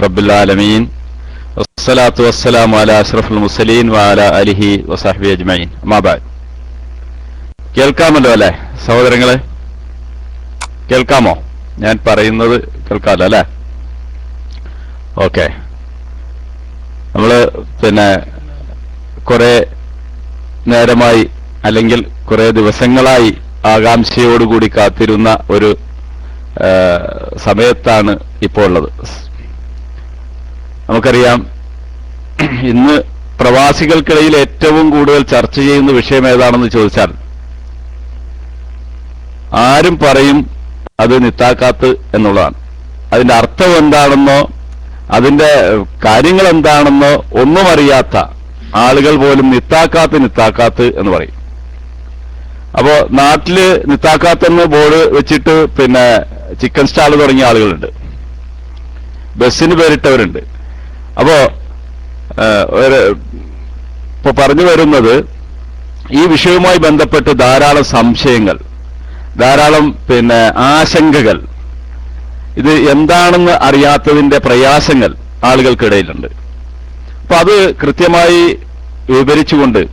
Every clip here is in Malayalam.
റബ്ബിൽ ആലമീൻ വസ്സലാത്തു വസ്സലാമു അലാ അഷ്റഫുൽ മുർസലീൻ വഅലാ ആലിഹി വസഹ്ബിഹി അജ്മഈൻ. അമ്മാ ബഅദ്. കേൾക്കാമല്ലോ അല്ലേ സഹോദരങ്ങളെ? കേൾക്കാമോ? ഞാൻ പറയുന്നത് കേൾക്കാമല്ലോ അല്ലേ? ഓക്കെ. നമ്മള് കുറെ നേരമായി അല്ലെങ്കിൽ കുറെ ദിവസങ്ങളായി ആകാംക്ഷയോടുകൂടി കാത്തിരുന്ന ഒരു സമയത്താണ് ഇപ്പോൾ ഉള്ളത്. നമുക്കറിയാം, ഇന്ന് പ്രവാസികൾക്കിടയിൽ ഏറ്റവും കൂടുതൽ ചർച്ച ചെയ്യുന്ന വിഷയം ഏതാണെന്ന് ചോദിച്ചാൽ ആരും പറയും അത് നിത്താക്കാത്ത് എന്നുള്ളതാണ്. അതിന്റെ അർത്ഥം എന്താണെന്നോ അതിന്റെ കാര്യങ്ങൾ എന്താണെന്നോ ഒന്നും അറിയാത്ത ആളുകൾ പോലും നിത്താക്കാത്ത് എന്ന് പറയും. അപ്പോ നാട്ടില് നിത്താക്കാത്തെന്ന് ബോർഡ് വെച്ചിട്ട് ചിക്കൻ സ്റ്റാൾ തുടങ്ങിയ ആളുകളുണ്ട്, ബസ്സിന് പേരിട്ടവരുണ്ട്. അപ്പോ ഇപ്പൊ പറഞ്ഞു വരുന്നത്, ഈ വിഷയവുമായി ബന്ധപ്പെട്ട് ധാരാളം സംശയങ്ങൾ, ധാരാളം ആശങ്കകൾ, ഇത് എന്താണെന്ന് അറിയാത്തതിന്റെ പ്രയാസങ്ങൾ ആളുകൾക്കിടയിലുണ്ട്. അപ്പൊ അത് കൃത്യമായി വിവരിച്ചുകൊണ്ട്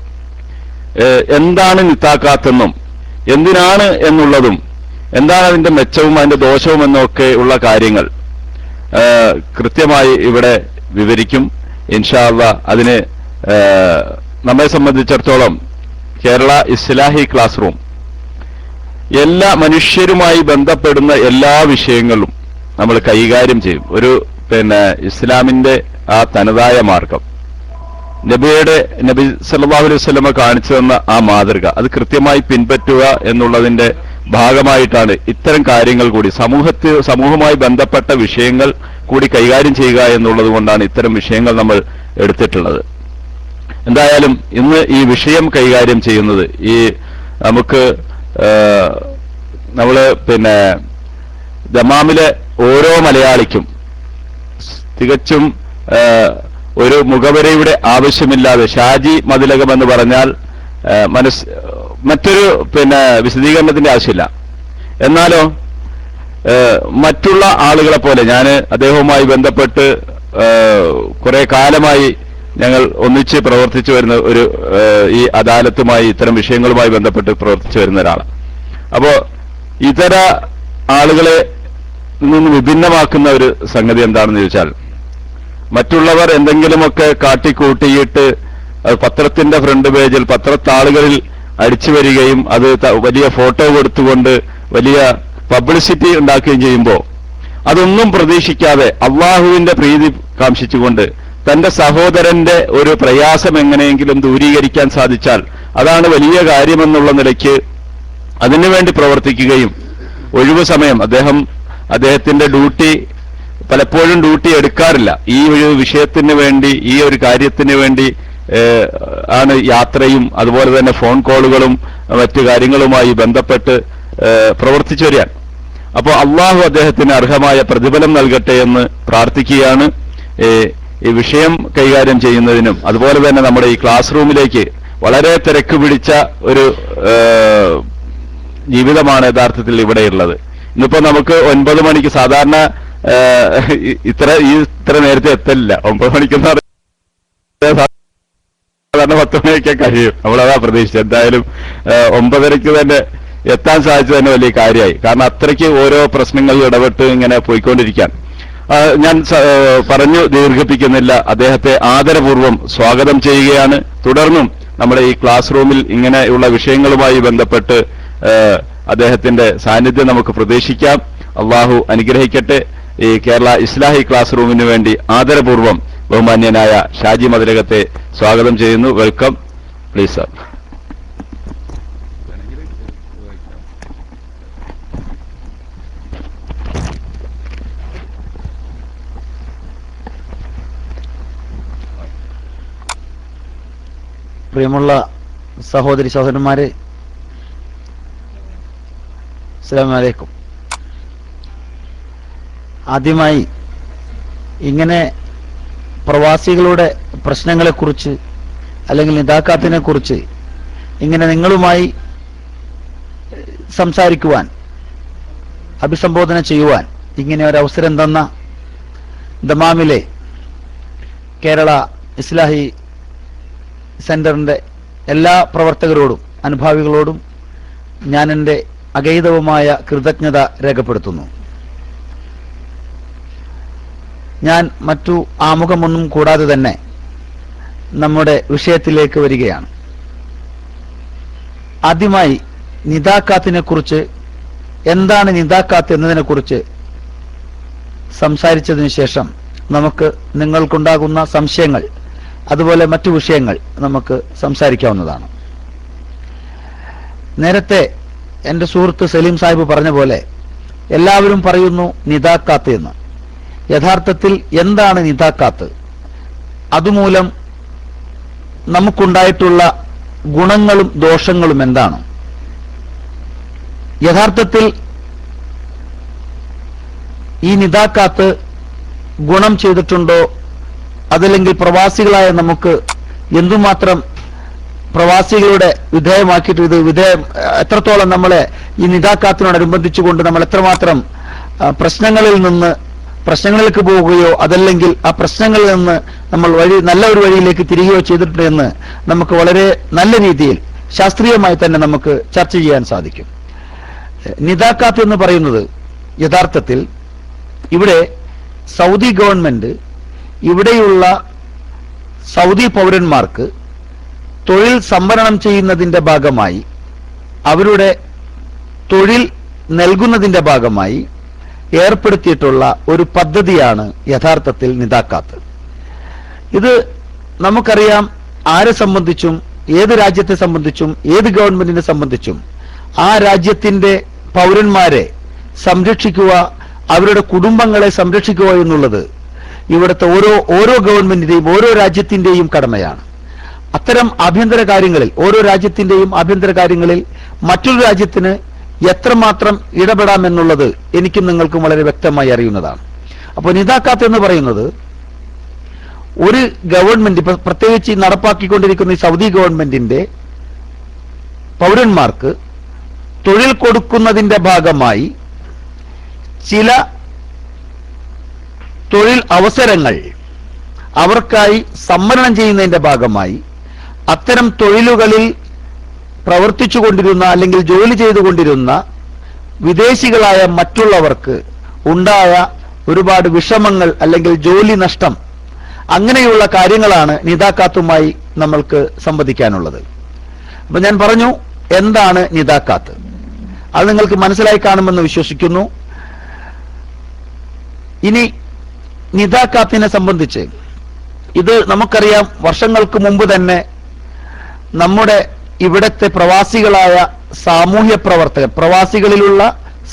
എന്താണ് നിത്താക്കാത്തെന്നും എന്തിനാണ് എന്നുള്ളതും എന്താണ് അതിന്റെ മെച്ചവും അതിന്റെ ദോഷവും എന്നൊക്കെ ഉള്ള കാര്യങ്ങൾ കൃത്യമായി ഇവിടെ വിവരിക്കും ഇൻഷാ അല്ലാഹ്. അതിന് നമ്മെ സംബന്ധിച്ചിടത്തോളം കേരള ഇസ്ലാഹി ക്ലാസ് റൂം എല്ലാ മനുഷ്യരുമായി ബന്ധപ്പെടുന്ന എല്ലാ വിഷയങ്ങളും നമ്മൾ കൈകാര്യം ചെയ്യും. ഒരു ഇസ്ലാമിന്റെ ആ തനതായ മാർഗം, നബി സല്ലല്ലാഹു അലൈഹി വസല്ലമ കാണിച്ചു തന്ന ആ മാതൃക, അത് കൃത്യമായി പിൻപറ്റുക എന്നുള്ളതിന്റെ ഭാഗമായിട്ടാണ് ഇത്തരം കാര്യങ്ങൾ കൂടി സമൂഹവുമായി ബന്ധപ്പെട്ട വിഷയങ്ങൾ കൂടി കൈകാര്യം ചെയ്യുക എന്നുള്ളത് കൊണ്ടാണ് ഇത്തരം വിഷയങ്ങൾ നമ്മൾ എടുത്തിട്ടുള്ളത്. എന്തായാലും ഇന്ന് ഈ വിഷയം കൈകാര്യം ചെയ്യുന്നത് നമുക്ക് നമ്മള് ദമാമിലെ ഓരോ മലയാളിക്കും തികച്ചും ഒരു മുഖവരയുടെ ആവശ്യമില്ലാതെ, ഷാജി മതിലകം എന്ന് പറഞ്ഞാൽ മറ്റൊരു വിശദീകരണത്തിന്റെ ആവശ്യമില്ല. എന്നാലോ മറ്റുള്ള ആളുകളെ പോലെ ഞാൻ അദ്ദേഹവുമായി ബന്ധപ്പെട്ട് കുറെ കാലമായി ഞങ്ങൾ ഒന്നിച്ച് പ്രവർത്തിച്ചു വരുന്ന ഈ അദാലത്തുമായി ഇത്തരം വിഷയങ്ങളുമായി ബന്ധപ്പെട്ട് പ്രവർത്തിച്ചു വരുന്ന ഒരാളാണ്. അപ്പോ ഇതര ആളുകളെ നിന്ന് വിഭിന്നമാക്കുന്ന ഒരു സംഗതി എന്താണെന്ന് ചോദിച്ചാൽ, മറ്റുള്ളവർ എന്തെങ്കിലുമൊക്കെ കാട്ടിക്കൂട്ടിയിട്ട് പത്രത്തിന്റെ ഫ്രണ്ട് പേജിൽ പത്രത്താളുകളിൽ അടിച്ചു വരികയും അത് വലിയ ഫോട്ടോ കൊടുത്തുകൊണ്ട് വലിയ പബ്ലിസിറ്റി ഉണ്ടാക്കുകയും ചെയ്യുമ്പോൾ അതൊന്നും പ്രതീക്ഷിക്കാതെ അള്ളാഹുവിന്റെ പ്രീതി കാംക്ഷിച്ചുകൊണ്ട് തന്റെ സഹോദരന്റെ ഒരു പ്രയാസം എങ്ങനെയെങ്കിലും ദൂരീകരിക്കാൻ സാധിച്ചാൽ അതാണ് വലിയ കാര്യമെന്നുള്ള നിലയ്ക്ക് അതിനുവേണ്ടി പ്രവർത്തിക്കുകയും ഒഴിവു സമയം അദ്ദേഹത്തിന്റെ ഡ്യൂട്ടി പലപ്പോഴും ഡ്യൂട്ടി എടുക്കാറില്ല, ഈ ഒരു വിഷയത്തിന് വേണ്ടി, ഈ ഒരു കാര്യത്തിന് വേണ്ടി ആണ് യാത്രയും അതുപോലെ തന്നെ ഫോൺ കോളുകളും മറ്റു കാര്യങ്ങളുമായി ബന്ധപ്പെട്ട് പ്രവർത്തിച്ചു വരികയാണ്. അപ്പോൾ അള്ളാഹു അദ്ദേഹത്തിന് അർഹമായ പ്രതിഫലം നൽകട്ടെ എന്ന് പ്രാർത്ഥിക്കുകയാണ്. ഈ വിഷയം കൈകാര്യം ചെയ്യുന്നതിനും അതുപോലെ തന്നെ നമ്മുടെ ഈ ക്ലാസ് റൂമിലേക്ക് വളരെ തിരക്ക് പിടിച്ച ഒരു ജീവിതമാണ് യഥാർത്ഥത്തിൽ ഇവിടെയുള്ളത്. ഇന്നിപ്പോ നമുക്ക് 9 മണിക്ക് സാധാരണ ഇത്ര നേരത്തെ എത്തലില്ല. 9 മണിക്കെന്ന് പറഞ്ഞാൽ സാധാരണ 10 മണിയൊക്കെ കഴിയും. നമ്മളതാ പ്രതീക്ഷിച്ചത്. എന്തായാലും 9:30 തന്നെ എത്താൻ സാധിച്ചത് തന്നെ വലിയ കാര്യമായി. കാരണം അത്രയ്ക്ക് ഓരോ പ്രശ്നങ്ങളിൽ ഇടപെട്ട് ഇങ്ങനെ പോയിക്കൊണ്ടിരിക്കാൻ. ഞാൻ പറഞ്ഞു ദീർഘിപ്പിക്കുന്നില്ല. അദ്ദേഹത്തെ ആദരപൂർവ്വം സ്വാഗതം ചെയ്യുകയാണ്. തുടർന്നും നമ്മുടെ ഈ ക്ലാസ് റൂമിൽ ഇങ്ങനെയുള്ള വിഷയങ്ങളുമായി ബന്ധപ്പെട്ട് അദ്ദേഹത്തിന്റെ സാന്നിധ്യം നമുക്ക് പ്രതീക്ഷിക്കാം. അള്ളാഹു അനുഗ്രഹിക്കട്ടെ. ഈ കേരള ഇസ്ലാഹി ക്ലാസ് റൂമിന് വേണ്ടി ആദരപൂർവ്വം ബഹുമാന്യനായ ഷാജി മതിലകത്തെ സ്വാഗതം ചെയ്യുന്നു. Welcome, please sir. പ്രിയമുള്ള സഹോദരി സഹോദരന്മാരെ, അസ്സലാമു അലൈക്കും. ആദ്യമായി ഇങ്ങനെ പ്രവാസികളുടെ പ്രശ്നങ്ങളെക്കുറിച്ച് അല്ലെങ്കിൽ നിതാക്കാത്തിനെ കുറിച്ച് ഇങ്ങനെ നിങ്ങളുമായി സംസാരിക്കുവാൻ, അഭിസംബോധന ചെയ്യുവാൻ ഇങ്ങനെ ഒരു അവസരം തന്ന ദമാമിലെ കേരള ഇസ്ലാഹി സെന്ററിന്റെ എല്ലാ പ്രവർത്തകരോടും അനുഭാവികളോടും ഞാൻ എൻ്റെ അഗൈതവമായ കൃതജ്ഞത രേഖപ്പെടുത്തുന്നു. ഞാൻ മറ്റു ആമുഖമൊന്നും കൂടാതെ തന്നെ നമ്മുടെ വിഷയത്തിലേക്ക് വരികയാണ്. ആദ്യമായി നിദാക്കാത്തിനെ കുറിച്ച്, എന്താണ് നിദാക്കാത്ത് എന്നതിനെക്കുറിച്ച് സംസാരിച്ചതിന് ശേഷം നമുക്ക് നിങ്ങൾക്കുണ്ടാകുന്ന സംശയങ്ങൾ, അതുപോലെ മറ്റു വിഷയങ്ങൾ നമുക്ക് സംസാരിക്കാവുന്നതാണ്. നേരത്തെ എൻ്റെ സുഹൃത്ത് സലീം സാഹിബ് പറഞ്ഞ പോലെ എല്ലാവരും പറയുന്നു നിദാക്കാത്ത് എന്ന്. യഥാർത്ഥത്തിൽ എന്താണ് നിദാക്കാത്ത്? അതുമൂലം നമുക്കുണ്ടായിട്ടുള്ള ഗുണങ്ങളും ദോഷങ്ങളും എന്താണ്? യഥാർത്ഥത്തിൽ ഈ നിദാക്കാത്ത് ഗുണം ചെയ്തിട്ടുണ്ടോ? അതല്ലെങ്കിൽ പ്രവാസികളായ നമുക്ക് എന്തുമാത്രം പ്രവാസികളുടെ വിധേയമാക്കിയിട്ട് ഇത് എത്രത്തോളം നമ്മളെ ഈ നിദാക്കാത്തിനോടനുബന്ധിച്ചുകൊണ്ട് നമ്മൾ എത്രമാത്രം പ്രശ്നങ്ങളിലേക്ക് പോവുകയോ അതല്ലെങ്കിൽ ആ പ്രശ്നങ്ങളിൽ നിന്ന് നമ്മൾ നല്ല ഒരു വഴിയിലേക്ക് തിരികെയോ ചെയ്തിട്ടുണ്ട് എന്ന് നമുക്ക് വളരെ നല്ല രീതിയിൽ ശാസ്ത്രീയമായി തന്നെ നമുക്ക് ചർച്ച ചെയ്യാൻ സാധിക്കും. നിദാക്കാത്ത് എന്ന് പറയുന്നത് യഥാർത്ഥത്തിൽ ഇവിടെ സൗദി ഗവൺമെന്റ് ഇവിടെയുള്ള സൗദി പൗരന്മാർക്ക് തൊഴിൽ സംവരണം ചെയ്യുന്നതിന്റെ ഭാഗമായി, അവരുടെ തൊഴിൽ നൽകുന്നതിന്റെ ഭാഗമായി ഏർപ്പെടുത്തിയിട്ടുള്ള ഒരു പദ്ധതിയാണ് യഥാർത്ഥത്തിൽ നിദാക്കാത്ത്. ഇത് നമുക്കറിയാം, ആരെ സംബന്ധിച്ചും ഏത് രാജ്യത്തെ സംബന്ധിച്ചും ഏത് ഗവൺമെന്റിനെ സംബന്ധിച്ചും ആ രാജ്യത്തിന്റെ പൗരന്മാരെ സംരക്ഷിക്കുക, അവരുടെ കുടുംബങ്ങളെ സംരക്ഷിക്കുക എന്നുള്ളത് ഇവിടുത്തെ ഓരോ ഗവൺമെന്റിന്റെയും ഓരോ രാജ്യത്തിന്റെയും കടമയാണ്. അത്തരം ആഭ്യന്തര കാര്യങ്ങളിൽ, ഓരോ രാജ്യത്തിന്റെയും ആഭ്യന്തര കാര്യങ്ങളിൽ മറ്റൊരു രാജ്യത്തിന് എത്രമാത്രം ഇടപെടാമെന്നുള്ളത് എനിക്കും നിങ്ങൾക്കും വളരെ വ്യക്തമായി അറിയുന്നതാണ്. അപ്പോൾ നിദാക്കാത്ത് എന്ന് പറയുന്നത് ഒരു ഗവൺമെന്റ്, പ്രത്യേകിച്ച് നടപ്പാക്കിക്കൊണ്ടിരിക്കുന്ന ഈ സൗദി ഗവൺമെന്റിന്റെ പൗരന്മാർക്ക് തൊഴിൽ കൊടുക്കുന്നതിന്റെ ഭാഗമായി ചില തൊഴിൽ അവസരങ്ങൾ അവർക്കായി സംവരണം ചെയ്യുന്നതിന്റെ ഭാഗമായി അത്തരം തൊഴിലുകളിൽ പ്രവർത്തിച്ചുകൊണ്ടിരുന്ന അല്ലെങ്കിൽ ജോലി ചെയ്തുകൊണ്ടിരുന്ന വിദേശികളായ മറ്റുള്ളവർക്ക് ഉണ്ടായ ഒരുപാട് വിഷമങ്ങൾ അല്ലെങ്കിൽ ജോലി നഷ്ടം, അങ്ങനെയുള്ള കാര്യങ്ങളാണ് നിദാക്കാത്തുമായി നമ്മൾക്ക് സംവദിക്കാനുള്ളത്. അപ്പൊ ഞാൻ പറഞ്ഞു എന്താണ് നിദാക്കാത്ത്, അത് നിങ്ങൾക്ക് മനസ്സിലായി കാണുമെന്ന് വിശ്വസിക്കുന്നു. ഇനി നിദാക്കാത്തിനെ സംബന്ധിച്ച് ഇത് നമുക്കറിയാം, വർഷങ്ങൾക്ക് മുമ്പ് തന്നെ നമ്മുടെ ഇവിടത്തെ പ്രവാസികളായ സാമൂഹ്യ പ്രവർത്തകർ, പ്രവാസികളിലുള്ള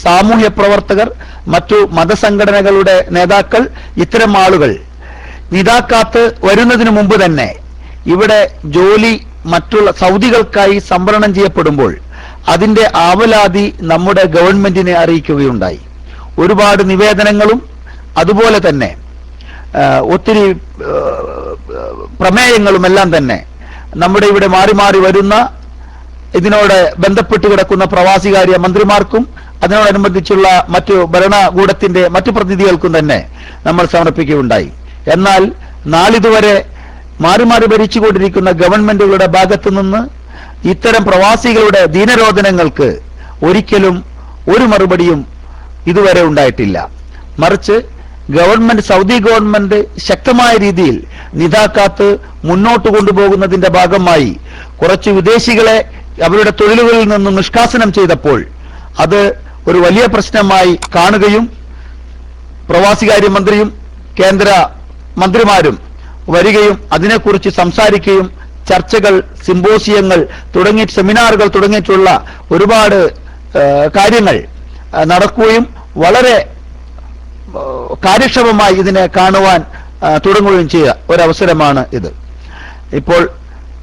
സാമൂഹ്യ പ്രവർത്തകർ, മറ്റു മതസംഘടനകളുടെ നേതാക്കൾ, ഇത്തരം ആളുകൾ നിദാക്കാത്ത് വരുന്നതിന് മുമ്പ് തന്നെ ഇവിടെ ജോലി മറ്റുള്ള സൗദികൾക്കായി സംവരണം ചെയ്യപ്പെടുമ്പോൾ അതിന്റെ ആവലാതി നമ്മുടെ ഗവൺമെന്റിനെ അറിയിക്കുകയുണ്ടായി. ഒരുപാട് നിവേദനങ്ങളും അതുപോലെ തന്നെ ഒത്തിരി പ്രമേയങ്ങളും എല്ലാം തന്നെ നമ്മുടെ ഇവിടെ മാറി മാറി വരുന്ന ഇതിനോട് ബന്ധപ്പെട്ട് കിടക്കുന്ന പ്രവാസികാര്യ മന്ത്രിമാർക്കും അതിനോടനുബന്ധിച്ചുള്ള മറ്റു ഭരണകൂടത്തിന്റെ മറ്റു പ്രതിനിധികൾക്കും തന്നെ നമ്മൾ സമർപ്പിക്കുകയുണ്ടായി. എന്നാൽ നാളിതുവരെ മാറി മാറി ഭരിച്ചുകൊണ്ടിരിക്കുന്ന ഗവൺമെന്റുകളുടെ ഭാഗത്തു നിന്ന് ഇത്തരം പ്രവാസികളുടെ ദീനരോധനങ്ങൾക്ക് ഒരിക്കലും ഒരു മറുപടിയും ഇതുവരെ ഉണ്ടായിട്ടില്ല. മറിച്ച് സൗദി ഗവൺമെന്റ് ശക്തമായ രീതിയിൽ നിദാക്കാത്ത് മുന്നോട്ട് കൊണ്ടുപോകുന്നതിന്റെ ഭാഗമായി കുറച്ച് വിദേശികളെ അവരുടെ തൊഴിലുകളിൽ നിന്നും നിഷ്കാസനം ചെയ്തപ്പോൾ അത് ഒരു വലിയ പ്രശ്നമായി കാണുകയും പ്രവാസികാര്യ മന്ത്രിയും കേന്ദ്ര മന്ത്രിമാരും വരികയും അതിനെക്കുറിച്ച് സംസാരിക്കുകയും ചർച്ചകൾ, സിമ്പോസിയങ്ങൾ തുടങ്ങി സെമിനാറുകൾ തുടങ്ങിയിട്ടുള്ള ഒരുപാട് കാര്യങ്ങൾ നടക്കുകയും വളരെ കാര്യക്ഷമമായി ഇതിനെ കാണുവാൻ തുടങ്ങുകയും ചെയ്ത ഒരവസരമാണ് ഇത്. ഇപ്പോൾ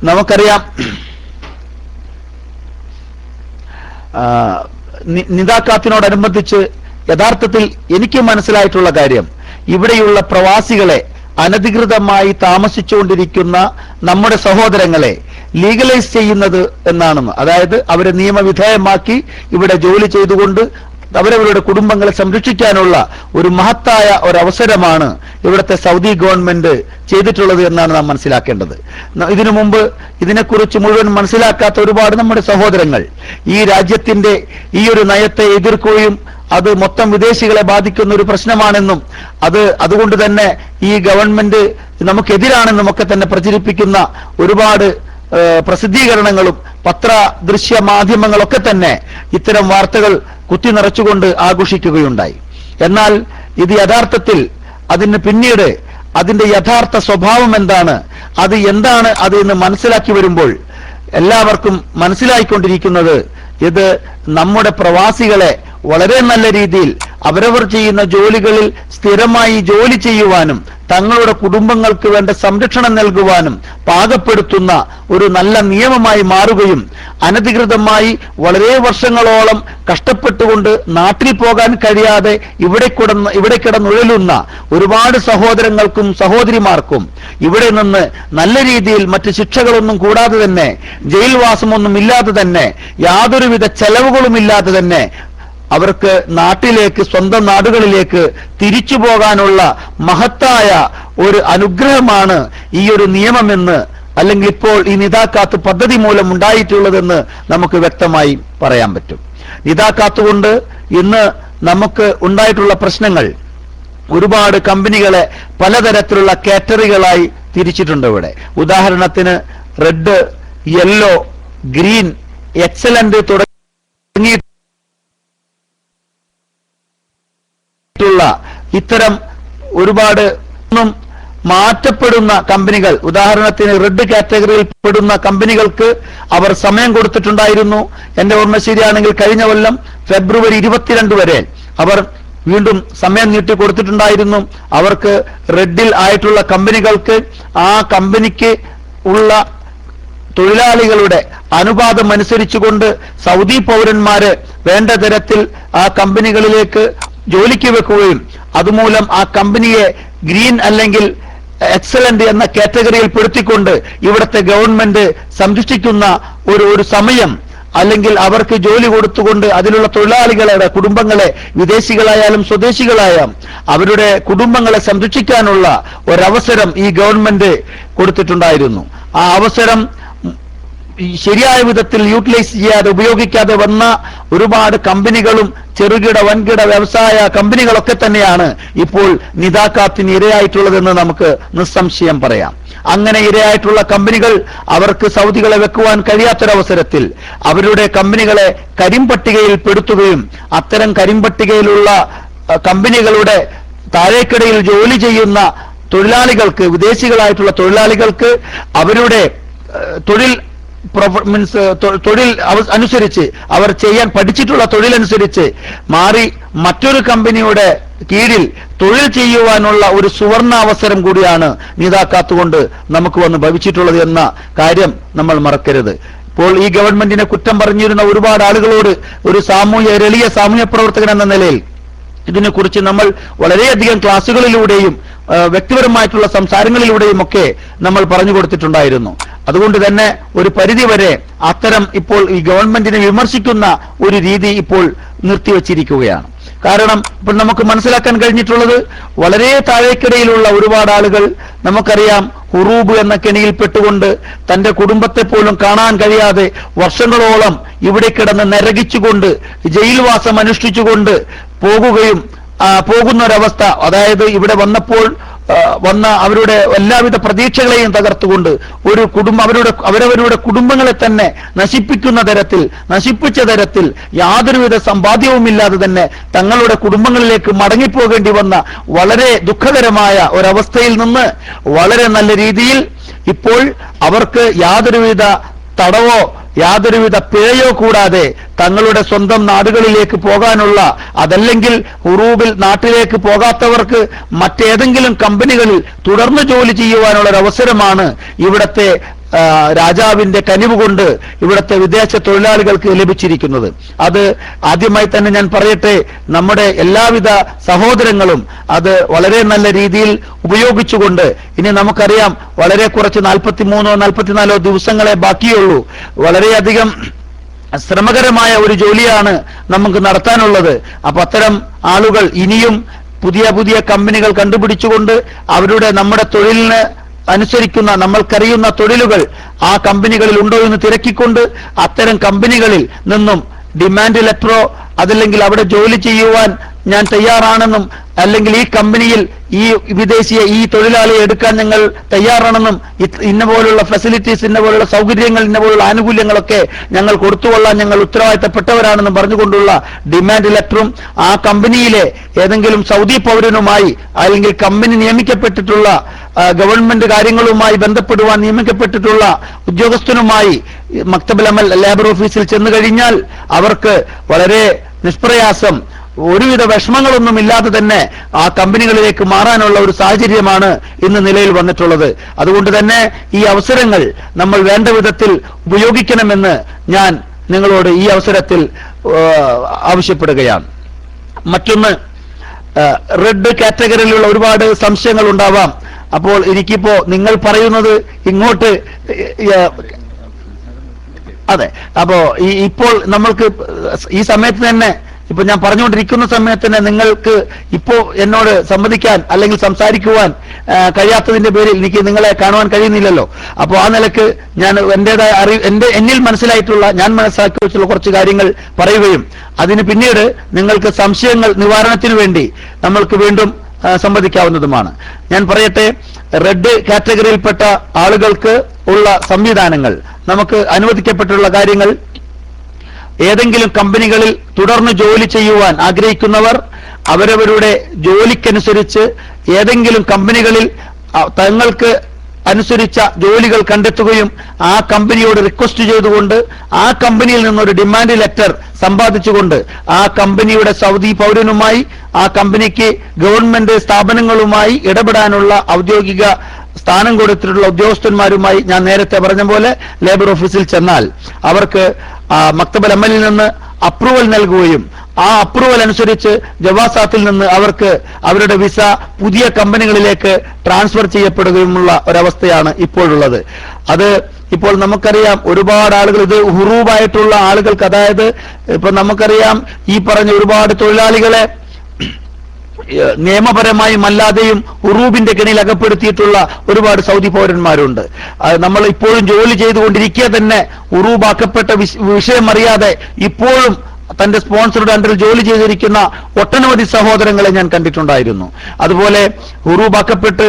നമുക്കറിയാം, നിദാക്കാത്തിനോടനുബന്ധിച്ച് യഥാർത്ഥത്തിൽ എനിക്ക് മനസ്സിലായിട്ടുള്ള കാര്യം, ഇവിടെയുള്ള പ്രവാസികളെ അനധികൃതമായി താമസിച്ചുകൊണ്ടിരിക്കുന്ന നമ്മുടെ സഹോദരങ്ങളെ ലീഗലൈസ് ചെയ്യുന്നത് എന്നാണെന്ന്. അതായത് അവരെ നിയമവിധേയമാക്കി ഇവിടെ ജോലി ചെയ്തുകൊണ്ട് അവരവരുടെ കുടുംബങ്ങളെ സംരക്ഷിക്കാനുള്ള ഒരു മഹത്തായ ഒരവസരമാണ് ഇവിടുത്തെ സൗദി ഗവൺമെന്റ് ചെയ്തിട്ടുള്ളത് എന്നാണ് നാം മനസ്സിലാക്കേണ്ടത്. ഇതിനു മുമ്പ് ഇതിനെക്കുറിച്ച് മുഴുവൻ മനസ്സിലാക്കാത്ത ഒരുപാട് നമ്മുടെ സഹോദരങ്ങൾ ഈ രാജ്യത്തിന്റെ ഈ ഒരു നയത്തെ എതിർക്കുകയും അത് മൊത്തം വിദേശികളെ ബാധിക്കുന്ന ഒരു പ്രശ്നമാണെന്നും അതുകൊണ്ട് തന്നെ ഈ ഗവൺമെന്റ് നമുക്കെതിരാണെന്നും ഒക്കെ തന്നെ പ്രചരിപ്പിക്കുന്ന ഒരുപാട് പ്രസിദ്ധീകരണങ്ങളും ദൃശ്യ മാധ്യമങ്ങളൊക്കെ തന്നെ ഇത്തരം വാർത്തകൾ കുത്തി നിറച്ചുകൊണ്ട് ആഘോഷിക്കുകയുണ്ടായി. എന്നാൽ ഇത് യഥാർത്ഥത്തിൽ അതിന് പിന്നീട് അതിന്റെ യഥാർത്ഥ സ്വഭാവം എന്താണ്, അത് എന്താണ് അത് എന്ന് മനസ്സിലാക്കി വരുമ്പോൾ എല്ലാവർക്കും മനസ്സിലായിക്കൊണ്ടിരിക്കുന്നത് ഇത് നമ്മുടെ പ്രവാസികളെ വളരെ നല്ല രീതിയിൽ അവരവർ ചെയ്യുന്ന ജോലികളിൽ സ്ഥിരമായി ജോലി ചെയ്യുവാനും തങ്ങളുടെ കുടുംബങ്ങൾക്ക് വേണ്ട സംരക്ഷണം നൽകുവാനും പാകപ്പെടുത്തുന്ന ഒരു നല്ല നിയമമായി മാറുകയും അനധികൃതമായി വളരെ വർഷങ്ങളോളം കഷ്ടപ്പെട്ടുകൊണ്ട് നാട്ടിൽ പോകാൻ കഴിയാതെ ഇവിടെ കിടന്നുഴലുന്ന ഒരുപാട് സഹോദരങ്ങൾക്കും സഹോദരിമാർക്കും ഇവിടെ നിന്ന് നല്ല രീതിയിൽ മറ്റ് ശിക്ഷകളൊന്നും കൂടാതെ തന്നെ ജയിൽവാസമൊന്നും ഇല്ലാതെ തന്നെ യാതൊരുവിധ ചെലവുകളുമില്ലാതെ തന്നെ അവർക്ക് നാട്ടിലേക്ക് സ്വന്തം നാടുകളിലേക്ക് തിരിച്ചു പോകാനുള്ള മഹത്തായ ഒരു അനുഗ്രഹമാണ് ഈ ഒരു നിയമമെന്ന് അല്ലെങ്കിൽ ഇപ്പോൾ ഈ നിദാക്കാത്ത് പദ്ധതി മൂലം ഉണ്ടായിട്ടുള്ളതെന്ന് നമുക്ക് വ്യക്തമായി പറയാൻ പറ്റും. നിദാക്കാത്ത് കൊണ്ട് ഇന്ന് നമുക്ക് ഉണ്ടായിട്ടുള്ള പ്രശ്നങ്ങൾ ഒരുപാട് കമ്പനികളെ പലതരത്തിലുള്ള കാറ്റഗറികളായി തിരിച്ചിട്ടുണ്ട്. ഇവിടെ ഉദാഹരണത്തിന് റെഡ്, യെല്ലോ, ഗ്രീൻ, എക്സലന്റ് തുടങ്ങി ഇത്തരം ഒരുപാട് മാറ്റപ്പെടുന്ന കമ്പനികൾ, ഉദാഹരണത്തിന് റെഡ് കാറ്റഗറിയിൽ പെടുന്ന കമ്പനികൾക്ക് അവർ സമയം കൊടുത്തിട്ടുണ്ടായിരുന്നു. എന്റെ ഓർമ്മ ശരിയാണെങ്കിൽ കഴിഞ്ഞ കൊല്ലം ഫെബ്രുവരി 22 വരെ അവർ വീണ്ടും സമയം നീട്ടി കൊടുത്തിട്ടുണ്ടായിരുന്നു. അവർക്ക് റെഡിൽ ആയിട്ടുള്ള കമ്പനികൾക്ക് ആ കമ്പനിക്ക് ഉള്ള തൊഴിലാളികളുടെ അനുപാതം അനുസരിച്ചുകൊണ്ട് സൗദി പൗരന്മാര് വേണ്ട തരത്തിൽ ആ കമ്പനികളിലേക്ക് ജോലിക്ക് വെക്കുകയും അതുമൂലം ആ കമ്പനിയെ ഗ്രീൻ അല്ലെങ്കിൽ എക്സലന്റ് എന്ന കാറ്റഗറിയിൽ പെടുത്തിക്കൊണ്ട് ഇവിടുത്തെ ഗവൺമെന്റ് സംരക്ഷിക്കുന്ന ഒരു സമയം അല്ലെങ്കിൽ അവർക്ക് ജോലി കൊടുത്തുകൊണ്ട് അതിലുള്ള തൊഴിലാളികളുടെ കുടുംബങ്ങളെ വിദേശികളായാലും സ്വദേശികളായാലും അവരുടെ കുടുംബങ്ങളെ സംരക്ഷിക്കാനുള്ള ഒരവസരം ഈ ഗവൺമെന്റ് കൊടുത്തിട്ടുണ്ടായിരുന്നു. ആ അവസരം ശരിയായ വിധത്തിൽ യൂട്ടിലൈസ് ചെയ്യാതെ ഉപയോഗിക്കാതെ വന്ന ഒരുപാട് കമ്പനികളും ചെറുകിട വൻകിട വ്യവസായ കമ്പനികളൊക്കെ തന്നെയാണ് ഇപ്പോൾ നിദാക്കാത്തിന് ഇരയായിട്ടുള്ളതെന്ന് നമുക്ക് നിസ്സംശയം പറയാം. അങ്ങനെ ഇരയായിട്ടുള്ള കമ്പനികൾ അവർക്ക് സൗദികളെ വെക്കുവാൻ കഴിയാത്തൊരവസരത്തിൽ അവരുടെ കമ്പനികളെ കരിമ്പട്ടികയിൽ പെടുത്തുകയും അത്തരം കരിമ്പട്ടികയിലുള്ള കമ്പനികളുടെ താഴേക്കിടയിൽ ജോലി ചെയ്യുന്ന തൊഴിലാളികൾക്ക്, വിദേശികളായിട്ടുള്ള തൊഴിലാളികൾക്ക് അവരുടെ തൊഴിൽ അനുസരിച്ച് അവർ ചെയ്യാൻ പഠിച്ചിട്ടുള്ള തൊഴിലനുസരിച്ച് മാറി മറ്റൊരു കമ്പനിയുടെ കീഴിൽ തൊഴിൽ ചെയ്യുവാനുള്ള ഒരു സുവർണാവസരം കൂടിയാണ് നിദാക്കാത്തുകൊണ്ട് നമുക്ക് വന്ന് ഭവിച്ചിട്ടുള്ളത് എന്ന കാര്യം നമ്മൾ മറക്കരുത്. ഇപ്പോൾ ഈ ഗവൺമെന്റിനെ കുറ്റം പറഞ്ഞിരുന്ന ഒരുപാട് ആളുകളോട് ഒരു എളിയ സാമൂഹ്യ പ്രവർത്തകൻ എന്ന നിലയിൽ ഇതിനെക്കുറിച്ച് നമ്മൾ വളരെയധികം ക്ലാസുകളിലൂടെയും വ്യക്തിപരമായിട്ടുള്ള സംസാരങ്ങളിലൂടെയും ഒക്കെ നമ്മൾ പറഞ്ഞു കൊടുത്തിട്ടുണ്ടായിരുന്നു. അതുകൊണ്ട് തന്നെ ഒരു പരിധിവരെ അത്തരം ഇപ്പോൾ ഈ ഗവൺമെന്റിനെ വിമർശിക്കുന്ന ഒരു രീതി ഇപ്പോൾ നിർത്തിവച്ചിരിക്കുകയാണ്. കാരണം ഇപ്പോൾ നമുക്ക് മനസ്സിലാക്കാൻ കഴിഞ്ഞിട്ടുള്ളത് വളരെ താഴേക്കിടയിലുള്ള ഒരുപാട് ആളുകൾ നമുക്കറിയാം ഹുറൂബ് എന്ന കെണിയിൽ പെട്ടുകൊണ്ട് തന്റെ കുടുംബത്തെ പോലും കാണാൻ കഴിയാതെ വർഷങ്ങളോളം ഇവിടെ കിടന്ന് നരകിച്ചുകൊണ്ട് ജയിൽവാസം അനുഷ്ഠിച്ചുകൊണ്ട് പോകുന്ന ഒരവസ്ഥ, അതായത് ഇവിടെ വന്ന അവരുടെ എല്ലാവിധ പ്രതീക്ഷകളെയും തകർത്തുകൊണ്ട് ഒരു അവരവരുടെ കുടുംബങ്ങളെ തന്നെ നശിപ്പിച്ച തരത്തിൽ യാതൊരുവിധ സമ്പാദ്യവുമില്ലാതെ തന്നെ തങ്ങളുടെ കുടുംബങ്ങളിലേക്ക് മടങ്ങിപ്പോകേണ്ടി വന്ന വളരെ ദുഃഖകരമായ ഒരവസ്ഥയിൽ നിന്ന് വളരെ നല്ല രീതിയിൽ ഇപ്പോൾ അവർക്ക് യാതൊരുവിധ തടവോ യാതൊരുവിധ പിഴയോ കൂടാതെ തങ്ങളുടെ സ്വന്തം നാടുകളിലേക്ക് പോകാനുള്ള, അതല്ലെങ്കിൽ ഹുറൂബിൽ നാട്ടിലേക്ക് പോകാത്തവർക്ക് മറ്റേതെങ്കിലും കമ്പനികളിൽ തുടർന്ന് ജോലി ചെയ്യുവാനുള്ള ഒരു അവസരമാണ് ഇവിടത്തെ രാജാവിന്റെ കനിവ് കൊണ്ട് ഇവിടുത്തെ വിദേശ തൊഴിലാളികൾക്ക് ലഭിച്ചിരിക്കുന്നത്. അത് ആദ്യമായി തന്നെ ഞാൻ പറയട്ടെ, നമ്മുടെ എല്ലാവിധ സഹോദരങ്ങളും അത് വളരെ നല്ല രീതിയിൽ ഉപയോഗിച്ചുകൊണ്ട്, ഇനി നമുക്കറിയാം വളരെ കുറച്ച് 43-44 ദിവസങ്ങളെ ബാക്കിയുള്ളൂ. വളരെയധികം ശ്രമകരമായ ഒരു ജോലിയാണ് നമുക്ക് നടത്താനുള്ളത്. അപ്പൊ അത്തരം ആളുകൾ ഇനിയും പുതിയ പുതിയ കമ്പനികൾ കണ്ടുപിടിച്ചുകൊണ്ട് അവരുടെ നമ്മുടെ തൊഴിലിന് അനുസരിക്കുന്ന നമ്മൾക്കറിയുന്ന തൊഴിലുകൾ ആ കമ്പനികളിൽ ഉണ്ടോ എന്ന് തിരക്കിക്കൊണ്ട് അത്തരം കമ്പനികളിൽ നിന്നും ഡിമാൻഡ് ലെറ്ററോ അതല്ലെങ്കിൽ അവിടെ ജോലി ചെയ്യുവാൻ ഞാൻ തയ്യാറാണെന്നും അല്ലെങ്കിൽ ഈ കമ്പനിയിൽ ഈ വിദേശിയെ ഈ തൊഴിലാളിയെ എടുക്കാൻ ഞങ്ങൾ തയ്യാറാണെന്നും ഇന്ന പോലുള്ള ഫെസിലിറ്റീസ് ഇന്ന പോലുള്ള സൗകര്യങ്ങൾ ഇന്ന പോലുള്ള ആനുകൂല്യങ്ങളൊക്കെ ഞങ്ങൾ കൊടുത്തുകൊള്ളാൻ ഞങ്ങൾ ഉത്തരവാദിത്തപ്പെട്ടവരാണെന്നും പറഞ്ഞുകൊണ്ടുള്ള ഡിമാൻഡ് ലെറ്ററും ആ കമ്പനിയിലെ ഏതെങ്കിലും സൗദി പൗരനുമായി അല്ലെങ്കിൽ കമ്പനി നിയമിക്കപ്പെട്ടിട്ടുള്ള ഗവൺമെന്റ് കാര്യങ്ങളുമായി ബന്ധപ്പെടുവാൻ നിയമിക്കപ്പെട്ടിട്ടുള്ള ഉദ്യോഗസ്ഥനുമായി മക്തബുൽ അമൽ ലേബർ ഓഫീസിൽ ചെന്നു കഴിഞ്ഞാൽ അവർക്ക് വളരെ നിഷ്പ്രയാസം ഒരുവിധ വിഷമങ്ങളൊന്നും ഇല്ലാതെ തന്നെ ആ കമ്പനികളിലേക്ക് മാറാനുള്ള ഒരു സാഹചര്യമാണ് ഇന്ന് നിലയിൽ വന്നിട്ടുള്ളത്. അതുകൊണ്ട് തന്നെ ഈ അവസരങ്ങൾ നമ്മൾ വേണ്ട വിധത്തിൽ ഉപയോഗിക്കണമെന്ന് ഞാൻ നിങ്ങളോട് ഈ അവസരത്തിൽ ആവശ്യപ്പെടുകയാണ്. മറ്റൊന്ന്, റെഡ് കാറ്റഗറിയിലുള്ള ഒരുപാട് സംശയങ്ങൾ ഉണ്ടാവാം. അപ്പോൾ എനിക്കിപ്പോ നിങ്ങൾ പറയുന്നത് ഇങ്ങോട്ട് അതെ, അപ്പോ ഇപ്പോൾ നമ്മൾക്ക് ഈ സമയത്ത് തന്നെ ഇപ്പൊ ഞാൻ പറഞ്ഞുകൊണ്ടിരിക്കുന്ന സമയത്ത് തന്നെ നിങ്ങൾക്ക് ഇപ്പോ എന്നോട് സംവദിക്കാൻ അല്ലെങ്കിൽ സംസാരിക്കുവാൻ കഴിയാത്തതിന്റെ പേരിൽ എനിക്ക് നിങ്ങളെ കാണുവാൻ കഴിയുന്നില്ലല്ലോ. അപ്പോൾ ആ നിലക്ക് ഞാൻ എന്റേതായ എന്നിൽ മനസ്സിലായിട്ടുള്ള ഞാൻ മനസ്സിലാക്കി വെച്ചുള്ള കുറച്ച് കാര്യങ്ങൾ പറയുകയും അതിന് പിന്നീട് നിങ്ങൾക്ക് സംശയങ്ങൾ നിവാരണത്തിന് വേണ്ടി നമ്മൾക്ക് വീണ്ടും സംവദിക്കാവുന്നതുമാണ്. ഞാൻ പറയട്ടെ, റെഡ് കാറ്റഗറിയിൽപ്പെട്ട ആളുകൾക്ക് ഉള്ള സംവിധാനങ്ങൾ, നമുക്ക് അനുവദിക്കപ്പെട്ടുള്ള കാര്യങ്ങൾ, ഏതെങ്കിലും കമ്പനികളിൽ തുടർന്ന് ജോലി ചെയ്യുവാൻ ആഗ്രഹിക്കുന്നവർ അവരവരുടെ ജോലിക്കനുസരിച്ച് ഏതെങ്കിലും കമ്പനികളിൽ തങ്ങൾക്ക് അനുസരിച്ച ജോലികൾ കണ്ടെത്തുകയും ആ കമ്പനിയോട് റിക്വസ്റ്റ് ചെയ്തുകൊണ്ട് ആ കമ്പനിയിൽ നിന്നൊരു ഡിമാൻഡ് ലെറ്റർ സമ്പാദിച്ചുകൊണ്ട് ആ കമ്പനിയുടെ സൗദി പൗരനുമായി ആ കമ്പനിക്ക് ഗവൺമെന്റ് സ്ഥാപനങ്ങളുമായി ഇടപെടാനുള്ള ഔദ്യോഗിക സ്ഥാനം കൊടുത്തിട്ടുള്ള ഉദ്യോഗസ്ഥന്മാരുമായി ഞാൻ നേരത്തെ പറഞ്ഞ പോലെ ലേബർ ഓഫീസിൽ ചെന്നാൽ അവർക്ക് മക്തബുൽ അമലിൽ നിന്ന് അപ്രൂവൽ നൽകുകയും ആ അപ്രൂവൽ അനുസരിച്ച് ജവാസാത്തിൽ നിന്ന് അവർക്ക് അവരുടെ വിസ പുതിയ കമ്പനികളിലേക്ക് ട്രാൻസ്ഫർ ചെയ്യപ്പെടുകയുമുള്ള ഒരവസ്ഥയാണ് ഇപ്പോഴുള്ളത്. അത് ഇപ്പോൾ നമുക്കറിയാം ഒരുപാട് ആളുകൾ ഇത് ഹുറൂബായിട്ടുള്ള ആളുകൾക്ക്, അതായത് ഇപ്പൊ നമുക്കറിയാം ഈ പറഞ്ഞ ഒരുപാട് തൊഴിലാളികളെ നിയമപരമായും അല്ലാതെയും ഉറൂബിന്റെ കെണിയിൽ അകപ്പെടുത്തിയിട്ടുള്ള ഒരുപാട് സൗദി പൗരന്മാരുണ്ട്. നമ്മൾ ഇപ്പോഴും ജോലി ചെയ്തുകൊണ്ടിരിക്കുക തന്നെ ഉറൂബാക്കപ്പെട്ട വിഷയം അറിയാതെ ഇപ്പോഴും തന്റെ സ്പോൺസറുടെ അണ്ടറിൽ ജോലി ചെയ്തിരിക്കുന്ന ഒട്ടനവധി സഹോദരങ്ങളെ ഞാൻ കണ്ടിട്ടുണ്ടായിരുന്നു. അതുപോലെ ഉറൂബാക്കപ്പെട്ട്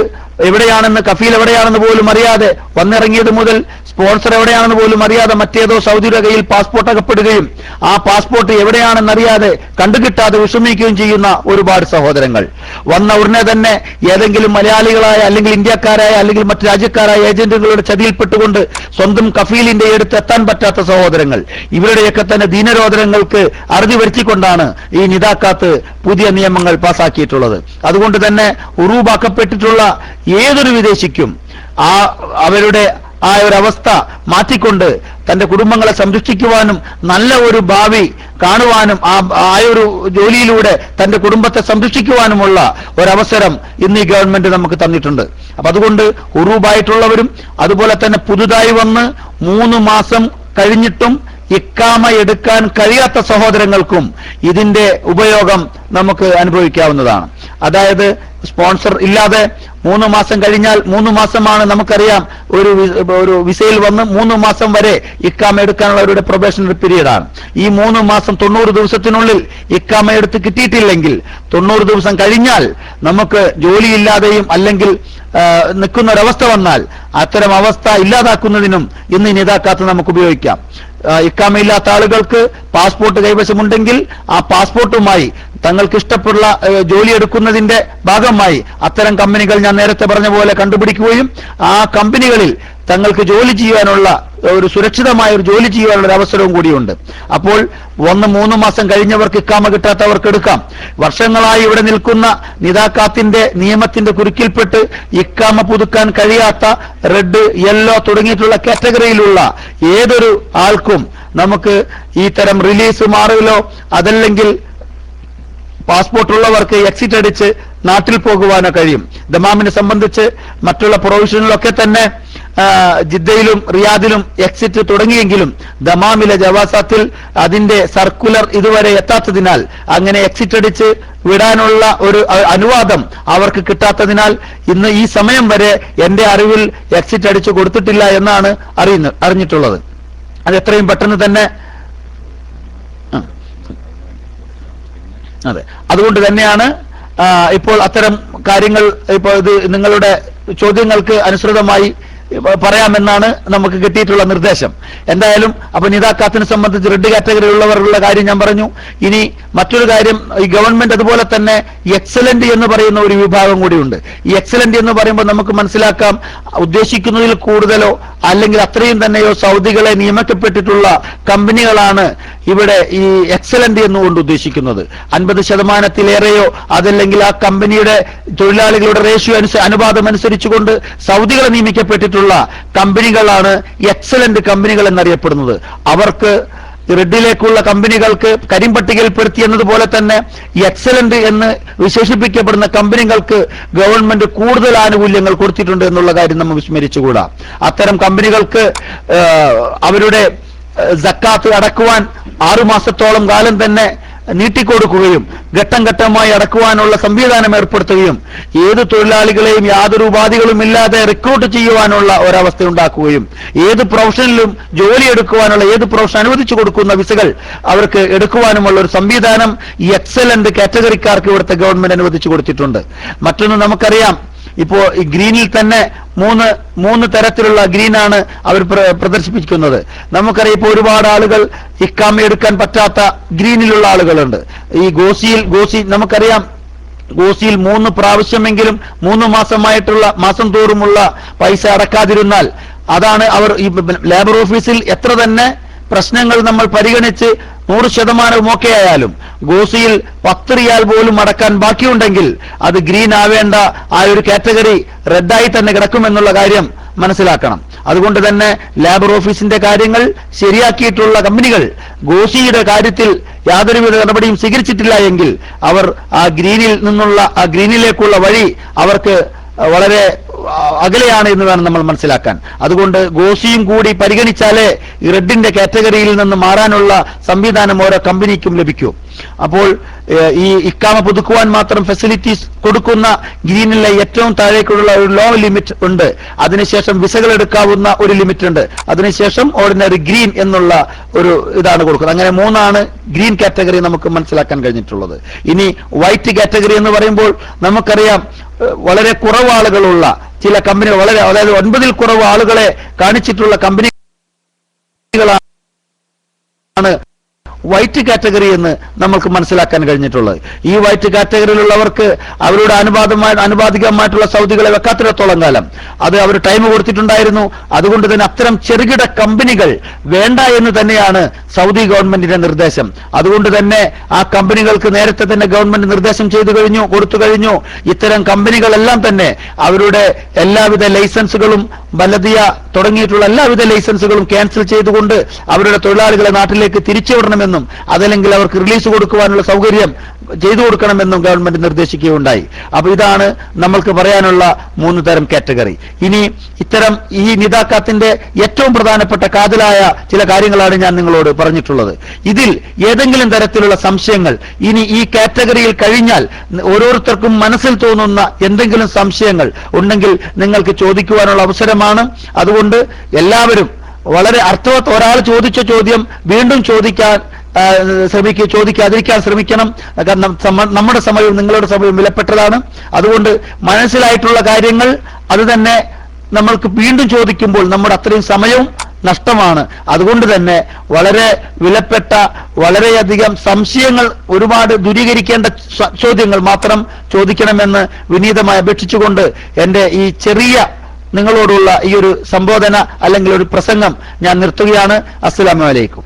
എവിടെയാണെന്ന്, കഫീൽ എവിടെയാണെന്ന് പോലും അറിയാതെ വന്നിറങ്ങിയത് മുതൽ സ്പോൺസർ എവിടെയാണെന്ന് പോലും അറിയാതെ മറ്റേതോ സൗദിയുടെ കയ്യിൽ പാസ്പോർട്ട് അകപ്പെടുകയും ആ പാസ്പോർട്ട് എവിടെയാണെന്നറിയാതെ കണ്ടുകിട്ടാതെ വിഷമിക്കുകയും ചെയ്യുന്ന ഒരുപാട് സഹോദരങ്ങൾ. വന്ന ഉടനെ തന്നെ ഏതെങ്കിലും മലയാളികളായ അല്ലെങ്കിൽ ഇന്ത്യക്കാരായ അല്ലെങ്കിൽ മറ്റു രാജ്യക്കാരായ ഏജന്റുകളുടെ ചതിയിൽപ്പെട്ടുകൊണ്ട് സ്വന്തം കഫീലിന്റെ അടുത്ത് എത്താൻ പറ്റാത്ത സഹോദരങ്ങൾ, ഇവരുടെയൊക്കെ തന്നെ ദീനരോധനങ്ങൾക്ക് അറുതി വരുത്തിക്കൊണ്ടാണ് ഈ നിദാക്കാത്ത് പുതിയ നിയമങ്ങൾ പാസാക്കിയിട്ടുള്ളത്. അതുകൊണ്ട് തന്നെ ഉറൂബാക്കപ്പെട്ടിട്ടുള്ള ഏതൊരു വിദേശിക്കും അവരുടെ ആ ഒരു അവസ്ഥ മാറ്റിക്കൊണ്ട് തന്റെ കുടുംബങ്ങളെ സംരക്ഷിക്കുവാനും നല്ല ഒരു ഭാവി കാണുവാനും ആ ഒരു ജോലിയിലൂടെ തന്റെ കുടുംബത്തെ സംരക്ഷിക്കുവാനുമുള്ള ഒരവസരം ഇന്ന് ഈ ഗവൺമെന്റ് നമുക്ക് തന്നിട്ടുണ്ട്. അപ്പൊ അതുകൊണ്ട് ഉറൂബായിട്ടുള്ളവരും അതുപോലെ തന്നെ പുതുതായി വന്ന് 3 മാസം കഴിഞ്ഞിട്ടും ഇക്കാമ എടുക്കാൻ കഴിയാത്ത സഹോദരങ്ങൾക്കും ഇതിന്റെ ഉപയോഗം നമുക്ക് അനുഭവിക്കാവുന്നതാണ്. അതായത് സ്പോൺസർ ഇല്ലാതെ 3 മാസം കഴിഞ്ഞാൽ 3 മാസമാണ് നമുക്കറിയാം ഒരു വിസയിൽ വന്ന് 3 മാസം വരെ ഇക്കാമ എടുക്കാനുള്ള അവരുടെ പ്രൊബേഷണറി പീരീഡാണ്. ഈ 3 മാസം 90 ദിവസത്തിനുള്ളിൽ ഇക്കാമ എടുത്ത് കിട്ടിയിട്ടില്ലെങ്കിൽ 90 ദിവസം കഴിഞ്ഞാൽ നമുക്ക് ജോലിയില്ലാതെയും അല്ലെങ്കിൽ നിൽക്കുന്ന ഒരവസ്ഥ വന്നാൽ അത്തരം അവസ്ഥ ഇല്ലാതാക്കുന്നതിനും ഇന്ന് നിദാക്കാത്ത് നമുക്ക് ഉപയോഗിക്കാം. ഇക്കാമയില്ലാത്ത ആളുകൾക്ക് പാസ്പോർട്ട് കൈവശമുണ്ടെങ്കിൽ ആ പാസ്പോർട്ടുമായി തങ്ങൾക്ക് ഇഷ്ടപ്പെട്ട ജോലി എടുക്കുന്നതിന്റെ ഭാഗമായി അത്തരം കമ്പനികൾ ഞാൻ നേരത്തെ പറഞ്ഞ പോലെ കണ്ടുപിടിക്കുകയും ആ കമ്പനികളിൽ തങ്ങൾക്ക് ജോലി ചെയ്യാനുള്ള ഒരു സുരക്ഷിതമായ ഒരു ജോലി ചെയ്യാനുള്ള ഒരു അവസരവും കൂടിയുണ്ട്. അപ്പോൾ 3 മാസം കഴിഞ്ഞവർക്ക് ഇക്കാമ കിട്ടാത്തവർക്ക് എടുക്കാം. വർഷങ്ങളായി ഇവിടെ നിൽക്കുന്ന നിദാക്കാത്തിന്റെ നിയമത്തിന്റെ കുരുക്കിൽപ്പെട്ട് ഇക്കാമ പുതുക്കാൻ കഴിയാത്ത റെഡ്, യെല്ലോ തുടങ്ങിയിട്ടുള്ള കാറ്റഗറിയിലുള്ള ഏതൊരു ആൾക്കും നമുക്ക് ഈ തരം റിലീസ് മാറലോ അതല്ലെങ്കിൽ പാസ്പോർട്ട് ഉള്ളവർക്ക് എക്സിറ്റ് അടിച്ച് നാട്ടിൽ പോകുവാനോ കഴിയും. ദമാമിനെ സംബന്ധിച്ച് മറ്റുള്ള പ്രൊവിഷനിലൊക്കെ തന്നെ ജിദ്ദയിലും റിയാദിലും എക്സിറ്റ് തുടങ്ങിയെങ്കിലും ദമാമിലെ ജവാസാത്തിൽ അതിന്റെ സർക്കുലർ ഇതുവരെ എത്താത്തതിനാൽ അങ്ങനെ എക്സിറ്റ് അടിച്ച് വിടാനുള്ള ഒരു അനുവാദം അവർക്ക് കിട്ടാത്തതിനാൽ ഇന്ന് ഈ സമയം വരെ എന്റെ അറിവിൽ എക്സിറ്റ് അടിച്ചു കൊടുത്തിട്ടില്ല എന്നാണ് അറിഞ്ഞിട്ടുള്ളത്. അത് എത്രയും പെട്ടെന്ന് തന്നെ അതെ, അതുകൊണ്ട് തന്നെയാണ് ഇപ്പോൾ അത്തരം കാര്യങ്ങൾ ഇപ്പോൾ ഇത് നിങ്ങളുടെ ചോദ്യങ്ങൾക്ക് അനുസൃതമായി പറയാമെന്നാണ് നമുക്ക് കിട്ടിയിട്ടുള്ള നിർദ്ദേശം. എന്തായാലും അപ്പൊ നിതാക്കാത്തിനെ സംബന്ധിച്ച് റെഡ് കാറ്റഗറി ഉള്ളവരുള്ള കാര്യം ഞാൻ പറഞ്ഞു. ഇനി മറ്റൊരു കാര്യം, ഈ ഗവൺമെന്റ് അതുപോലെ തന്നെ എക്സലന്റ് എന്ന് പറയുന്ന ഒരു വിഭാഗം കൂടിയുണ്ട്. ഈ എക്സലന്റ് എന്ന് പറയുമ്പോൾ നമുക്ക് മനസ്സിലാക്കാം, ഉദ്ദേശിക്കുന്നതിൽ കൂടുതലോ അല്ലെങ്കിൽ അത്രയും തന്നെയോ സൗദികളെ നിയമിക്കപ്പെട്ടിട്ടുള്ള കമ്പനികളാണ് ഇവിടെ ഈ എക്സലന്റ് എന്നുകൊണ്ട് ഉദ്ദേശിക്കുന്നത്. 50%-ലേറെയോ അതല്ലെങ്കിൽ ആ കമ്പനിയുടെ തൊഴിലാളികളുടെ റേഷ്യോ അനുപാതം അനുസരിച്ചുകൊണ്ട് സൗദികളെ നിയമിക്കപ്പെട്ടിട്ടുള്ള കമ്പനികളാണ് എക്സലന്റ് കമ്പനികൾ എന്നറിയപ്പെടുന്നത്. അവർക്ക് റെഡിലേക്കുള്ള കമ്പനികൾക്ക് കരിമ്പട്ടികയിൽപ്പെടുത്തി എന്നതുപോലെ തന്നെ എക്സലന്റ് എന്ന് വിശേഷിപ്പിക്കപ്പെടുന്ന കമ്പനികൾക്ക് ഗവൺമെന്റ് കൂടുതൽ ആനുകൂല്യങ്ങൾ കൊടുത്തിട്ടുണ്ട് എന്നുള്ള കാര്യം നമ്മൾ വിസ്മരിച്ചുകൂടാ. അത്തരം കമ്പനികൾക്ക് അവരുടെ സക്കാത്ത് അടക്കുവാൻ 6 മാസത്തോളം കാലം തന്നെ നീട്ടിക്കൊടുക്കുകയും ഘട്ടം ഘട്ടമായി അടക്കുവാനുള്ള സംവിധാനം ഏർപ്പെടുത്തുകയും ഏത് തൊഴിലാളികളെയും യാതൊരു ഉപാധികളും ഇല്ലാതെ റിക്രൂട്ട് ചെയ്യുവാനുള്ള ഒരവസ്ഥ ഉണ്ടാക്കുകയും ഏത് പ്രൊഫഷനിലും ജോലി എടുക്കുവാനുള്ള ഏത് പ്രൊഫഷൻ അനുവദിച്ചു കൊടുക്കുന്ന വിസകൾ അവർക്ക് എടുക്കുവാനുമുള്ള ഒരു സംവിധാനം ഈ എക്സലന്റ് കാറ്റഗറിക്കാർക്ക് ഇവിടുത്തെ ഗവൺമെന്റ് അനുവദിച്ചു കൊടുത്തിട്ടുണ്ട്. മറ്റൊന്ന് നമുക്കറിയാം, ഇപ്പോ ഈ ഗ്രീനിൽ തന്നെ മൂന്ന് തരത്തിലുള്ള ഗ്രീനാണ് അവർ പ്രദർശിപ്പിക്കുന്നത്. നമുക്കറിയാം ഇപ്പോൾ ഒരുപാട് ആളുകൾ ഇക്കാമ എടുക്കാൻ പറ്റാത്ത ഗ്രീനിലുള്ള ആളുകളുണ്ട്. ഈ ഗോസി നമുക്കറിയാം, ഗോസിയിൽ 3 പ്രാവശ്യമെങ്കിലും 3 മാസമായിട്ടുള്ള മാസം തോറുമുള്ള പൈസ അടക്കാതിരുന്നാൽ അതാണ് അവർ ഈ ലേബർ ഓഫീസിൽ എത്ര തന്നെ പ്രശ്നങ്ങൾ നമ്മൾ പരിഗണിച്ച് 100% ഒക്കെ ആയാലും ഗോസിയിൽ 10 റിയാൽ പോലും അടക്കാൻ ബാക്കിയുണ്ടെങ്കിൽ അത് ഗ്രീൻ ആവേണ്ട ആ ഒരു കാറ്റഗറി റെഡായി തന്നെ കിടക്കുമെന്നുള്ള കാര്യം മനസ്സിലാക്കണം. അതുകൊണ്ട് തന്നെ ലേബർ ഓഫീസിന്റെ കാര്യങ്ങൾ ശരിയാക്കിയിട്ടുള്ള കമ്പനികൾ ഗോസിയുടെ കാര്യത്തിൽ യാതൊരുവിധ നടപടിയും സ്വീകരിച്ചിട്ടില്ല എങ്കിൽ അവർ ആ ഗ്രീനിലേക്കുള്ള വഴി അവർക്ക് വളരെ അകലെയാണ് എന്ന് വേണം നമ്മൾ മനസ്സിലാക്കാൻ. അതുകൊണ്ട് ഗോസിയും കൂടി പരിഗണിച്ചാലേ ഈ റെഡിന്റെ കാറ്റഗറിയിൽ നിന്ന് മാറാനുള്ള സംവിധാനം ഓരോ കമ്പനിക്കും ലഭിക്കൂ. അപ്പോൾ ഈ ഇക്കാമ പുതുക്കുവാൻ മാത്രം ഫെസിലിറ്റീസ് കൊടുക്കുന്ന ഗ്രീനിലെ ഏറ്റവും താഴേക്കുള്ള ഒരു ലോ ലിമിറ്റ് ഉണ്ട്. അതിനുശേഷം വിസകൾ എടുക്കാവുന്ന ഒരു ലിമിറ്റ് ഉണ്ട്. അതിനുശേഷം ഓർഡിനറി ഗ്രീൻ എന്നുള്ള ഒരു ഇതാണ് കൊടുക്കുന്നത്. അങ്ങനെ 3 ഗ്രീൻ കാറ്റഗറി നമുക്ക് മനസ്സിലാക്കാൻ കഴിഞ്ഞിട്ടുള്ളത്. ഇനി വൈറ്റ് കാറ്റഗറി എന്ന് പറയുമ്പോൾ നമുക്കറിയാം, വളരെ കുറവ് ആളുകളുള്ള ചില കമ്പനികൾ, അതായത് 9-ൽ കുറവ് ആളുകളെ കാണിച്ചിട്ടുള്ള കമ്പനികളാണ് വൈറ്റ് കാറ്റഗറി എന്ന് നമുക്ക് മനസ്സിലാക്കാൻ കഴിഞ്ഞിട്ടുള്ളത്. ഈ വൈറ്റ് കാറ്റഗറിയിലുള്ളവർക്ക് അവരുടെ അനുപാതികമായിട്ടുള്ള സൗദികളെ വെക്കാത്തിടത്തോളം കാലം അത് അവർ ടൈം കൊടുത്തിട്ടുണ്ടായിരുന്നു. അതുകൊണ്ട് തന്നെ അത്തരം ചെറുകിട കമ്പനികൾ വേണ്ട എന്ന് തന്നെയാണ് സൗദി ഗവൺമെന്റിന്റെ നിർദ്ദേശം. അതുകൊണ്ട് തന്നെ ആ കമ്പനികൾക്ക് നേരത്തെ തന്നെ ഗവൺമെന്റ് നിർദ്ദേശം കൊടുത്തു കഴിഞ്ഞു. ഇത്തരം കമ്പനികളെല്ലാം തന്നെ അവരുടെ എല്ലാവിധ ലൈസൻസുകളും ബലദിയ തുടങ്ങിയിട്ടുള്ള എല്ലാവിധ ലൈസൻസുകളും ക്യാൻസൽ ചെയ്തുകൊണ്ട് അവരുടെ തൊഴിലാളികളെ നാട്ടിലേക്ക് തിരിച്ചുവിടണമെന്നും അതല്ലെങ്കിൽ അവർക്ക് റിലീസ് കൊടുക്കുവാനുള്ള സൗകര്യം ചെയ്തു കൊടുക്കണമെന്നും ഗവൺമെന്റ് നിർദ്ദേശിക്കുകയുണ്ടായി. അപ്പൊ ഇതാണ് നമ്മൾക്ക് പറയാനുള്ള 3 തരം കാറ്റഗറി. ഇനി ഇത്തരം ഈ നിതാക്കാത്തിന്റെ ഏറ്റവും പ്രധാനപ്പെട്ട കാതലായ ചില കാര്യങ്ങളാണ് ഞാൻ നിങ്ങളോട് പറഞ്ഞിട്ടുള്ളത്. ഇതിൽ ഏതെങ്കിലും തരത്തിലുള്ള സംശയങ്ങൾ ഇനി ഈ കാറ്റഗറിയിൽ കഴിഞ്ഞാൽ ഓരോരുത്തർക്കും മനസ്സിൽ തോന്നുന്ന എന്തെങ്കിലും സംശയങ്ങൾ ഉണ്ടെങ്കിൽ നിങ്ങൾക്ക് ചോദിക്കുവാനുള്ള അവസരമാണ്. അതുകൊണ്ട് എല്ലാവരും വളരെ ഒരാൾ ചോദിച്ച ചോദ്യം വീണ്ടും ചോദിക്കാതിരിക്കാൻ ശ്രമിക്കണം. കാരണം നമ്മുടെ സമയവും നിങ്ങളുടെ സമയവും വിലപ്പെട്ടതാണ്. അതുകൊണ്ട് മനസ്സിലായിട്ടുള്ള കാര്യങ്ങൾ അത് തന്നെ നമ്മൾക്ക് വീണ്ടും ചോദിക്കുമ്പോൾ നമ്മുടെ അത്രയും സമയവും നഷ്ടമാണ്. അതുകൊണ്ട് തന്നെ വളരെ വിലപ്പെട്ട വളരെയധികം സംശയങ്ങൾ ഒരുപാട് ദൂരീകരിക്കേണ്ട ചോദ്യങ്ങൾ മാത്രം ചോദിക്കണമെന്ന് വിനീതമായി അപേക്ഷിച്ചുകൊണ്ട് എന്റെ ഈ ചെറിയ നിങ്ങളോടുള്ള ഈ ഒരു സംബോധന അല്ലെങ്കിൽ ഒരു പ്രസംഗം ഞാൻ നിർത്തുകയാണ്. അസ്സലാമു അലൈക്കും.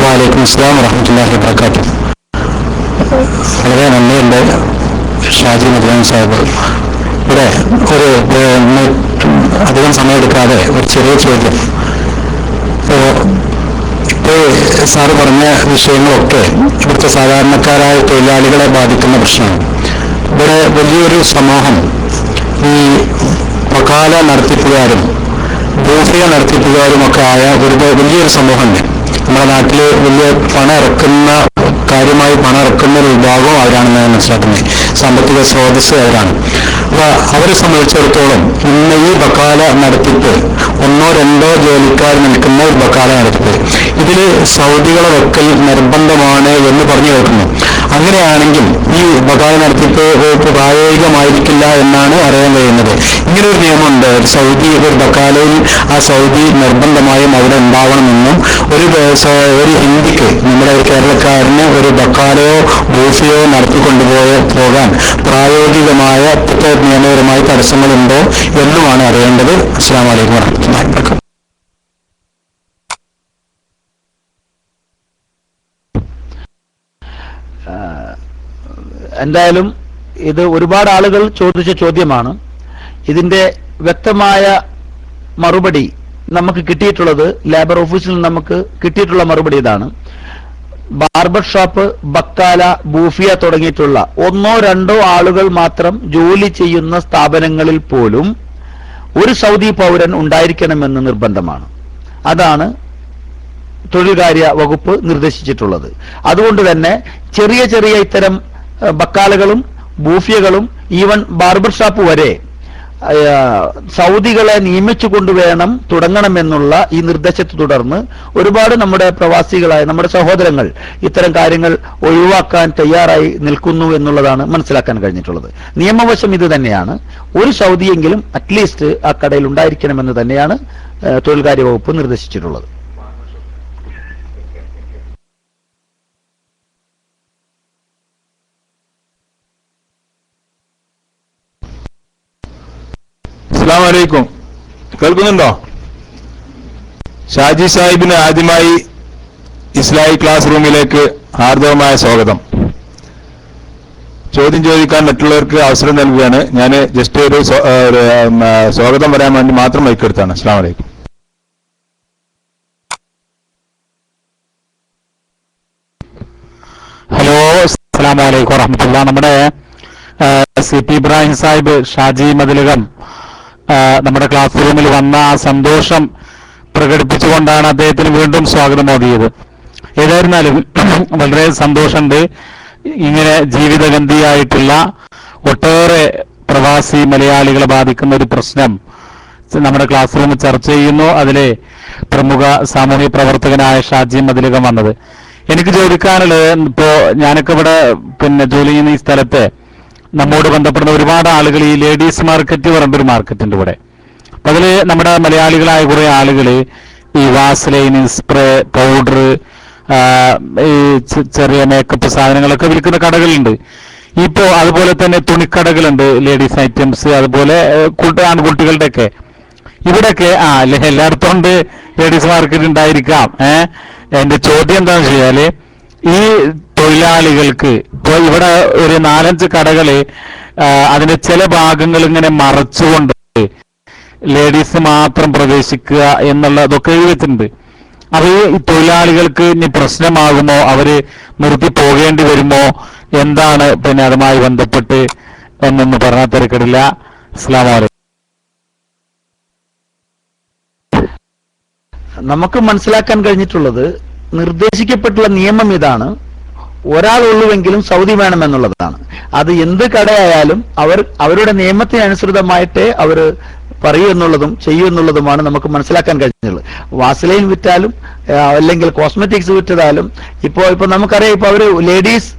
വലൈക്കും അസ്സലാം വറഹ്മത്തുള്ളാഹി വബറകാതുഹു. വളരെ നന്ദിയുണ്ട് ഷാജി മദ്ലാൻ സാഹിബ്. ഇവിടെ അധികം സമയമെടുക്കാതെ ഒരു ചെറിയ ചോദ്യം. സാറ് പറഞ്ഞ വിഷയങ്ങളൊക്കെ ഇവിടുത്തെ സാധാരണക്കാരായ തൊഴിലാളികളെ ബാധിക്കുന്ന പ്രശ്നമാണ്. ഇവിടെ വലിയൊരു സമൂഹം ഈ വക്കാല നടത്തിപ്പുകാരും ബൂഫിയ നടത്തിപ്പുകാരുമൊക്കെ ആയ വലിയൊരു സമൂഹമുണ്ട്. നമ്മുടെ നാട്ടിൽ വലിയ കാര്യമായി പണം ഇറക്കുന്ന ഒരു വിഭാഗവും അവരാണെന്ന് ഞാൻ മനസ്സിലാക്കുന്നത്. സാമ്പത്തിക സ്രോതസ് അവരാണ്. അപ്പൊ അവരെ സംബന്ധിച്ചിടത്തോളം ഇന്ന് ഈ ബക്കാല നടത്തിപ്പ് 1-2 ജോലിക്കാർ നിൽക്കുന്ന ഒരു ബക്കാല നടത്തിപ്പ് ഇതിൽ സൗദികളെ വെക്കൽ നിർബന്ധമാണ് എന്ന് പറഞ്ഞു കേൾക്കുന്നു. അങ്ങനെയാണെങ്കിൽ ഈ ബക്കാല നടത്തിപ്പ് പ്രായോഗികമായിരിക്കില്ല എന്നാണ് അറിയാൻ കഴിയുന്നത്. ഇങ്ങനെ ഒരു നിയമമുണ്ട്. ഒരു ബക്കാലയിൽ ആ സൗദി നിർബന്ധമായും അവിടെ ഉണ്ടാവണമെന്നും ഒരു ഹിന്ദിക്ക് നമ്മുടെ ഒരു കേരളക്കാരന് ഒരു ബക്കാലയോ ബൂഫിയോ പോകാൻ പ്രായോഗികമായ നിയമപരമായ തടസ്സങ്ങളുണ്ടോ എന്നുമാണ് അറിയേണ്ടത്. അസ്സലാമു അലൈക്കും വറഹ്മത്തുള്ളാഹി വബറകാതുഹു. എന്തായാലും ഇത് ഒരുപാട് ആളുകൾ ചോദിച്ച ചോദ്യമാണ്. ഇതിന്റെ വ്യക്തമായ മറുപടി നമുക്ക് കിട്ടിയിട്ടുള്ളത് ലേബർ ഓഫീസിൽ നമുക്ക് കിട്ടിയിട്ടുള്ള മറുപടി ഇതാണ്. ബാർബർ ഷോപ്പ്, ബക്കാല, ബൂഫിയ തുടങ്ങിയിട്ടുള്ള 1-2 ആളുകൾ മാത്രം ജോലി ചെയ്യുന്ന സ്ഥാപനങ്ങളിൽ പോലും ഒരു സൗദി പൗരൻ ഉണ്ടായിരിക്കണമെന്ന് നിർബന്ധമാണ്. അതാണ് തൊഴിൽകാര്യ വകുപ്പ് നിർദ്ദേശിച്ചിട്ടുള്ളത്. അതുകൊണ്ട് തന്നെ ചെറിയ ചെറിയ ഇത്തരം ബക്കാലകളും ബൂഫിയകളും ഈവൻ ബാർബർ ഷോപ്പ് വരെ സൗദികളെ നിയമിച്ചുകൊണ്ട് വേണം തുടങ്ങണമെന്നുള്ള ഈ നിർദ്ദേശത്തെ തുടർന്ന് ഒരുപാട് നമ്മുടെ പ്രവാസികളായ നമ്മുടെ സഹോദരങ്ങൾ ഇത്തരം കാര്യങ്ങൾ ഒഴിവാക്കാൻ തയ്യാറായി നിൽക്കുന്നു എന്നുള്ളതാണ് മനസ്സിലാക്കാൻ കഴിഞ്ഞിട്ടുള്ളത്. നിയമവശം ഇത് തന്നെയാണ്. ഒരു സൗദിയെങ്കിലും അറ്റ്ലീസ്റ്റ് ആ കടയിൽ ഉണ്ടായിരിക്കണമെന്ന് തന്നെയാണ് തൊഴിൽകാര്യ വകുപ്പ് നിർദ്ദേശിച്ചിട്ടുള്ളത്. അസ്സലാമു അലൈക്കും. കേൾക്കുന്നുണ്ടോ? ഷാജി സാഹിബിന് ആദ്യമായി ഇസ്ലാഹി ക്ലാസ് റൂമിലേക്ക് ഹാർദവമായ സ്വാഗതം. ചോദ്യം ചോദിക്കാൻ മറ്റുള്ളവർക്ക് അവസരം നൽകുകയാണ്. ഞാൻ ജസ്റ്റ് ഒരു സ്വാഗതം പറയാൻ വേണ്ടി മാത്രം മൈക്കെടുത്താണ്. അസ്സലാമു അലൈക്കും. ഹലോ, അസ്സലാമു അലൈക്കും വറഹ്മത്തുള്ളാഹി. നമ്മുടെ CP ഇബ്രാഹിം സാഹിബ് ഷാജി മതിലകം നമ്മുടെ ക്ലാസ് റൂമിൽ വന്ന ആ സന്തോഷം പ്രകടിപ്പിച്ചുകൊണ്ടാണ് അദ്ദേഹത്തിന് വീണ്ടും സ്വാഗതം ഓതിയത്. ഏതായിരുന്നാലും വളരെ സന്തോഷമുണ്ട്. ഇങ്ങനെ ജീവിതഗന്ധിയായിട്ടുള്ള ഒട്ടേറെ പ്രവാസി മലയാളികളെ ബാധിക്കുന്ന ഒരു പ്രശ്നം നമ്മുടെ ക്ലാസ് റൂമിൽ ചർച്ച ചെയ്യുന്നു. അതിലെ പ്രമുഖ സാമൂഹ്യ പ്രവർത്തകനായ ഷാജി മതിലകം വന്നത്. എനിക്ക് ചോദിക്കാനുള്ളത്, ഇപ്പോ ഞാനൊക്കെ ഇവിടെ ജോലി ചെയ്യുന്ന ഈ സ്ഥലത്ത് നമ്മോട് ബന്ധപ്പെടുന്ന ഒരുപാട് ആളുകൾ ഈ ലേഡീസ് മാർക്കറ്റ് പറഞ്ഞൊരു മാർക്കറ്റ് ഉണ്ട് ഇവിടെ. അപ്പൊ അതില് നമ്മുടെ മലയാളികളായ കുറെ ആളുകൾ ഈ വാസ്ലൈൻ, സ്പ്രേ, പൗഡർ, ഈ ചെറിയ മേക്കപ്പ് സാധനങ്ങളൊക്കെ വിൽക്കുന്ന കടകളുണ്ട്. ഇപ്പോ അതുപോലെ തന്നെ തുണിക്കടകളുണ്ട്, ലേഡീസ് ഐറ്റംസ്, അതുപോലെ ആൺകുട്ടികളുടെ ഒക്കെ. ഇവിടെയൊക്കെ എല്ലായിടത്തും ഉണ്ട് ലേഡീസ് മാർക്കറ്റ് ഉണ്ടായിരിക്കാം. എന്റെ ചോദ്യം എന്താണെന്ന് വെച്ചാല്, ഈ തൊഴിലാളികൾക്ക് ഇപ്പൊ ഇവിടെ ഒരു 4-5 കടകള് അതിന്റെ ചില ഭാഗങ്ങൾ ഇങ്ങനെ മറച്ചുകൊണ്ട് ലേഡീസ് മാത്രം പ്രവേശിക്കുക എന്നുള്ളതൊക്കെ എഴുതിയിട്ടുണ്ട്. അത് ഈ തൊഴിലാളികൾക്ക് ഇനി പ്രശ്നമാകുമോ, അവര് നിർത്തി പോകേണ്ടി വരുമോ, എന്താണ് അതുമായി ബന്ധപ്പെട്ട് എന്നൊന്ന് പറഞ്ഞാൽ തിരക്കിടില്ല. അസ്സലാമു അലൈക്കും. നമുക്ക് മനസ്സിലാക്കാൻ കഴിഞ്ഞിട്ടുള്ളത്, നിർദ്ദേശിക്കപ്പെട്ടുള്ള നിയമം ഇതാണ്: ഒരാളുള്ളൂവെങ്കിലും സൗദി വേണമെന്നുള്ളതാണ്. അത് എന്ത് കടയായാലും അവരുടെ നിയമത്തിനനുസൃതമായിട്ടേ അവർ പറയൂ എന്നുള്ളതും ചെയ്യൂ എന്നുള്ളതുമാണ് നമുക്ക് മനസ്സിലാക്കാൻ കഴിഞ്ഞുള്ളത്. വാസലൈൻ വിറ്റാലും അല്ലെങ്കിൽ കോസ്മെറ്റിക്സ് വിറ്റതാലും ഇപ്പൊ നമുക്കറിയാം, ഇപ്പൊ അവര് ലേഡീസ്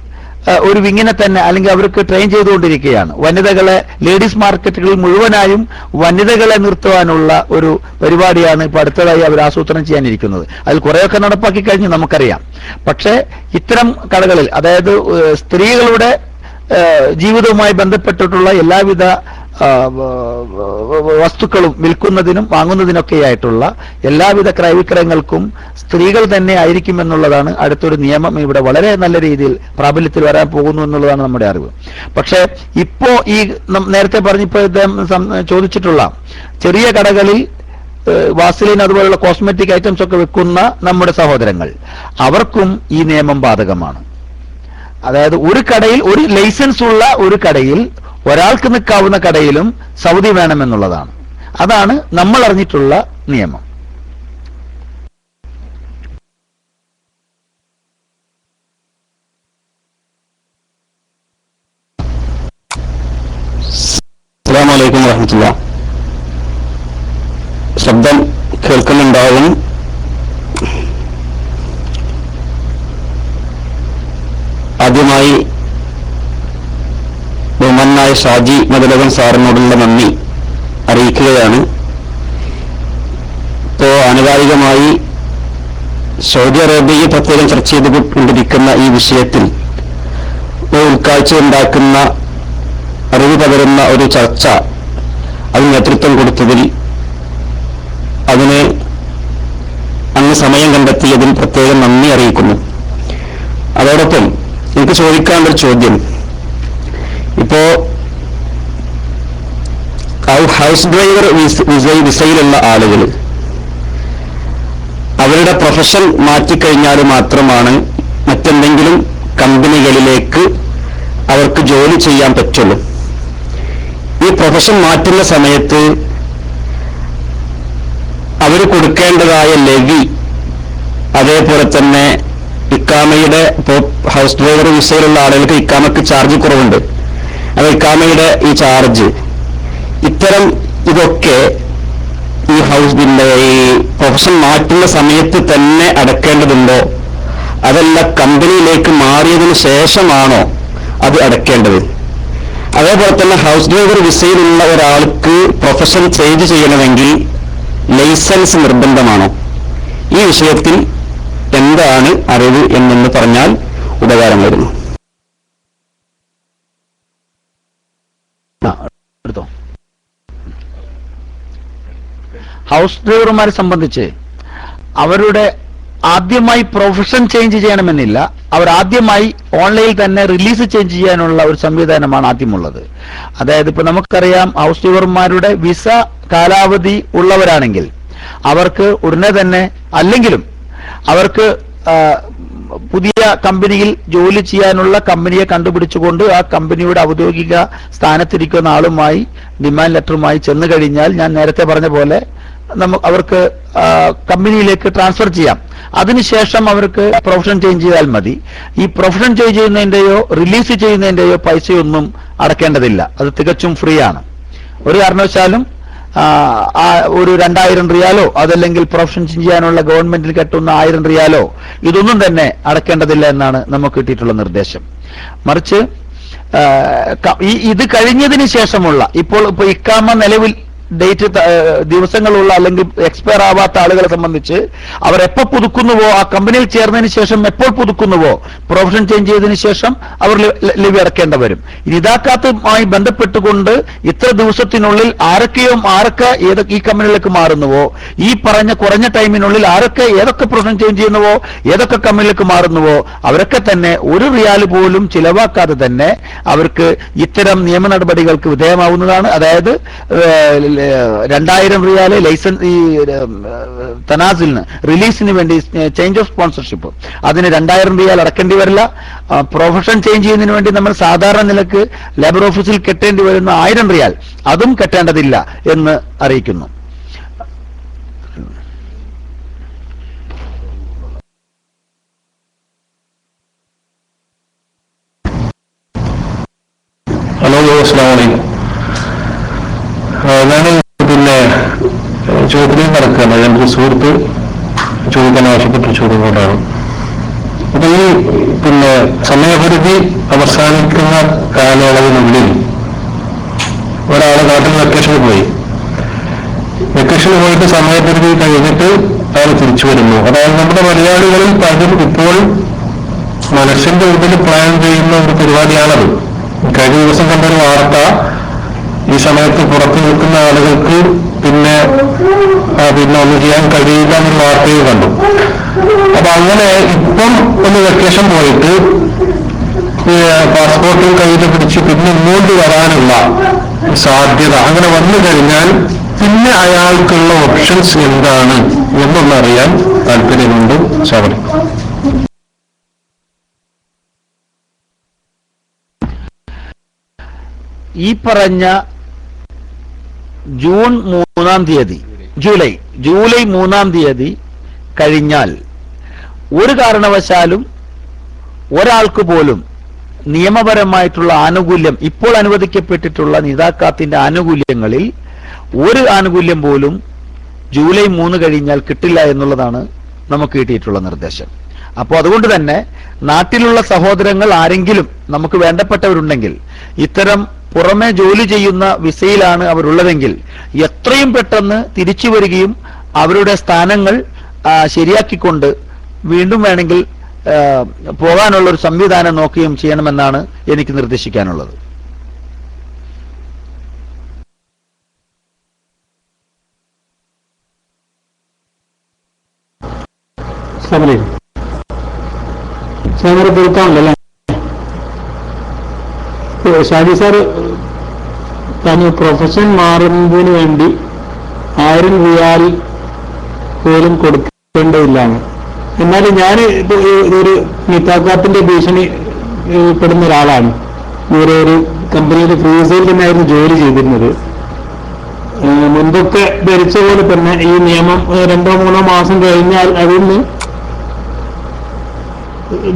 ഒരു വിങ്ങിനെ തന്നെ അല്ലെങ്കിൽ അവർക്ക് ട്രെയിൻ ചെയ്തുകൊണ്ടിരിക്കുകയാണ്. വനിതകളെ ലേഡീസ് മാർക്കറ്റുകളിൽ മുഴുവനായും വനിതകളെ നിർത്തുവാനുള്ള ഒരു പരിപാടിയാണ് ഇപ്പൊ അടുത്തതായി അവർ ആസൂത്രണം ചെയ്യാനിരിക്കുന്നത്. അതിൽ കുറെയൊക്കെ നടപ്പാക്കി കഴിഞ്ഞ് നമുക്കറിയാം. പക്ഷേ ഇത്തരം കടകളിൽ, അതായത് സ്ത്രീകളുടെ ജീവിതവുമായി ബന്ധപ്പെട്ടിട്ടുള്ള എല്ലാവിധ വസ്തുക്കളും വിൽക്കുന്നതിനും വാങ്ങുന്നതിനൊക്കെയായിട്ടുള്ള എല്ലാവിധ ക്രയവിക്രയങ്ങൾക്കും സ്ത്രീകൾ തന്നെ ആയിരിക്കുമെന്നുള്ളതാണ് അടുത്തൊരു നിയമം ഇവിടെ വളരെ നല്ല രീതിയിൽ പ്രാബല്യത്തിൽ വരാൻ പോകുന്നു എന്നുള്ളതാണ് നമ്മുടെ അറിവ്. പക്ഷേ ഇപ്പോ ഈ നേരത്തെ പറഞ്ഞിപ്പോ ചോദിച്ചിട്ടുള്ള ചെറിയ കടകളിൽ വാസലിൻ അതുപോലുള്ള കോസ്മെറ്റിക് ഐറ്റംസ് ഒക്കെ വെക്കുന്ന നമ്മുടെ സഹോദരങ്ങൾ, അവർക്കും ഈ നിയമം ബാധകമാണ്. അതായത് ഒരു കടയിൽ, ഒരു ലൈസൻസ് ഉള്ള ഒരു കടയിൽ ഒരാൾക്ക് നിൽക്കാവുന്ന കടയിലും സൗദി വേണമെന്നുള്ളതാണ്. അതാണ് നമ്മൾ അറിഞ്ഞിട്ടുള്ള നിയമം. അസ്സലാമു അലൈക്കും വറഹ്മത്തുള്ളാഹി. ശബ്ദം കേൾക്കുന്നുണ്ടാവും. ആദ്യമായി ബഹുമാനായ ഷാജി മദലകൻ സാറിനോടുള്ള നന്ദി അറിയിക്കുകയാണ്. ഇപ്പോൾ ആനുകാലികമായി സൗദി അറേബ്യയിൽ പ്രത്യേകം ചർച്ച ചെയ്തുകൊണ്ടിരിക്കുന്ന ഈ വിഷയത്തിൽ ഉൾക്കാഴ്ച ഉണ്ടാക്കുന്ന, അറിവ് പകരുന്ന ഒരു ചർച്ച അതിന് നേതൃത്വം കൊടുത്തതിൽ, അതിന് അങ്ങ് സമയം കണ്ടെത്തിയതിൽ പ്രത്യേകം നന്ദി അറിയിക്കുന്നു. അതോടൊപ്പം എനിക്ക് ചോദിക്കാനുള്ളൊരു ചോദ്യം, ഇപ്പോ ഹൗസ് ഡ്രൈവർ വിസയിലുള്ള ആളുകൾ അവരുടെ പ്രൊഫഷൻ മാറ്റിക്കഴിഞ്ഞാൽ മാത്രമാണ് മറ്റെന്തെങ്കിലും കമ്പനികളിലേക്ക് അവർക്ക് ജോലി ചെയ്യാൻ പറ്റുള്ളൂ. ഈ പ്രൊഫഷൻ മാറ്റുന്ന സമയത്ത് അവർ കൊടുക്കേണ്ടതായ ലെവി, അതേപോലെ തന്നെ ഇക്കാമയുടെ, ഇപ്പോൾ ഹൗസ് ഡ്രൈവർ വിസയിലുള്ള ആളുകൾക്ക് ഇക്കാമയ്ക്ക് ചാർജ് കുറവുണ്ട്, അത് ഇക്കാമയുടെ ഈ ചാർജ്, ഇത്തരം ഇതൊക്കെ ഈ ഈ പ്രൊഫഷൻ മാറ്റുന്ന സമയത്ത് തന്നെ അടക്കേണ്ടതുണ്ടോ, അതല്ല കമ്പനിയിലേക്ക് മാറിയതിനു ശേഷമാണോ അത് അടക്കേണ്ടത്? അതേപോലെ തന്നെ ഹൗസ് ഡ്രൈവർ വിസയിലുള്ള ഒരാൾക്ക് പ്രൊഫഷൻ ചേഞ്ച് ചെയ്യണമെങ്കിൽ ലൈസൻസ് നിർബന്ധമാണോ? ഈ വിഷയത്തിൽ എന്താണ് അറിവ് എന്നൊന്ന് പറഞ്ഞാൽ ഉപകാരമായിരുന്നു. ഹൗസ് ഡ്രൈവർമാരെ സംബന്ധിച്ച് അവരുടെ ആദ്യമായി പ്രൊഫഷൻ ചേഞ്ച് ചെയ്യണമെന്നില്ല. അവർ ആദ്യമായി ഓൺലൈനിൽ തന്നെ റിലീസ് ചേഞ്ച് ചെയ്യാനുള്ള ഒരു സംവിധാനമാണ് ആദ്യമുള്ളത്. അതായത് ഇപ്പൊ നമുക്കറിയാം, ഹൗസ് ഡ്രൈവർമാരുടെ വിസ കാലാവധി ഉള്ളവരാണെങ്കിൽ അവർക്ക് ഉടനെ തന്നെ, അല്ലെങ്കിലും അവർക്ക് പുതിയ കമ്പനിയിൽ ജോലി ചെയ്യാനുള്ള കമ്പനിയെ കണ്ടുപിടിച്ചുകൊണ്ട് ആ കമ്പനിയുടെ ഔദ്യോഗിക സ്ഥാനത്തിരിക്കുന്ന ആളുമായി ഡിമാൻഡ് ലെറ്ററുമായി ചെന്നു കഴിഞ്ഞാൽ, ഞാൻ നേരത്തെ പറഞ്ഞ പോലെ അവർക്ക് കമ്പനിയിലേക്ക് ട്രാൻസ്ഫർ ചെയ്യാം. അതിനുശേഷം അവർക്ക് പ്രൊഫഷൻ ചേഞ്ച് ചെയ്താൽ മതി. ഈ പ്രൊഫഷൻ ചേഞ്ച് ചെയ്യുന്നതിന്റെയോ റിലീസ് ചെയ്യുന്നതിന്റെയോ പൈസയൊന്നും അടക്കേണ്ടതില്ല. അത് തികച്ചും ഫ്രീ ആണ്. ഒരു കാരണവശാലും ഒരു 2000 റിയാലോ അതല്ലെങ്കിൽ പ്രൊഫഷൻ ചേഞ്ച് ചെയ്യാനുള്ള ഗവൺമെന്റിൽ കെട്ടുന്ന 1000 റിയാലോ ഇതൊന്നും തന്നെ അടക്കേണ്ടതില്ല എന്നാണ് നമുക്ക് കിട്ടിയിട്ടുള്ള നിർദ്ദേശം. മറിച്ച് ഇത് കഴിഞ്ഞതിന് ശേഷമുള്ള, ഇപ്പോൾ ഇക്കാമ നിലവിൽ ഡേറ്റ് ദിവസങ്ങളുള്ള അല്ലെങ്കിൽ എക്സ്പയർ ആവാത്ത ആളുകളെ സംബന്ധിച്ച് അവർ എപ്പോൾ പുതുക്കുന്നുവോ, ആ കമ്പനിയിൽ ചേർന്നതിന് ശേഷം എപ്പോൾ പുതുക്കുന്നുവോ, പ്രൊഫഷൻ ചേഞ്ച് ചെയ്തതിനു ശേഷം അവർ ലെവി അടക്കേണ്ടി വരും. ഇനി ഇതാക്കാത്തതുമായി ബന്ധപ്പെട്ടുകൊണ്ട് ഇത്ര ദിവസത്തിനുള്ളിൽ ആരൊക്കെ ഈ കമ്പനിയിലേക്ക് മാറുന്നുവോ, ഈ പറഞ്ഞ കുറഞ്ഞ ടൈമിനുള്ളിൽ ഏതൊക്കെ പ്രൊഫഷൻ ചേഞ്ച് ചെയ്യുന്നുവോ, ഏതൊക്കെ കമ്പനിയിലേക്ക് മാറുന്നുവോ, അവരൊക്കെ തന്നെ 1 റിയാൽ പോലും ചിലവാക്കാതെ തന്നെ അവർക്ക് ഇത്തരം നിയമ നടപടികൾക്ക് വിധേയമാവുന്നതാണ്. അതായത് 2000 റിയാല് ലൈസൻസ്, ഈ തനാസിലിന് റിലീസിന് വേണ്ടി ചേഞ്ച് ഓഫ് സ്പോൺസർഷിപ്പ്, അതിന് 2000 റിയാൽ അടക്കേണ്ടി വരില്ല. പ്രൊഫഷൻ ചേഞ്ച് ചെയ്യുന്നതിന് വേണ്ടി നമ്മൾ സാധാരണ നിലക്ക് ലേബർ ഓഫീസിൽ കെട്ടേണ്ടി വരുന്ന 1000 റിയാൽ അതും കെട്ടേണ്ടതില്ല എന്ന് അറിയിക്കുന്നു. ഹലോ, അസ്സലാമു അലൈക്കും. ഞാൻ ചോദ്യത്തിലേക്ക് നടക്കുകയാണ്. എൻ്റെ സുഹൃത്ത് ചോദിക്കാൻ ആവശ്യപ്പെട്ട ചോദ്യം കൊണ്ടാണ്. അപ്പൊ ഈ സമയപരിധി അവസാനിക്കുന്ന കാലയളവിനുള്ളിൽ ഒരാൾ നാട്ടിൽ വെക്കേഷന് പോയിട്ട് സമയപരിധി കഴിഞ്ഞിട്ട് അയാൾ തിരിച്ചു വരുന്നു. അതായത് നമ്മുടെ മലയാളികളിൽ പലരും ഇപ്പോൾ മനസ്സിന്റെ ഉള്ളിൽ പ്ലാൻ ചെയ്യുന്ന ഒരു പരിപാടിയാണത്. കഴിഞ്ഞ ദിവസം കണ്ടൊരു വാർത്ത, ഈ സമയത്ത് പുറത്തു നിൽക്കുന്ന ആളുകൾക്ക് പിന്നെ ഒന്നും ചെയ്യാൻ കഴിയില്ല എന്നൊരു വാർത്തയും കണ്ടു. അപ്പൊ അങ്ങനെ ഇപ്പം ഒന്ന് വെക്കേഷൻ പോയിട്ട് പാസ്പോർട്ടും കയ്യിൽ പിടിച്ച് പിന്നെ ഇങ്ങോട്ട് വരാനുള്ള സാധ്യത, അങ്ങനെ വന്നു കഴിഞ്ഞാൽ പിന്നെ അയാൾക്കുള്ള ഓപ്ഷൻസ് എന്താണ് എന്നൊന്നറിയാൻ താല്പര്യമുണ്ട്. ശബരി. ഈ പറഞ്ഞ ജൂലൈ 3 കഴിഞ്ഞാൽ ഒരു കാരണവശാലും ഒരാൾക്ക് പോലും നിയമപരമായിട്ടുള്ള ആനുകൂല്യം, ഇപ്പോൾ അനുവദിക്കപ്പെട്ടിട്ടുള്ള നിദാക്കാത്തിന്റെ ആനുകൂല്യങ്ങളിൽ ഒരു ആനുകൂല്യം പോലും ജൂലൈ 3 കഴിഞ്ഞാൽ കിട്ടില്ല എന്നുള്ളതാണ് നമുക്ക് കിട്ടിയിട്ടുള്ള നിർദ്ദേശം. അപ്പോൾ അതുകൊണ്ട് തന്നെ നാട്ടിലുള്ള സഹോദരങ്ങൾ ആരെങ്കിലും നമുക്ക് വേണ്ടപ്പെട്ടവരുണ്ടെങ്കിൽ, ഇത്തരം പുറമെ ജോലി ചെയ്യുന്ന വിസയിലാണ് അവരുള്ളതെങ്കിൽ, എത്രയും പെട്ടെന്ന് തിരിച്ചു വരികയും അവരുടെ സ്ഥാനങ്ങൾ ശരിയാക്കിക്കൊണ്ട് വീണ്ടും വേണമെങ്കിൽ പോകാനുള്ള ഒരു സംവിധാനം നോക്കുകയും ചെയ്യണമെന്നാണ് എനിക്ക് നിർദ്ദേശിക്കാനുള്ളത്. ഷാജി സാർ പറഞ്ഞു പ്രൊഫഷൻ മാറുന്നതിന് വേണ്ടി 1000 റിയാൽ പോലും കൊടുക്കേണ്ടതില്ലാണ്. എന്നാലും ഞാൻ ഒരു നിതാക്കാത്തിന്റെ ഭീഷണി പെടുന്ന ഒരാളാണ്. ഒരു കമ്പനിയുടെ ഫ്രീ സെയിൽ തന്നെയായിരുന്നു ജോലി ചെയ്തിരുന്നത്. മുൻപൊക്കെ ധരിച്ച പോലെ തന്നെ ഈ നിയമം 2-3 മാസം കഴിഞ്ഞാൽ അതിന്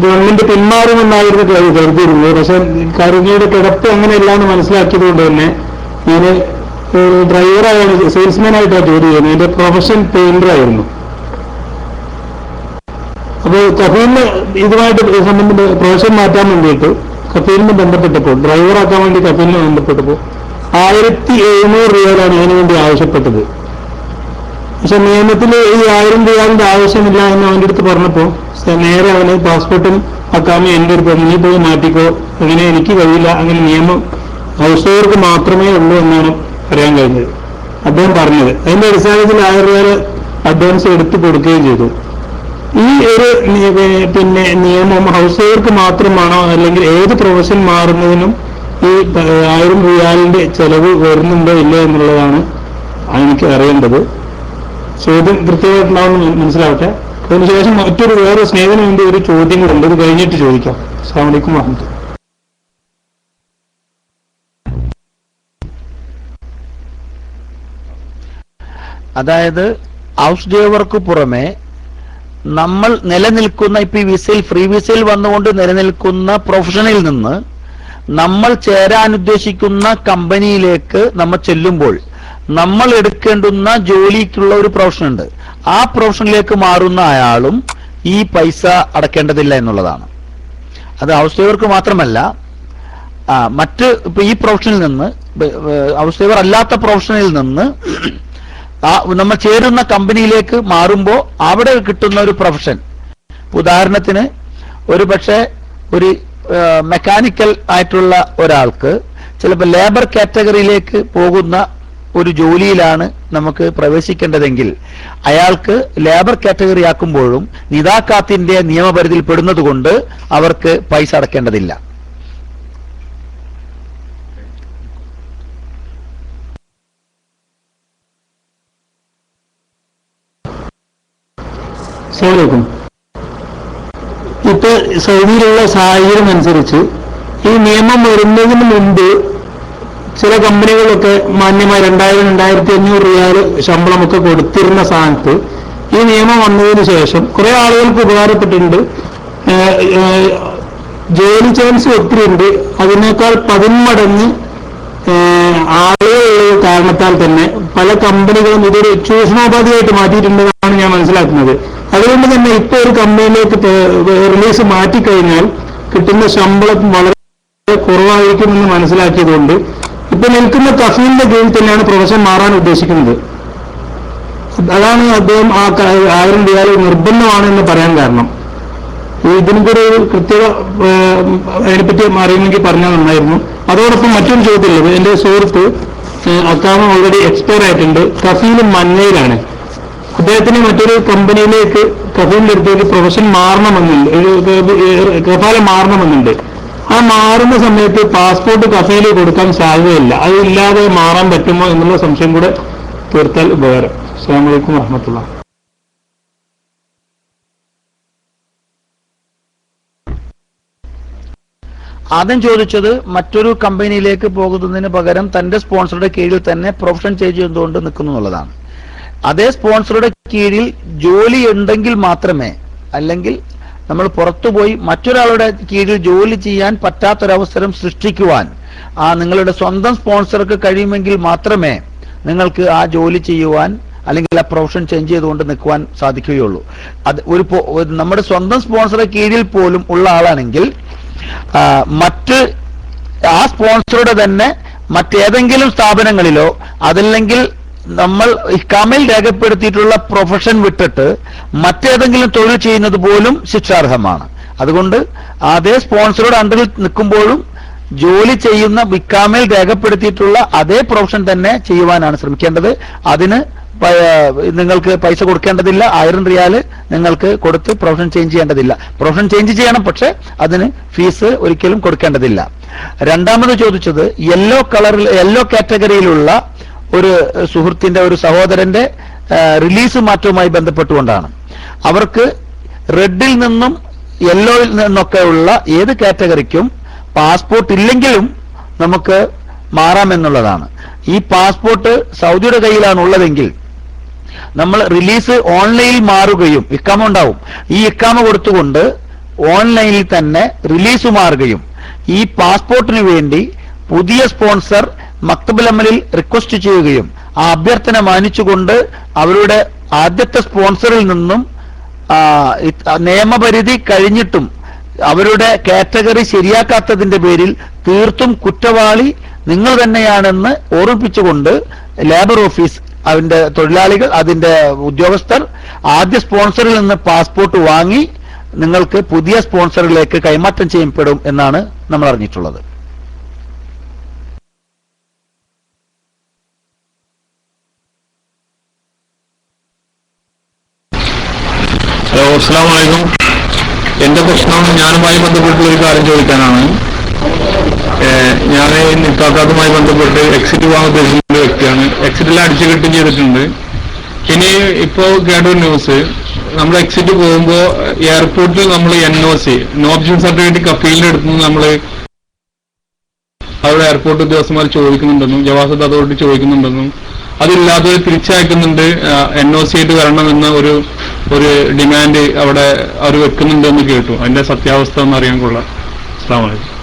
ഗവൺമെന്റ് പിന്മാറുമെന്നായിരുന്നു കരുതിയിരുന്നത്. പക്ഷെ കരുണിയുടെ കിടപ്പ് അങ്ങനെയല്ല എന്ന് മനസ്സിലാക്കിയത് കൊണ്ട് തന്നെ ഞാൻ ഡ്രൈവറായാണ്, സെയിൽസ്മാനായിട്ടാണ് ജോലി ചെയ്യുന്നത്. എന്റെ പ്രൊഫഷൻ പെയിന്ററായിരുന്നു. അപ്പോൾ കഫീലിന് ഇതുമായിട്ട് പ്രൊഫഷൻ മാറ്റാൻ വേണ്ടിയിട്ട് കഫീലിന് ബന്ധപ്പെട്ടപ്പോൾ, ഡ്രൈവറാക്കാൻ വേണ്ടി കഫീലിനെ ബന്ധപ്പെട്ടപ്പോൾ 1700 റിയാലാണ് അതിനു വേണ്ടി ആവശ്യപ്പെട്ടത്. പക്ഷെ നിയമത്തിൽ ഈ 1000 റിയാലിന്റെ ആവശ്യമില്ല എന്ന് അവൻ്റെ അടുത്ത് പറഞ്ഞപ്പോൾ നേരെ അവന് പാസ്പോർട്ടും അക്കാമി എൻ്റെ അടുത്ത് നീ പോയി മാറ്റിക്കോ, അങ്ങനെ എനിക്ക് കഴിയില്ല, അങ്ങനെ നിയമം ഹൗസ് മാത്രമേ ഉള്ളൂ എന്നാണ് പറയാൻ കഴിഞ്ഞത് അദ്ദേഹം പറഞ്ഞത്. അതിന്റെ അടിസ്ഥാനത്തിൽ 1000 റിയാൽ അഡ്വാൻസ് എടുത്തു കൊടുക്കുകയും ചെയ്തു. ഈ ഒരു പിന്നെ നിയമം ഹൗസ് വർക്ക് മാത്രമാണോ, അല്ലെങ്കിൽ ഏത് പ്രൊഫഷൻ മാറുന്നതിനും ഈ 1000 റിയാലിന്റെ ചെലവ് വരുന്നുണ്ടോ ഇല്ല എന്നുള്ളതാണ് എനിക്ക് അറിയേണ്ടത്. ചോദ്യം കൃത്യമായിട്ടുണ്ടാവുമെന്ന് മനസ്സിലാവട്ടെ. അതിനുശേഷം വേറെ സ്നേഹത്തിന് വേണ്ടി ഒരു ചോദ്യം കൂടെ ഉണ്ട്, ഇത് കഴിഞ്ഞിട്ട് ചോദിക്കാം. അസ്സലാമു അലൈക്കും വറഹ്മത്തുള്ളാഹി. അതായത് ഹൗസ് ഡ്രൈവർക്ക് പുറമെ നമ്മൾ നിലനിൽക്കുന്ന ഇപ്പൊ ഈ വിസയിൽ, ഫ്രീ വിസയിൽ വന്നുകൊണ്ട് നിലനിൽക്കുന്ന പ്രൊഫഷനിൽ നിന്ന് നമ്മൾ ചേരാൻ ഉദ്ദേശിക്കുന്ന കമ്പനിയിലേക്ക് നമ്മൾ ചെല്ലുമ്പോൾ നമ്മൾ എടുക്കേണ്ടുന്ന ജോലിക്കുള്ള ഒരു പ്രൊഫഷൻ ഉണ്ട്. ആ പ്രൊഫഷനിലേക്ക് മാറുന്ന അയാളും ഈ പൈസ അടക്കേണ്ടതില്ല എന്നുള്ളതാണ്. അത് ഹൗസ് ഡ്രൈവർക്ക് മാത്രമല്ല, മറ്റ് ഇപ്പൊ ഈ പ്രൊഫഷനിൽ നിന്ന്, ഹൗസ് ഡ്രൈവർ അല്ലാത്ത പ്രൊഫഷനിൽ നിന്ന് നമ്മൾ ചേരുന്ന കമ്പനിയിലേക്ക് മാറുമ്പോൾ അവിടെ കിട്ടുന്ന ഒരു പ്രൊഫഷൻ, ഉദാഹരണത്തിന് ഒരു പക്ഷേ ഒരു മെക്കാനിക്കൽ ആയിട്ടുള്ള ഒരാൾക്ക് ചിലപ്പോൾ ലേബർ കാറ്റഗറിയിലേക്ക് പോകുന്ന ഒരു ജോലിയിലാണ് നമുക്ക് പ്രവേശിക്കേണ്ടതെങ്കിൽ അയാൾക്ക് ലേബർ കാറ്റഗറി ആക്കുമ്പോഴും നിദാക്കാത്തിന്റെ നിയമപരിധിയിൽ പെടുന്നത് കൊണ്ട് അവർക്ക് പൈസ അടക്കേണ്ടതില്ല. ഇപ്പൊ സൗദിയിലുള്ള സാഹചര്യം അനുസരിച്ച് ഈ നിയമം വരുന്നതിന് മുമ്പ് ചില കമ്പനികളൊക്കെ മാന്യമായ 2000-2500 റിയാൽ ശമ്പളമൊക്കെ കൊടുത്തിരുന്ന സ്ഥാനത്ത് ഈ നിയമം വന്നതിന് ശേഷം കുറെ ആളുകൾക്ക് ഉപകാരപ്പെട്ടിട്ടുണ്ട്. ജോലി ചാൻസ് ഒത്തിരി ഉണ്ട്. അതിനേക്കാൾ 10 മടങ്ങ് ആളുകളുള്ള കാരണത്താൽ തന്നെ പല കമ്പനികളും ഇതൊരു ചൂഷണോപാധിയായിട്ട് മാറ്റിയിട്ടുണ്ടെന്നാണ് ഞാൻ മനസ്സിലാക്കുന്നത്. അതുകൊണ്ട് തന്നെ ഇപ്പൊ ഒരു കമ്പനിയിലേക്ക് റിലീസ് മാറ്റിക്കഴിഞ്ഞാൽ കിട്ടുന്ന ശമ്പളം വളരെ കുറവായിരിക്കുമെന്ന് മനസ്സിലാക്കിയതുകൊണ്ട് ഇപ്പൊ നിൽക്കുന്ന കഫീലിന്റെ കീഴിൽ തന്നെയാണ് പ്രൊഫഷൻ മാറാൻ ഉദ്ദേശിക്കുന്നത്. അതാണ് അദ്ദേഹം ആ 1000 റിയാൽ നിർബന്ധമാണെന്ന് പറയാൻ കാരണം. ഇതിനും കൂടെ ഒരു കൃത്യത അതിനെപ്പറ്റി അറിയുമെങ്കിൽ പറഞ്ഞാൽ നന്നായിരുന്നു. അതോടൊപ്പം മറ്റൊരു ചോദ്യമുള്ളത്, എന്റെ സുഹൃത്ത് അക്കാമ ഓൾറെഡി എക്സ്പയർ ആയിട്ടുണ്ട്, കഫീൽ മന്നയിലാണ്. അദ്ദേഹത്തിന് മറ്റൊരു കമ്പനിയിലേക്ക് കഫീലിന്റെ അടുത്തേക്ക് പ്രൊഫഷൻ മാറണമെന്നുണ്ട്, കഫാല മാറണമെന്നുണ്ട്. ആ മാറുന്ന സമയത്ത് പാസ്പോർട്ട് കഫീല് കൊടുക്കാൻ സാധ്യതയില്ല. അതില്ലാതെ മാറാൻ പറ്റുമോ എന്നുള്ള സംശയം കൂടെ തീർത്താൽ ഉപകാരം. അസ്സലാമു അലൈക്കും വറഹ്മത്തുള്ളാഹി. ആദ്യം ചോദിച്ചത് മറ്റൊരു കമ്പനിയിലേക്ക് പോകുന്നതിന് പകരം തന്റെ സ്പോൺസറുടെ കീഴിൽ തന്നെ പ്രൊഫഷൻ ചേഞ്ച് ചെയ്തുകൊണ്ട് നിൽക്കുന്നു എന്നുള്ളതാണ്. അതേ സ്പോൺസറുടെ കീഴിൽ ജോലി ഉണ്ടെങ്കിൽ മാത്രമേ, അല്ലെങ്കിൽ നമ്മൾ പുറത്തുപോയി മറ്റൊരാളുടെ കീഴിൽ ജോലി ചെയ്യാൻ പറ്റാത്തൊരവസരം സൃഷ്ടിക്കുവാൻ നിങ്ങളുടെ സ്വന്തം സ്പോൺസർക്ക് കഴിയുമെങ്കിൽ മാത്രമേ നിങ്ങൾക്ക് ആ ജോലി ചെയ്യുവാൻ അല്ലെങ്കിൽ ആ പ്രൊഫഷൻ ചേഞ്ച് ചെയ്തുകൊണ്ട് നിൽക്കുവാൻ സാധിക്കുകയുള്ളൂ. അത് നമ്മുടെ സ്വന്തം സ്പോൺസറുടെ കീഴിൽ പോലും ഉള്ള ആളാണെങ്കിൽ മറ്റ് ആ സ്പോൺസറുടെ തന്നെ മറ്റേതെങ്കിലും സ്ഥാപനങ്ങളിലോ അതല്ലെങ്കിൽ നമ്മൾ ഇഖാമയിൽ രേഖപ്പെടുത്തിയിട്ടുള്ള പ്രൊഫഷൻ വിട്ടിട്ട് മറ്റേതെങ്കിലും തൊഴിൽ ചെയ്യുന്നത് പോലും ശിക്ഷാർഹമാണ്. അതുകൊണ്ട് അതേ സ്പോൺസറുടെ അണ്ടറിൽ നിൽക്കുമ്പോഴും ജോലി ചെയ്യുന്ന ഇഖാമയിൽ രേഖപ്പെടുത്തിയിട്ടുള്ള അതേ പ്രൊഫഷൻ തന്നെ ചെയ്യുവാനാണ് ശ്രമിക്കേണ്ടത്. അതിന് നിങ്ങൾക്ക് പൈസ കൊടുക്കേണ്ടതില്ല. 1000 റിയാല് നിങ്ങൾക്ക് കൊടുത്ത് പ്രൊഫഷൻ ചേഞ്ച് ചെയ്യേണ്ടതില്ല. പ്രൊഫഷൻ ചേഞ്ച് ചെയ്യണം, പക്ഷെ അതിന് ഫീസ് ഒരിക്കലും കൊടുക്കേണ്ടതില്ല. രണ്ടാമത് ചോദിച്ചത് യെല്ലോ കാറ്റഗറിയിലുള്ള ഒരു സുഹൃത്തിന്റെ, ഒരു സഹോദരന്റെ റിലീസ് മാറ്റവുമായി ബന്ധപ്പെട്ടുകൊണ്ടാണ്. അവർക്ക് റെഡിൽ നിന്നും യെല്ലോയിൽ നിന്നൊക്കെയുള്ള ഏത് കാറ്റഗറിക്കും പാസ്പോർട്ട് ഇല്ലെങ്കിലും നമുക്ക് മാറാമെന്നുള്ളതാണ്. ഈ പാസ്പോർട്ട് സൗദിയുടെ കയ്യിലാണ് ഉള്ളതെങ്കിൽ നമ്മൾ റിലീസ് ഓൺലൈനിൽ മാറുകയും ഇക്കാമ ഉണ്ടാവും, ഈ ഇക്കാമ കൊടുത്തുകൊണ്ട് ഓൺലൈനിൽ തന്നെ റിലീസ് മാറുകയും ഈ പാസ്പോർട്ടിന് വേണ്ടി പുതിയ സ്പോൺസർ മക്തബുൽ അമലിൽ റിക്വസ്റ്റ് ചെയ്യുകയും ആ അഭ്യർത്ഥന മാനിച്ചുകൊണ്ട് അവരുടെ ആദ്യത്തെ സ്പോൺസറിൽ നിന്നും നിയമപരിധി കഴിഞ്ഞിട്ടും അവരുടെ കാറ്റഗറി ശരിയാക്കാത്തതിന്റെ പേരിൽ തീർത്തും കുറ്റവാളി നിങ്ങൾ തന്നെയാണെന്ന് ഓർമ്മിപ്പിച്ചുകൊണ്ട് ലേബർ ഓഫീസ്, അതിന്റെ തൊഴിലാളികൾ, അതിന്റെ ഉദ്യോഗസ്ഥർ ആദ്യ സ്പോൺസറിൽ നിന്ന് പാസ്പോർട്ട് വാങ്ങി നിങ്ങൾക്ക് പുതിയ സ്പോൺസറിലേക്ക് കൈമാറ്റം ചെയ്യപ്പെടും എന്നാണ് നമ്മൾ അറിഞ്ഞിട്ടുള്ളത്. ഹലോ, അസ്സലാമു അലൈക്കും. എന്റെ പ്രശ്നം ഞാനുമായി ബന്ധപ്പെട്ടുള്ള ഒരു കാര്യം ചോദിക്കാനാണ്. ഞാൻ നിക്കാക്കാത്തുമായി ബന്ധപ്പെട്ട് എക്സിറ്റ് പോകാൻ ഉദ്ദേശിക്കുന്ന വ്യക്തിയാണ്. എക്സിറ്റിൽ അടിച്ചു കിട്ടും ചെയ്തിട്ടുണ്ട്. ഇനി ഇപ്പോ കേട്ടൊരു ന്യൂസ്, നമ്മൾ എക്സിറ്റ് പോകുമ്പോൾ എയർപോർട്ടിൽ നമ്മൾ NOC, നോ ഒബ്ജക്ഷൻ സർട്ടിഫിക്കറ്റ് കഫീലിന്റെ അടുത്ത് നമ്മൾ അവിടെ എയർപോർട്ട് ഉദ്യോഗസ്ഥന്മാർ ചോദിക്കുന്നുണ്ടെന്നും ജവാസത്ത് അതോറിറ്റി ചോദിക്കുന്നുണ്ടെന്നും അതില്ലാത്തവർ തിരിച്ചയക്കുന്നുണ്ട്, NOC ആയിട്ട് വരണമെന്ന ഒരു ഡിമാൻഡ് അവിടെ അവർ വെക്കുന്നുണ്ടെന്ന് കേട്ടു. അതിന്റെ സത്യാവസ്ഥ എന്ന് അറിയാൻ കൊള്ളാം. അസ്സലാമു അലൈക്കും.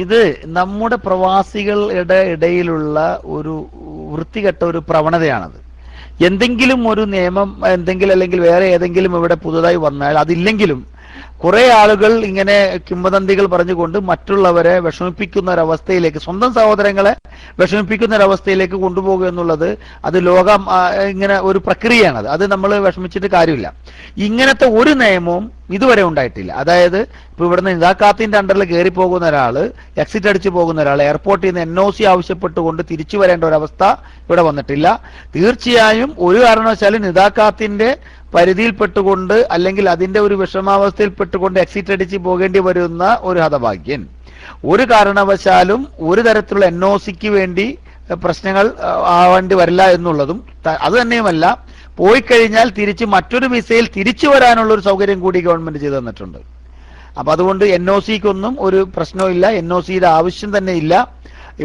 ഇത് നമ്മുടെ പ്രവാസികളുടെ ഇടയിലുള്ള ഒരു വൃത്തികെട്ട ഒരു പ്രവണതയാണത്. എന്തെങ്കിലും ഒരു നിയമം അല്ലെങ്കിൽ വേറെ ഏതെങ്കിലും ഇവിടെ പുതുതായി വന്നാൽ അതില്ലെങ്കിലും കുറെ ആളുകൾ ഇങ്ങനെ കിംവദന്തികൾ പറഞ്ഞുകൊണ്ട് മറ്റുള്ളവരെ വിഷമിപ്പിക്കുന്ന ഒരവസ്ഥയിലേക്ക്, സ്വന്തം സഹോദരങ്ങളെ വിഷമിപ്പിക്കുന്ന ഒരവസ്ഥയിലേക്ക് കൊണ്ടുപോകുക എന്നുള്ളത് അത് ലോകം ഇങ്ങനെ ഒരു പ്രക്രിയയാണത്. അത് നമ്മൾ വിഷമിച്ചിട്ട് കാര്യമില്ല. ഇങ്ങനത്തെ ഒരു നിയമവും ഇതുവരെ ഉണ്ടായിട്ടില്ല. അതായത് ഇപ്പൊ ഇവിടുന്ന് നിദാക്കാത്തിന്റെ അണ്ടറിൽ കയറി പോകുന്ന ഒരാള്, എക്സിറ്റ് അടിച്ചു പോകുന്ന ഒരാൾ എയർപോർട്ടിൽ നിന്ന് NOC ആവശ്യപ്പെട്ടുകൊണ്ട് തിരിച്ചു വരേണ്ട ഒരവസ്ഥ ഇവിടെ വന്നിട്ടില്ല. തീർച്ചയായും ഒരു കാരണവശാലും നിദാക്കാത്തിന്റെ പരിധിയിൽപ്പെട്ടുകൊണ്ട് അല്ലെങ്കിൽ അതിന്റെ ഒരു വിഷമാവസ്ഥയിൽപ്പെട്ടുകൊണ്ട് എക്സിറ്റ് അടിച്ച് പോകേണ്ടി വരുന്ന ഒരു ഹതഭാഗ്യൻ ഒരു കാരണവശാലും ഒരു തരത്തിലുള്ള NOCക്ക് വേണ്ടി പ്രശ്നങ്ങൾ ആവേണ്ടി വരില്ല എന്നുള്ളതും, അത് തന്നെയുമല്ല പോയി കഴിഞ്ഞാൽ തിരിച്ച് മറ്റൊരു വിസയിൽ തിരിച്ചു വരാനുള്ള ഒരു സൗകര്യം കൂടി ഗവൺമെന്റ് ചെയ്തു തന്നിട്ടുണ്ട്. അപ്പൊ അതുകൊണ്ട് NOCക്കൊന്നും ഒരു പ്രശ്നവും ഇല്ല, NOCയുടെ ആവശ്യം തന്നെ ഇല്ല.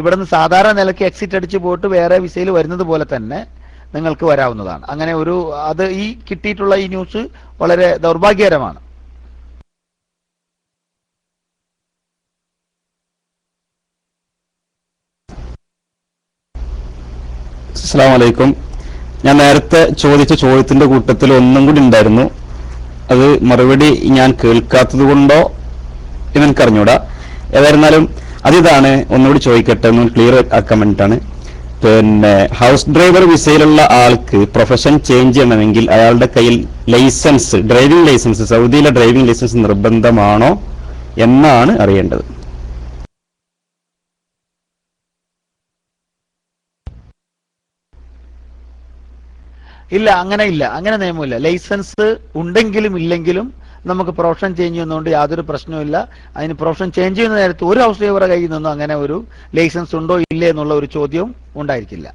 ഇവിടുന്ന് സാധാരണ നിലയ്ക്ക് എക്സിറ്റ് അടിച്ച് പോയിട്ട് വേറെ വിസയിൽ വരുന്നത് പോലെ തന്നെ നിങ്ങൾക്ക് വരാവുന്നതാണ്. അങ്ങനെ അത് ഈ കിട്ടിയിട്ടുള്ള ഈ ന്യൂസ് വളരെ ദൗർഭാഗ്യകരമാണ്. അസ്സലാമു അലൈക്കും. ഞാൻ നേരത്തെ ചോദിച്ച ചോദ്യത്തിന്റെ കൂട്ടത്തിൽ ഒന്നും കൂടി ഉണ്ടായിരുന്നു. അത് മറുപടി ഞാൻ കേൾക്കാത്തത് കൊണ്ടോ എന്നെനിക്കറിഞ്ഞൂടാ. ഏതായിരുന്നാലും അതിതാണ്, ഒന്നുകൂടി ചോദിക്കട്ടെ, ഒന്ന് ക്ലിയർ ആക്കാൻ വേണ്ടിയിട്ടാണ്. പിന്നെ ഹൗസ് ഡ്രൈവർ വിസയിലുള്ള ആൾക്ക് പ്രൊഫഷൻ ചേഞ്ച് ചെയ്യണമെങ്കിൽ അയാളുടെ കയ്യിൽ ലൈസൻസ്, ഡ്രൈവിംഗ് ലൈസൻസ്, സൗദിയിലെ ഡ്രൈവിംഗ് ലൈസൻസ് നിർബന്ധമാണോ എന്നാണ് അറിയേണ്ടത്. ഇല്ല, അങ്ങനെ നിയമമില്ല. ലൈസൻസ് ഉണ്ടെങ്കിലും ഇല്ലെങ്കിലും നമുക്ക് പ്രൊഫഷൻ ചേഞ്ച് ചെയ്യുന്നതുകൊണ്ട് യാതൊരു പ്രശ്നവുമില്ല. അതിന് പ്രൊഫഷൻ ചേഞ്ച് ചെയ്യുന്ന നേരത്ത് ഒരു ഹൗസ് ഡ്രൈവറെ കയ്യിൽ നിന്നും അങ്ങനെ ഒരു ലൈസൻസ് ഉണ്ടോ ഇല്ലേ എന്നുള്ള ഒരു ചോദ്യവും ഉണ്ടായിരിക്കില്ല.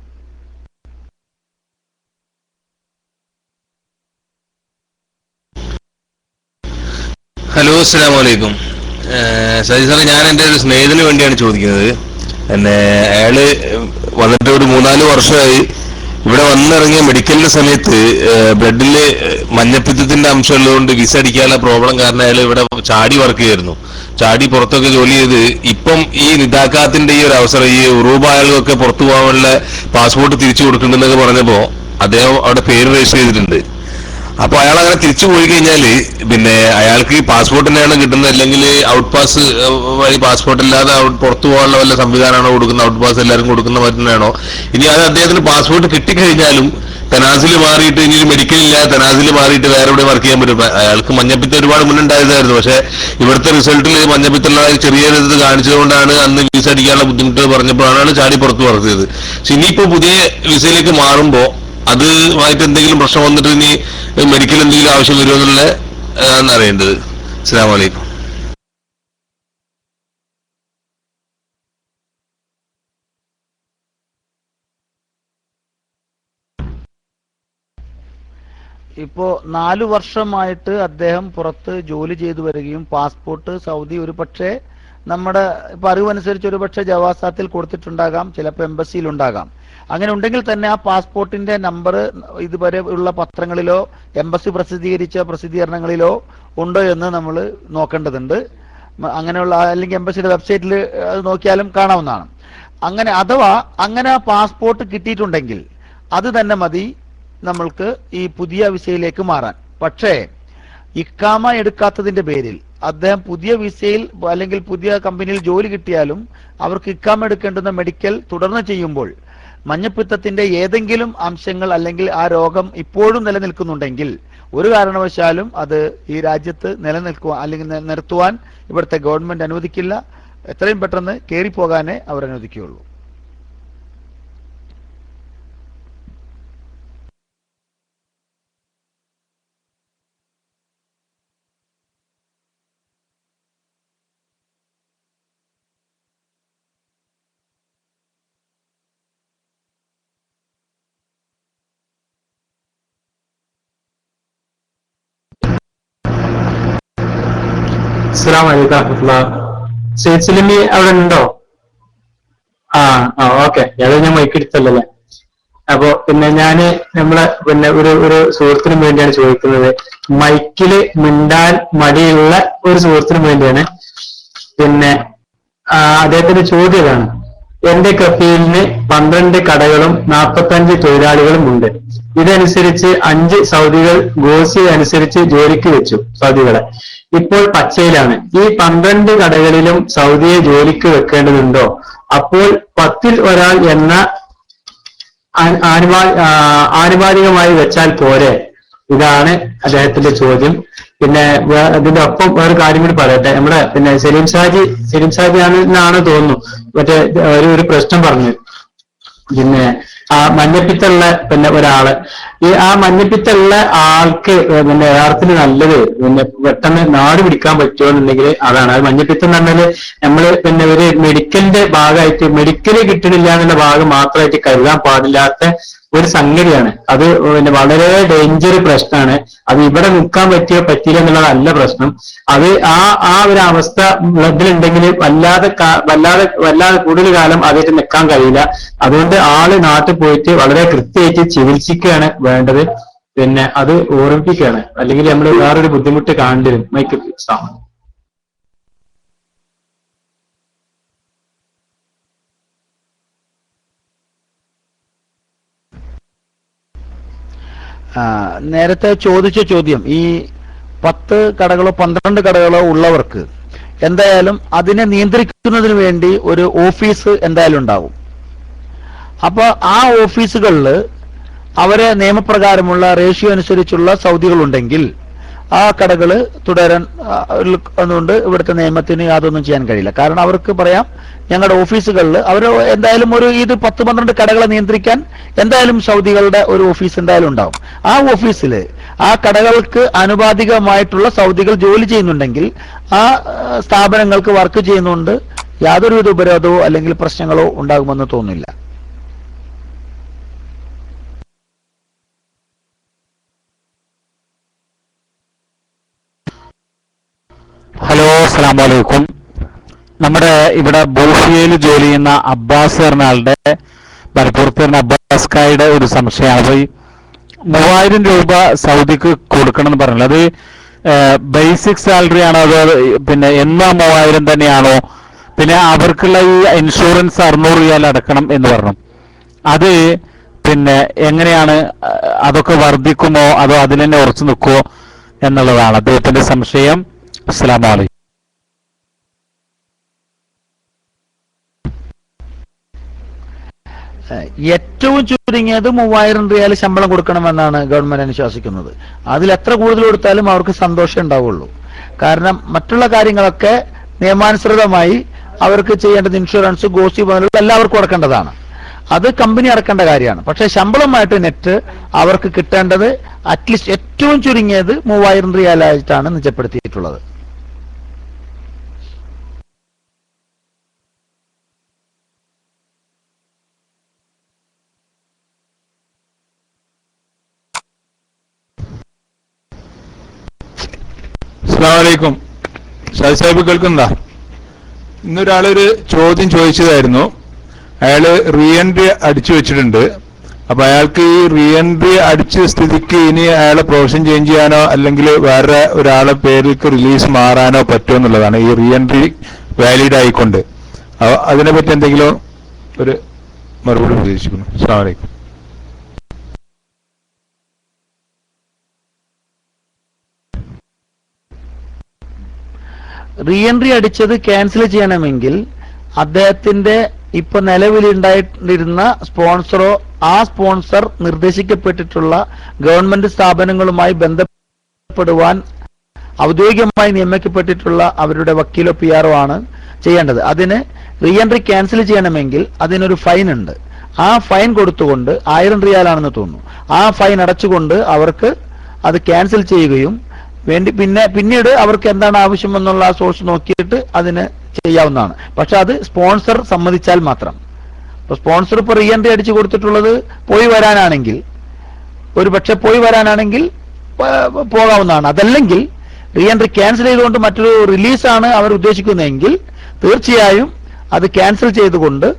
ഹലോ, അസ്സലാമു അലൈക്കും. സജി സാറേ, ഞാൻ എൻ്റെ ഒരു സ്നേഹിതന് വേണ്ടിയാണ് ചോദിക്കുന്നത്. പിന്നെ അയാള് വന്നിട്ട് ഒരു 3-4 വർഷമായി. ഇവിടെ വന്നിറങ്ങിയ മെഡിക്കലിന്റെ സമയത്ത് ബ്ലഡില് മഞ്ഞപ്പിത്തത്തിന്റെ അംശം ഉള്ളതുകൊണ്ട് വിസ അടിക്കാനുള്ള പ്രോബ്ലം കാരണം അയാൾ ഇവിടെ ചാടി വർക്ക് ചെയ്യായിരുന്നു. ചാടി പുറത്തൊക്കെ ജോലി ചെയ്ത് ഇപ്പം ഈ നിതാക്കാത്തിന്റെ ഈ ഒരു അവസരം, ഈ ഉറൂബ ആളുകൾക്ക് പുറത്തു പോകാനുള്ള പാസ്പോർട്ട് തിരിച്ചു കൊടുക്കുന്നുണ്ടെന്നൊക്കെ പറഞ്ഞപ്പോ അദ്ദേഹം അവിടെ പേര് രജിസ്റ്റർ ചെയ്തിട്ടുണ്ട്. അപ്പൊ അയാൾ അങ്ങനെ തിരിച്ചു പോയി കഴിഞ്ഞാല് പിന്നെ അയാൾക്ക് ഈ പാസ്പോർട്ട് തന്നെയാണ് കിട്ടുന്നത്, അല്ലെങ്കിൽ ഔട്ട് പാസ് വഴി പാസ്പോർട്ട് ഇല്ലാതെ പുറത്തു പോകാനുള്ള വല്ല സംവിധാനമാണോ കൊടുക്കുന്നത്? ഔട്ട് പാസ് എല്ലാവർക്കും കൊടുക്കുന്ന മരുന്നാണോ? ഇനി അത് അദ്ദേഹത്തിന് പാസ്പോർട്ട് കിട്ടിക്കഴിഞ്ഞാലും തനാസിൽ മാറിയിട്ട് ഇനി മെഡിക്കൽ ഇല്ല, തനാസിൽ മാറിയിട്ട് വേറെ എവിടെ വർക്ക് ചെയ്യാൻ പറ്റും? അയാൾക്ക് മഞ്ഞപ്പിത്തം ഒരുപാട് മുന്നുണ്ടായതായിരുന്നു. പക്ഷെ ഇവിടുത്തെ റിസൾട്ടിൽ മഞ്ഞപ്പിത്തമുള്ള ചെറിയൊരു ഇത് കാണിച്ചതുകൊണ്ടാണ് അന്ന് വിസ അടിക്കാനുള്ള ബുദ്ധിമുട്ട് പറഞ്ഞപ്പോഴാണ് ചാടി പുറത്ത് പറഞ്ഞത്. പക്ഷെ ഇനിയിപ്പോ പുതിയ വിസയിലേക്ക് മാറുമ്പോ അതുമായിട്ട് എന്തെങ്കിലും പ്രശ്നം വന്നിട്ട് ഇനി മെഡിക്കൽ എന്തെങ്കിലും ആവശ്യം വരുമോ എന്നുള്ള അറിയേണ്ടത്. അസ്സലാമു അലൈക്കും. ഇപ്പോ 4 വർഷമായിട്ട് അദ്ദേഹം പുറത്ത് ജോലി ചെയ്തു വരികയും പാസ്പോർട്ട് സൗദി ഒരു പക്ഷേ നമ്മുടെ ഇപ്പൊ അറിവനുസരിച്ച് ഒരു പക്ഷേ ജവാസാത്തിൽ കൊടുത്തിട്ടുണ്ടാകാം, ചിലപ്പോൾ എംബസിയിൽ ഉണ്ടാകാം. അങ്ങനെ ഉണ്ടെങ്കിൽ തന്നെ ആ പാസ്പോർട്ടിന്റെ നമ്പർ ഇതുവരെ ഉള്ള പത്രങ്ങളിലോ എംബസി പ്രസിദ്ധീകരിച്ച പ്രസിദ്ധീകരണങ്ങളിലോ ഉണ്ടോ എന്ന് നമ്മൾ നോക്കേണ്ടതുണ്ട്. അങ്ങനെയുള്ള അല്ലെങ്കിൽ എംബസിയുടെ വെബ്സൈറ്റിൽ അത് നോക്കിയാലും കാണാവുന്നതാണ്. അങ്ങനെ അഥവാ അങ്ങനെ ആ പാസ്പോർട്ട് കിട്ടിയിട്ടുണ്ടെങ്കിൽ അത് തന്നെ മതി നമ്മൾക്ക് ഈ പുതിയ വിസയിലേക്ക് മാറാൻ. പക്ഷേ ഇക്കാമ എടുക്കാത്തതിന്റെ പേരിൽ അദ്ദേഹം പുതിയ വിസയിൽ അല്ലെങ്കിൽ പുതിയ കമ്പനിയിൽ ജോലി കിട്ടിയാലും അവർക്ക് ഇക്കാമ എടുക്കേണ്ടുന്ന മെഡിക്കൽ തുടർന്ന് ചെയ്യുമ്പോൾ മഞ്ഞപ്പിത്തത്തിന്റെ ഏതെങ്കിലും അംശങ്ങൾ അല്ലെങ്കിൽ ആ രോഗം ഇപ്പോഴും നിലനിൽക്കുന്നുണ്ടെങ്കിൽ ഒരു കാരണവശാലും അത് ഈ രാജ്യത്ത് നിലനിൽക്കുവാൻ അല്ലെങ്കിൽ നിർത്തുവാൻ ഇവിടുത്തെ ഗവൺമെന്റ് അനുവദിക്കില്ല. എത്രയും പെട്ടെന്ന് കയറിപ്പോകാനേ അവർ അനുവദിക്കുകയുള്ളൂ. അസ്സലാമു അലൈക്കും വറഹ്മത്തുള്ളാഹി. സയ്യിദ് സലിമി അവിടെ ഉണ്ടോ? ഓക്കെ, അത് ഞാൻ മൈക്ക് എടുത്തല്ലേ. അപ്പൊ പിന്നെ ഞാന് നമ്മളെ ഒരു സുഹൃത്തിനു വേണ്ടിയാണ് ചോദിക്കുന്നത്. മൈക്കില് മിണ്ടാൻ മടിയുള്ള ഒരു സുഹൃത്തിനു വേണ്ടിയാണ്. പിന്നെ അദ്ദേഹത്തിന്റെ ചോദ്യം ഇതാണ്: എന്റെ കഫീലിന് 12 കടകളും 45 തൊഴിലാളികളും ഉണ്ട്. ഇതനുസരിച്ച് 5 സൗദികൾ ഗോസി അനുസരിച്ച് ജോലിക്ക് വെച്ചു സൗദികളെ. ഇപ്പോൾ പച്ചയിലാണ്. ഈ 12 കടകളിലും സൗദിയെ ജോലിക്ക് വെക്കേണ്ടതുണ്ടോ? അപ്പോൾ 10-ൽ ഒരാൾ എന്ന ആനുപാതികമായി വെച്ചാൽ പോരെ? ഇതാണ് അദ്ദേഹത്തിന്റെ ചോദ്യം. പിന്നെ ഇതിന്റെ ഒപ്പം വേറെ കാര്യം കൂടി പറയട്ടെ. നമ്മുടെ പിന്നെ സലീം ഷാജി ആണെന്നാണ് തോന്നുന്നു മറ്റേ ഒരു പ്രശ്നം പറഞ്ഞു. പിന്നെ ആ മഞ്ഞപ്പിത്തമുള്ള പിന്നെ ഒരാള് ആ മഞ്ഞപ്പിത്തമുള്ള ആൾക്ക് പിന്നെ യഥാർത്ഥത്തിൽ നല്ലത് പിന്നെ പെട്ടെന്ന് നാട് പിടിക്കാൻ പറ്റുമെന്നുണ്ടെങ്കിൽ അതാണ്. അത് മഞ്ഞപ്പിത്തം എന്ന് പറഞ്ഞാല് നമ്മള് പിന്നെ ഒരു മെഡിക്കലിന്റെ ഭാഗമായിട്ട് മെഡിക്കല് കിട്ടണില്ല എന്നുള്ള ഭാഗം മാത്രമായിട്ട് കരുതാൻ പാടില്ലാത്ത ഒരു സംഗതിയാണ്. അത് പിന്നെ വളരെ ഡേഞ്ചർ പ്രശ്നമാണ്. അത് ഇവിടെ നിൽക്കാൻ പറ്റിയില്ല എന്നുള്ളതല്ല പ്രശ്നം. അത് ആ ഒരു അവസ്ഥ ബ്ലഡിലുണ്ടെങ്കിൽ വല്ലാതെ കൂടുതൽ കാലം അതിട്ട് നിൽക്കാൻ കഴിയില്ല. അതുകൊണ്ട് ആള് നാട്ടിൽ പോയിട്ട് വളരെ കൃത്യമായിട്ട് ചികിത്സിക്കുകയാണ് വേണ്ടത്. പിന്നെ അത് ഓർമ്മിപ്പിക്കുകയാണ്, അല്ലെങ്കിൽ നമ്മൾ വേറൊരു ബുദ്ധിമുട്ട് കാണേണ്ടി വരും. മൈക്ക് സാമ. നേരത്തെ ചോദിച്ച ചോദ്യം, ഈ 10 കടകളോ 12 കടകളോ ഉള്ളവർക്ക് എന്തായാലും അതിനെ നിയന്ത്രിക്കുന്നതിന് വേണ്ടി ഒരു ഓഫീസ് എന്തായാലും ഉണ്ടാവും. അപ്പൊ ആ ഓഫീസുകളിൽ അവരെ നിയമപ്രകാരമുള്ള റേഷ്യോ അനുസരിച്ചുള്ള സൗദികളുണ്ടെങ്കിൽ ആ കടകൾ തുടരാൻ അതുകൊണ്ട് ഇവിടുത്തെ നിയമത്തിന് യാതൊന്നും ചെയ്യാൻ കഴിയില്ല. കാരണം അവർക്ക് പറയാം, ഞങ്ങളുടെ ഓഫീസുകളിൽ അവർ എന്തായാലും ഇത് 10-12 കടകളെ നിയന്ത്രിക്കാൻ എന്തായാലും സൗദികളുടെ ഒരു ഓഫീസ് എന്തായാലും ഉണ്ടാവും. ആ ഓഫീസിൽ ആ കടകൾക്ക് ആനുപാതികമായിട്ടുള്ള സൗദികൾ ജോലി ചെയ്യുന്നുണ്ടെങ്കിൽ ആ സ്ഥാപനങ്ങൾക്ക് വർക്ക് ചെയ്യുന്നുണ്ട് യാതൊരുവിധ ഉപരോധമോ അല്ലെങ്കിൽ പ്രശ്നങ്ങളോ ഉണ്ടാകുമെന്ന് തോന്നുന്നില്ല. ഹലോ, അസ്സലാമു അലൈക്കും. നമ്മുടെ ഇവിടെ ബോഫിയയിൽ ജോലി ചെയ്യുന്ന അബ്ബാസ് എന്ന ആളുടെ മലപ്പുറത്ത് വരുന്ന അബ്ബാസ് കായുടെ ഒരു സംശയമാണ്. അപ്പൊ ഈ 3000 രൂപ സൗദിക്ക് കൊടുക്കണം എന്ന് പറഞ്ഞത് അത് ബേസിക് സാലറി ആണോ അതോ പിന്നെ എന്നാ 3000 തന്നെയാണോ? പിന്നെ അവർക്കുള്ള ഈ ഇൻഷുറൻസ് 600 റിയാൽ അടക്കണം എന്ന് പറഞ്ഞു. അത് പിന്നെ എങ്ങനെയാണ്? അതൊക്കെ വർദ്ധിക്കുമോ അതോ അതിൽ തന്നെ ഉറച്ചു നിൽക്കുമോ എന്നുള്ളതാണ് അദ്ദേഹത്തിന്റെ സംശയം. അസ്സലാമു അലൈക്കും. ഏറ്റവും ചുരുങ്ങിയത് 3000 റിയാൽ ശമ്പളം കൊടുക്കണമെന്നാണ് ഗവൺമെന്റ് അനുശാസിക്കുന്നത്. അതിൽ എത്ര കൂടുതൽ കൊടുത്താലും അവർക്ക് സന്തോഷം ഉണ്ടാവുള്ളൂ. കാരണം മറ്റുള്ള കാര്യങ്ങളൊക്കെ നിയമാനുസൃതമായി അവർക്ക് ചെയ്യേണ്ടത് ഇൻഷുറൻസ്, ഗോസി പോലുള്ള എല്ലാവർക്കും കൊടുക്കേണ്ടതാണ്. അത് കമ്പനി അടക്കേണ്ട കാര്യമാണ്. പക്ഷെ ശമ്പളമായിട്ട് നെറ്റ് അവർക്ക് കിട്ടേണ്ടത് അറ്റ്ലീസ്റ്റ് ഏറ്റവും ചുരുങ്ങിയത് 3000 റിയാലായിട്ടാണ് നിജപ്പെടുത്തിയിട്ടുള്ളത്. അസ്സലാമലൈക്കും. ഷാജി സാഹിബ് കേൾക്കുന്നതാ? ഇന്നൊരാളൊരു ചോദ്യം ചോദിച്ചതായിരുന്നു. അയാള് റീ എൻട്രി അടിച്ചു വെച്ചിട്ടുണ്ട്. അപ്പൊ അയാൾക്ക് ഈ റീ എൻട്രി അടിച്ച സ്ഥിതിക്ക് ഇനി അയാളെ പ്രൊഫഷൻ ചേഞ്ച് ചെയ്യാനോ അല്ലെങ്കിൽ വേറെ ഒരാളെ പേരിലേക്ക് റിലീസ് മാറാനോ പറ്റുമോ എന്നുള്ളതാണ്. ഈ റീ എൻട്രി വാലിഡ് ആയിക്കൊണ്ട് അതിനെപ്പറ്റി എന്തെങ്കിലും ഒരു മറുപടി പ്രതീക്ഷിക്കുന്നു. അസ്സലാമു അലൈക്കും. റീ എൻട്രി അടിച്ചത് ക്യാൻസൽ ചെയ്യണമെങ്കിൽ അദ്ദേഹത്തിന്റെ ഇപ്പൊ നിലവിലുണ്ടായിരുന്ന സ്പോൺസറോ ആ സ്പോൺസർ നിർദ്ദേശിക്കപ്പെട്ടിട്ടുള്ള ഗവൺമെന്റ് സ്ഥാപനങ്ങളുമായി ബന്ധപ്പെടുവാൻ ഔദ്യോഗികമായി നിയമിക്കപ്പെട്ടിട്ടുള്ള അവരുടെ വക്കീലോ PR ആണ് ചെയ്യേണ്ടത്. അതിന് റീ എൻട്രി ക്യാൻസൽ ചെയ്യണമെങ്കിൽ അതിനൊരു ഫൈൻ ഉണ്ട്. ആ ഫൈൻ കൊടുത്തുകൊണ്ട് 1000 റിയാലാണെന്ന് തോന്നുന്നു. ആ ഫൈൻ അടച്ചുകൊണ്ട് അവർക്ക് അത് ക്യാൻസൽ ചെയ്യുകയും പിന്നീട് അവർക്ക് എന്താണ് ആവശ്യമെന്നുള്ള ആ സോഴ്സ് നോക്കിയിട്ട് അതിന് ചെയ്യാവുന്നതാണ്. പക്ഷെ അത് സ്പോൺസർ സമ്മതിച്ചാൽ മാത്രം. ഇപ്പൊ സ്പോൺസർ ഇപ്പൊ റീ എൻട്രി അടിച്ചു കൊടുത്തിട്ടുള്ളത് പോയി വരാനാണെങ്കിൽ പോകാവുന്നതാണ്. അതല്ലെങ്കിൽ റീ എൻട്രി ക്യാൻസൽ ചെയ്തുകൊണ്ട് മറ്റൊരു റിലീസാണ് അവർ ഉദ്ദേശിക്കുന്നതെങ്കിൽ തീർച്ചയായും അത് ക്യാൻസൽ ചെയ്തുകൊണ്ട്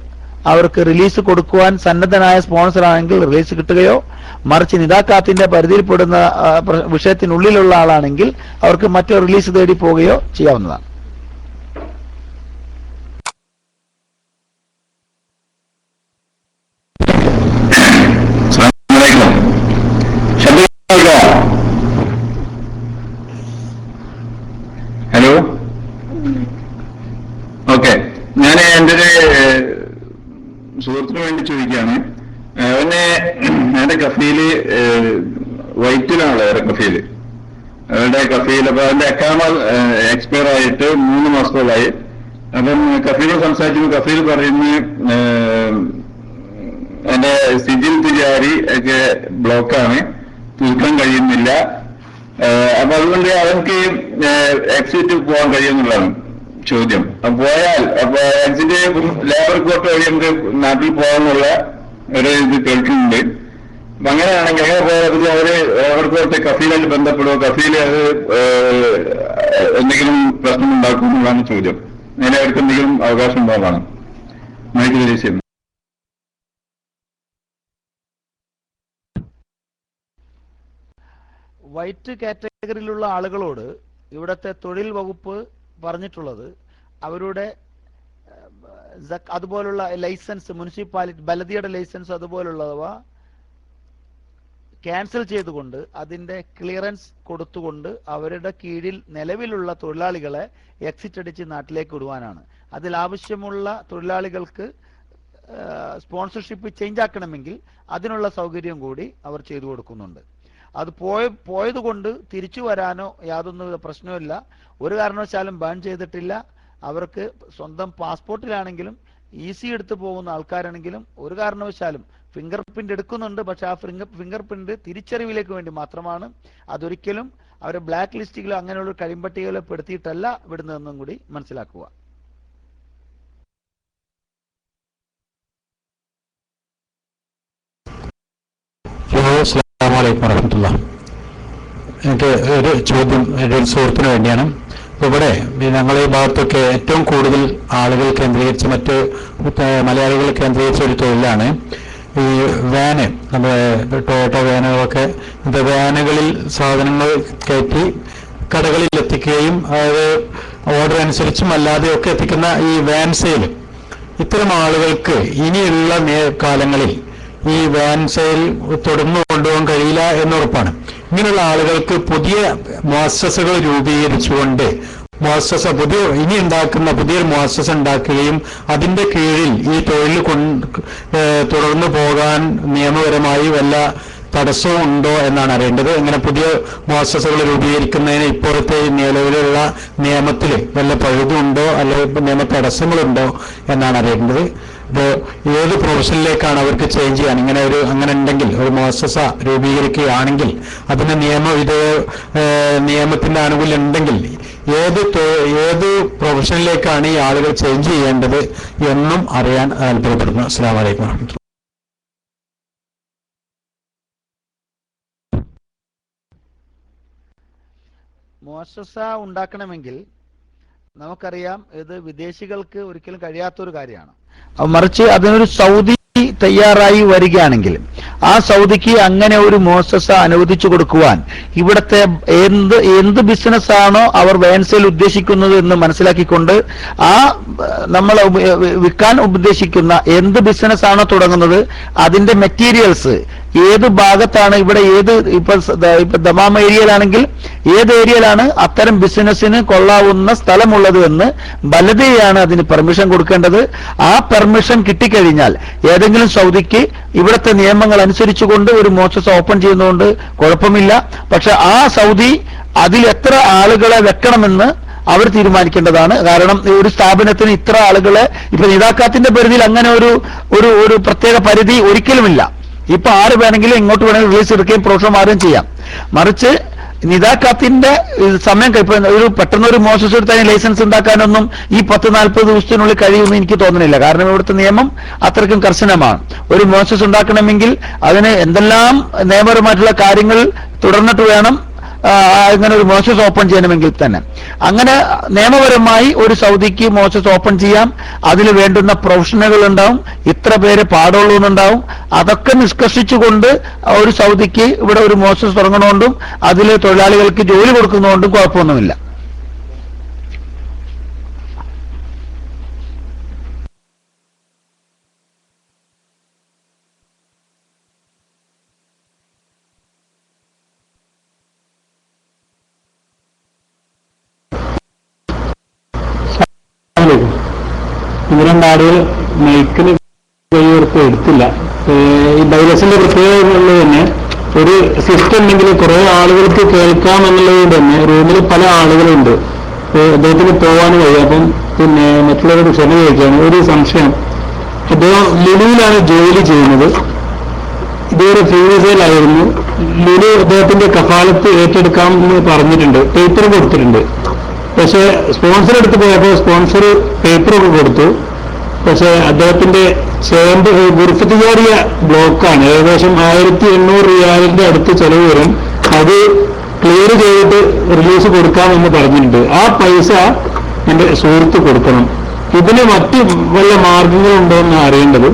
അവർക്ക് റിലീസ് കൊടുക്കുവാൻ സന്നദ്ധനായ സ്പോൺസർ ആണെങ്കിൽ റിലീസ് കിട്ടുകയോ, മറിച്ച് നിതാക്കാത്തിന്റെ പരിധിയിൽപ്പെടുന്ന വിഷയത്തിനുള്ളിലുള്ള ആളാണെങ്കിൽ അവർക്ക് മറ്റൊരു റിലീസ് തേടി പോവുകയോ ചെയ്യാവുന്നതാണ്. Hello, okay. ഞാൻ എൻ്റെ ഒരു സുഹൃത്തിന് വേണ്ടി ചോദിക്കുകയാണ്. എന്റെ കഫീല് വൈറ്റിലാണ് കഫീല്. അവരുടെ കഫീൽ അപ്പൊ അതിന്റെ അക്കാമ എക്സ്പയർ ആയിട്ട് 3 മാസത്തോളായി. അപ്പം കഫീലോട് സംസാരിച്ചപ്പോൾ കഫീൽ പറയുന്ന എന്റെ സിജിൽ തിജാരി ഒക്കെ ബ്ലോക്കാണ്, തീർക്കാൻ കഴിയുന്നില്ല. അപ്പൊ അതുകൊണ്ട് അവർക്ക് എക്സിറ്റ് പോകാൻ കഴിയുമെന്നുള്ളതാണ് ചോദ്യം. പോയാൽ അപ്പൊ എക്സിറ്റ് ലേബർ കോർട്ട് വഴി നമുക്ക് നാട്ടിൽ പോകാനുള്ള ഒരു ഇത് കേൾക്കുന്നുണ്ട്. അപ്പൊ അങ്ങനെയാണെങ്കിൽ അങ്ങനെ പോയാൽ അവര് അവർക്ക് കഫീലായിട്ട് ബന്ധപ്പെടുമോ, കഫീൽ അത് എന്തെങ്കിലും പ്രശ്നം ഉണ്ടാക്കും എന്നുള്ളതാണ് ചോദ്യം. അങ്ങനെ അവർക്ക് എന്തെങ്കിലും അവകാശം ഉണ്ടാകാണ്. മൈക്ക് റിലീസ് ചെയ്യുന്നു. വൈറ്റ് കാറ്റഗറിയിലുള്ള ആളുകളോട് ഇവിടുത്തെ തൊഴിൽ വകുപ്പ് പറഞ്ഞിട്ടുള്ളത് അവരുടെ അതുപോലുള്ള ലൈസൻസ്, മുനിസിപ്പാലിറ്റി ബലദിയുടെ ലൈസൻസ് അതുപോലുള്ളവ ക്യാൻസൽ ചെയ്തുകൊണ്ട് അതിന്റെ ക്ലിയറൻസ് കൊടുത്തുകൊണ്ട് അവരുടെ കീഴിൽ നിലവിലുള്ള തൊഴിലാളികളെ എക്സിറ്റ് അടിച്ച് നാട്ടിലേക്ക് വിടുവാനാണ്. അതിൽ ആവശ്യമുള്ള തൊഴിലാളികൾക്ക് സ്പോൺസർഷിപ്പ് ചേഞ്ച് ആക്കണമെങ്കിൽ അതിനുള്ള സൗകര്യം കൂടി അവർ ചെയ്തു കൊടുക്കുന്നുണ്ട്. അത് പോയത് കൊണ്ട് തിരിച്ചു വരാനോ യാതൊന്നും പ്രശ്നമില്ല. ഒരു കാരണവശാലും ബാൻ ചെയ്തിട്ടില്ല. അവർക്ക് സ്വന്തം പാസ്പോർട്ടിലാണെങ്കിലും ഈസി എടുത്തു പോകുന്ന ആൾക്കാരാണെങ്കിലും ഒരു കാരണവശാലും ഫിംഗർ പ്രിന്റ് എടുക്കുന്നുണ്ട്. പക്ഷെ ആ ഫിംഗർ പ്രിന്റ് തിരിച്ചറിവിലേക്ക് വേണ്ടി മാത്രമാണ്. അതൊരിക്കലും അവരെ ബ്ലാക്ക് ലിസ്റ്റുകളോ അങ്ങനെയുള്ള കരിമ്പട്ടികളോ പെടുത്തിയിട്ടല്ല വിടുന്നതെന്നും കൂടി മനസ്സിലാക്കുക. അസ്സലാമു അലൈക്കും വറഹ്മത്തുള്ളാഹി. എനിക്ക് ഒരു ചോദ്യം എൻ്റെ ഒരു സുഹൃത്തിന് വേണ്ടിയാണ്. ഇപ്പോൾ ഇവിടെ ഞങ്ങളെ ഈ ഭാഗത്തൊക്കെ ഏറ്റവും കൂടുതൽ ആളുകൾ കേന്ദ്രീകരിച്ച് മറ്റ് മലയാളികൾ കേന്ദ്രീകരിച്ച ഒരു തൊഴിലാണ് ഈ വാന്. നമ്മുടെ ടൊയോട്ട വാനുകളൊക്കെ വാനുകളിൽ സാധനങ്ങൾ കയറ്റി കടകളിൽ എത്തിക്കുകയും അത് ഓർഡർ അനുസരിച്ചും അല്ലാതെയൊക്കെ എത്തിക്കുന്ന ഈ വാൻ സെയിൽ. ഇത്തരം ആളുകൾക്ക് ഇനിയുള്ള കാലങ്ങളിൽ ഈ വാൻ സെയിൽ തുടർന്നു കൊണ്ടുപോകാൻ കഴിയില്ല എന്നുറപ്പാണ്. ഇങ്ങനെയുള്ള ആളുകൾക്ക് പുതിയ മുഅസ്സസകൾ രൂപീകരിച്ചുകൊണ്ട് ഇനി ഉണ്ടാക്കുന്ന പുതിയൊരു മുഅസ്സസ ഉണ്ടാക്കുകയും അതിന്റെ കീഴിൽ ഈ തൊഴിൽ തുടർന്നു പോകാൻ നിയമപരമായി വല്ല തടസ്സവും ഉണ്ടോ എന്നാണ് അറിയേണ്ടത്. ഇങ്ങനെ പുതിയ മുഅസ്സസകൾ രൂപീകരിക്കുന്നതിന് ഇപ്പോഴത്തെ നിലവിലുള്ള നിയമത്തിൽ വല്ല പഴുതുണ്ടോ അല്ലെങ്കിൽ നിയമ തടസ്സങ്ങളുണ്ടോ എന്നാണ് അറിയേണ്ടത്. ഇപ്പോൾ ഏത് പ്രൊഫഷനിലേക്കാണ് അവർക്ക് ചേഞ്ച് ചെയ്യാൻ അങ്ങനെ ഉണ്ടെങ്കിൽ ഒരു മുഅസ്സസ രൂപീകരിക്കുകയാണെങ്കിൽ അതിന് നിയമത്തിന്റെ ആനുകൂല്യം ഉണ്ടെങ്കിൽ ഏത് പ്രൊഫഷനിലേക്കാണ് ഈ ആളുകൾ ചേഞ്ച് ചെയ്യേണ്ടത് എന്നും അറിയാൻ താല്പര്യപ്പെടുന്നു. അസ്സലാമു അലൈക്കും വറഹ്മത്തുള്ളാഹി. മുഅസ്സസ ഉണ്ടാക്കണമെങ്കിൽ നമുക്കറിയാം ഇത് വിദേശികൾക്ക് ഒരിക്കലും കഴിയാത്തൊരു കാര്യമാണ്. മറിച്ച് അതിനൊരു സൗദി തയ്യാറായി വരികയാണെങ്കിൽ ആ സൗദിക്ക് അങ്ങനെ ഒരു മുഅസ്സസ അനുവദിച്ചു കൊടുക്കുവാൻ ഇവിടുത്തെ എന്ത് ബിസിനസ്സാണോ അവർ വാൻസെയിൽ ഉദ്ദേശിക്കുന്നത് എന്ന് മനസ്സിലാക്കിക്കൊണ്ട് ആ നമ്മൾ വിൽക്കാൻ ഉദ്ദേശിക്കുന്ന എന്ത് ബിസിനസ്സാണോ തുടങ്ങുന്നത് അതിന്റെ മെറ്റീരിയൽസ് ഏത് ഭാഗത്താണ് ഇവിടെ ഇപ്പൊ ദമാം ഏരിയയിലാണെങ്കിൽ ഏത് ഏരിയയിലാണ് അത്തരം ബിസിനസ്സിന് കൊള്ളാവുന്ന സ്ഥലമുള്ളത് എന്ന് ബലദയാണ് അതിന് പെർമിഷൻ കൊടുക്കേണ്ടത്. ആ പെർമിഷൻ കിട്ടിക്കഴിഞ്ഞാൽ ഏതെങ്കിലും സൗദിക്ക് ഇവിടുത്തെ നിയമങ്ങൾ അനുസരിച്ചുകൊണ്ട് ഒരു മുഅസ്സസ ഓപ്പൺ ചെയ്യുന്നതുകൊണ്ട് കുഴപ്പമില്ല. പക്ഷെ ആ സൗദി അതിൽ എത്ര ആളുകളെ വെക്കണമെന്ന് അവർ തീരുമാനിക്കേണ്ടതാണ്. കാരണം ഒരു സ്ഥാപനത്തിന് ഇത്ര ആളുകളെ ഇപ്പൊ നിദാക്കാത്തിന്റെ പരിധിയിൽ അങ്ങനെ ഒരു പ്രത്യേക പരിധി ഒരിക്കലുമില്ല. ഇപ്പൊ ആര് വേണമെങ്കിലും ഇങ്ങോട്ട് വേണമെങ്കിൽ റിലീസ് എടുക്കുകയും പ്രൊഫഷണൽ മാറുകയും ചെയ്യാം. മറിച്ച് നിദാക്കാത്തിന്റെ സമയം ഒരു പെട്ടെന്നൊരു മുഅസ്സസ എടുത്താൽ ലൈസൻസ് ഉണ്ടാക്കാനൊന്നും ഈ 10-40 ദിവസത്തിനുള്ളിൽ കഴിയുമെന്ന് എനിക്ക് തോന്നുന്നില്ല. കാരണം ഇവിടുത്തെ നിയമം അത്രയ്ക്കും കർശനമാണ്. ഒരു മുഅസ്സസ ഉണ്ടാക്കണമെങ്കിൽ അതിന് എന്തെല്ലാം നിയമപരമായിട്ടുള്ള കാര്യങ്ങൾ തുടർന്നിട്ട് വേണം ഇങ്ങനെ ഒരു മുഅസ്സസ ഓപ്പൺ ചെയ്യണമെങ്കിൽ തന്നെ. അങ്ങനെ നിയമപരമായി ഒരു സൗദിക്ക് മുഅസ്സസ ഓപ്പൺ ചെയ്യാം. അതിന് വേണ്ടുന്ന പ്രൊഫഷണലുകൾ ഉണ്ടാവും, ഇത്ര പേര് പാടുള്ളൂ എന്നുണ്ടാവും. അതൊക്കെ നിഷ്കർഷിച്ചുകൊണ്ട് ഒരു സൗദിക്ക് ഇവിടെ ഒരു മുഅസ്സസ തുടങ്ങണോണ്ടും അതിൽ തൊഴിലാളികൾക്ക് ജോലി കൊടുക്കുന്നതുകൊണ്ടും കുഴപ്പമൊന്നുമില്ല. ഇത് രണ്ടാളുകൾ മൈക്കിന് കൈയോർത്ത് എടുത്തില്ല. ഈ ബൈലസിന്റെ പ്രത്യേകത എന്നുള്ളത് തന്നെ ഒരു സിസ്റ്റം ഉണ്ടെങ്കിൽ കുറെ ആളുകൾക്ക് കേൾക്കാം എന്നുള്ളത് തന്നെ റൂമിൽ പല ആളുകളുണ്ട്. അദ്ദേഹത്തിന് പോകാൻ കഴിയും. അപ്പം പിന്നെ മറ്റുള്ളവരോട് ക്ഷമ ചോദിക്കുകയാണ്. ഒരു സംശയം, അദ്ദേഹം ലുലുവിലാണ് ജോലി ചെയ്യുന്നത്. ഇതുവരെ ഫ്രീസയിലായിരുന്നു. ലുലു അദ്ദേഹത്തിന്റെ കഫാലത്ത് ഏറ്റെടുക്കാം എന്ന് പറഞ്ഞിട്ടുണ്ട്, പേപ്പർ കൊടുത്തിട്ടുണ്ട്. പക്ഷെ സ്പോൺസർ എടുത്ത് പോയപ്പോൾ സ്പോൺസർ പേപ്പറൊക്കെ കൊടുത്തു. പക്ഷെ അദ്ദേഹത്തിന്റെ ഗുർഫത്തിജാരിയ ബ്ലോക്കാണ്. ഏകദേശം 1800 റിയാലിന്റെ അടുത്ത് ചെലവ് വരും. അത് ക്ലിയർ ചെയ്തിട്ട് റിലീസ് കൊടുക്കാമെന്ന് പറഞ്ഞിട്ടുണ്ട്. ആ പൈസ എന്റെ സുഹൃത്ത് കൊടുക്കണം. ഇതിന് മറ്റ് വല്ല മാർഗങ്ങളുണ്ടോ എന്ന് അറിയേണ്ടത്.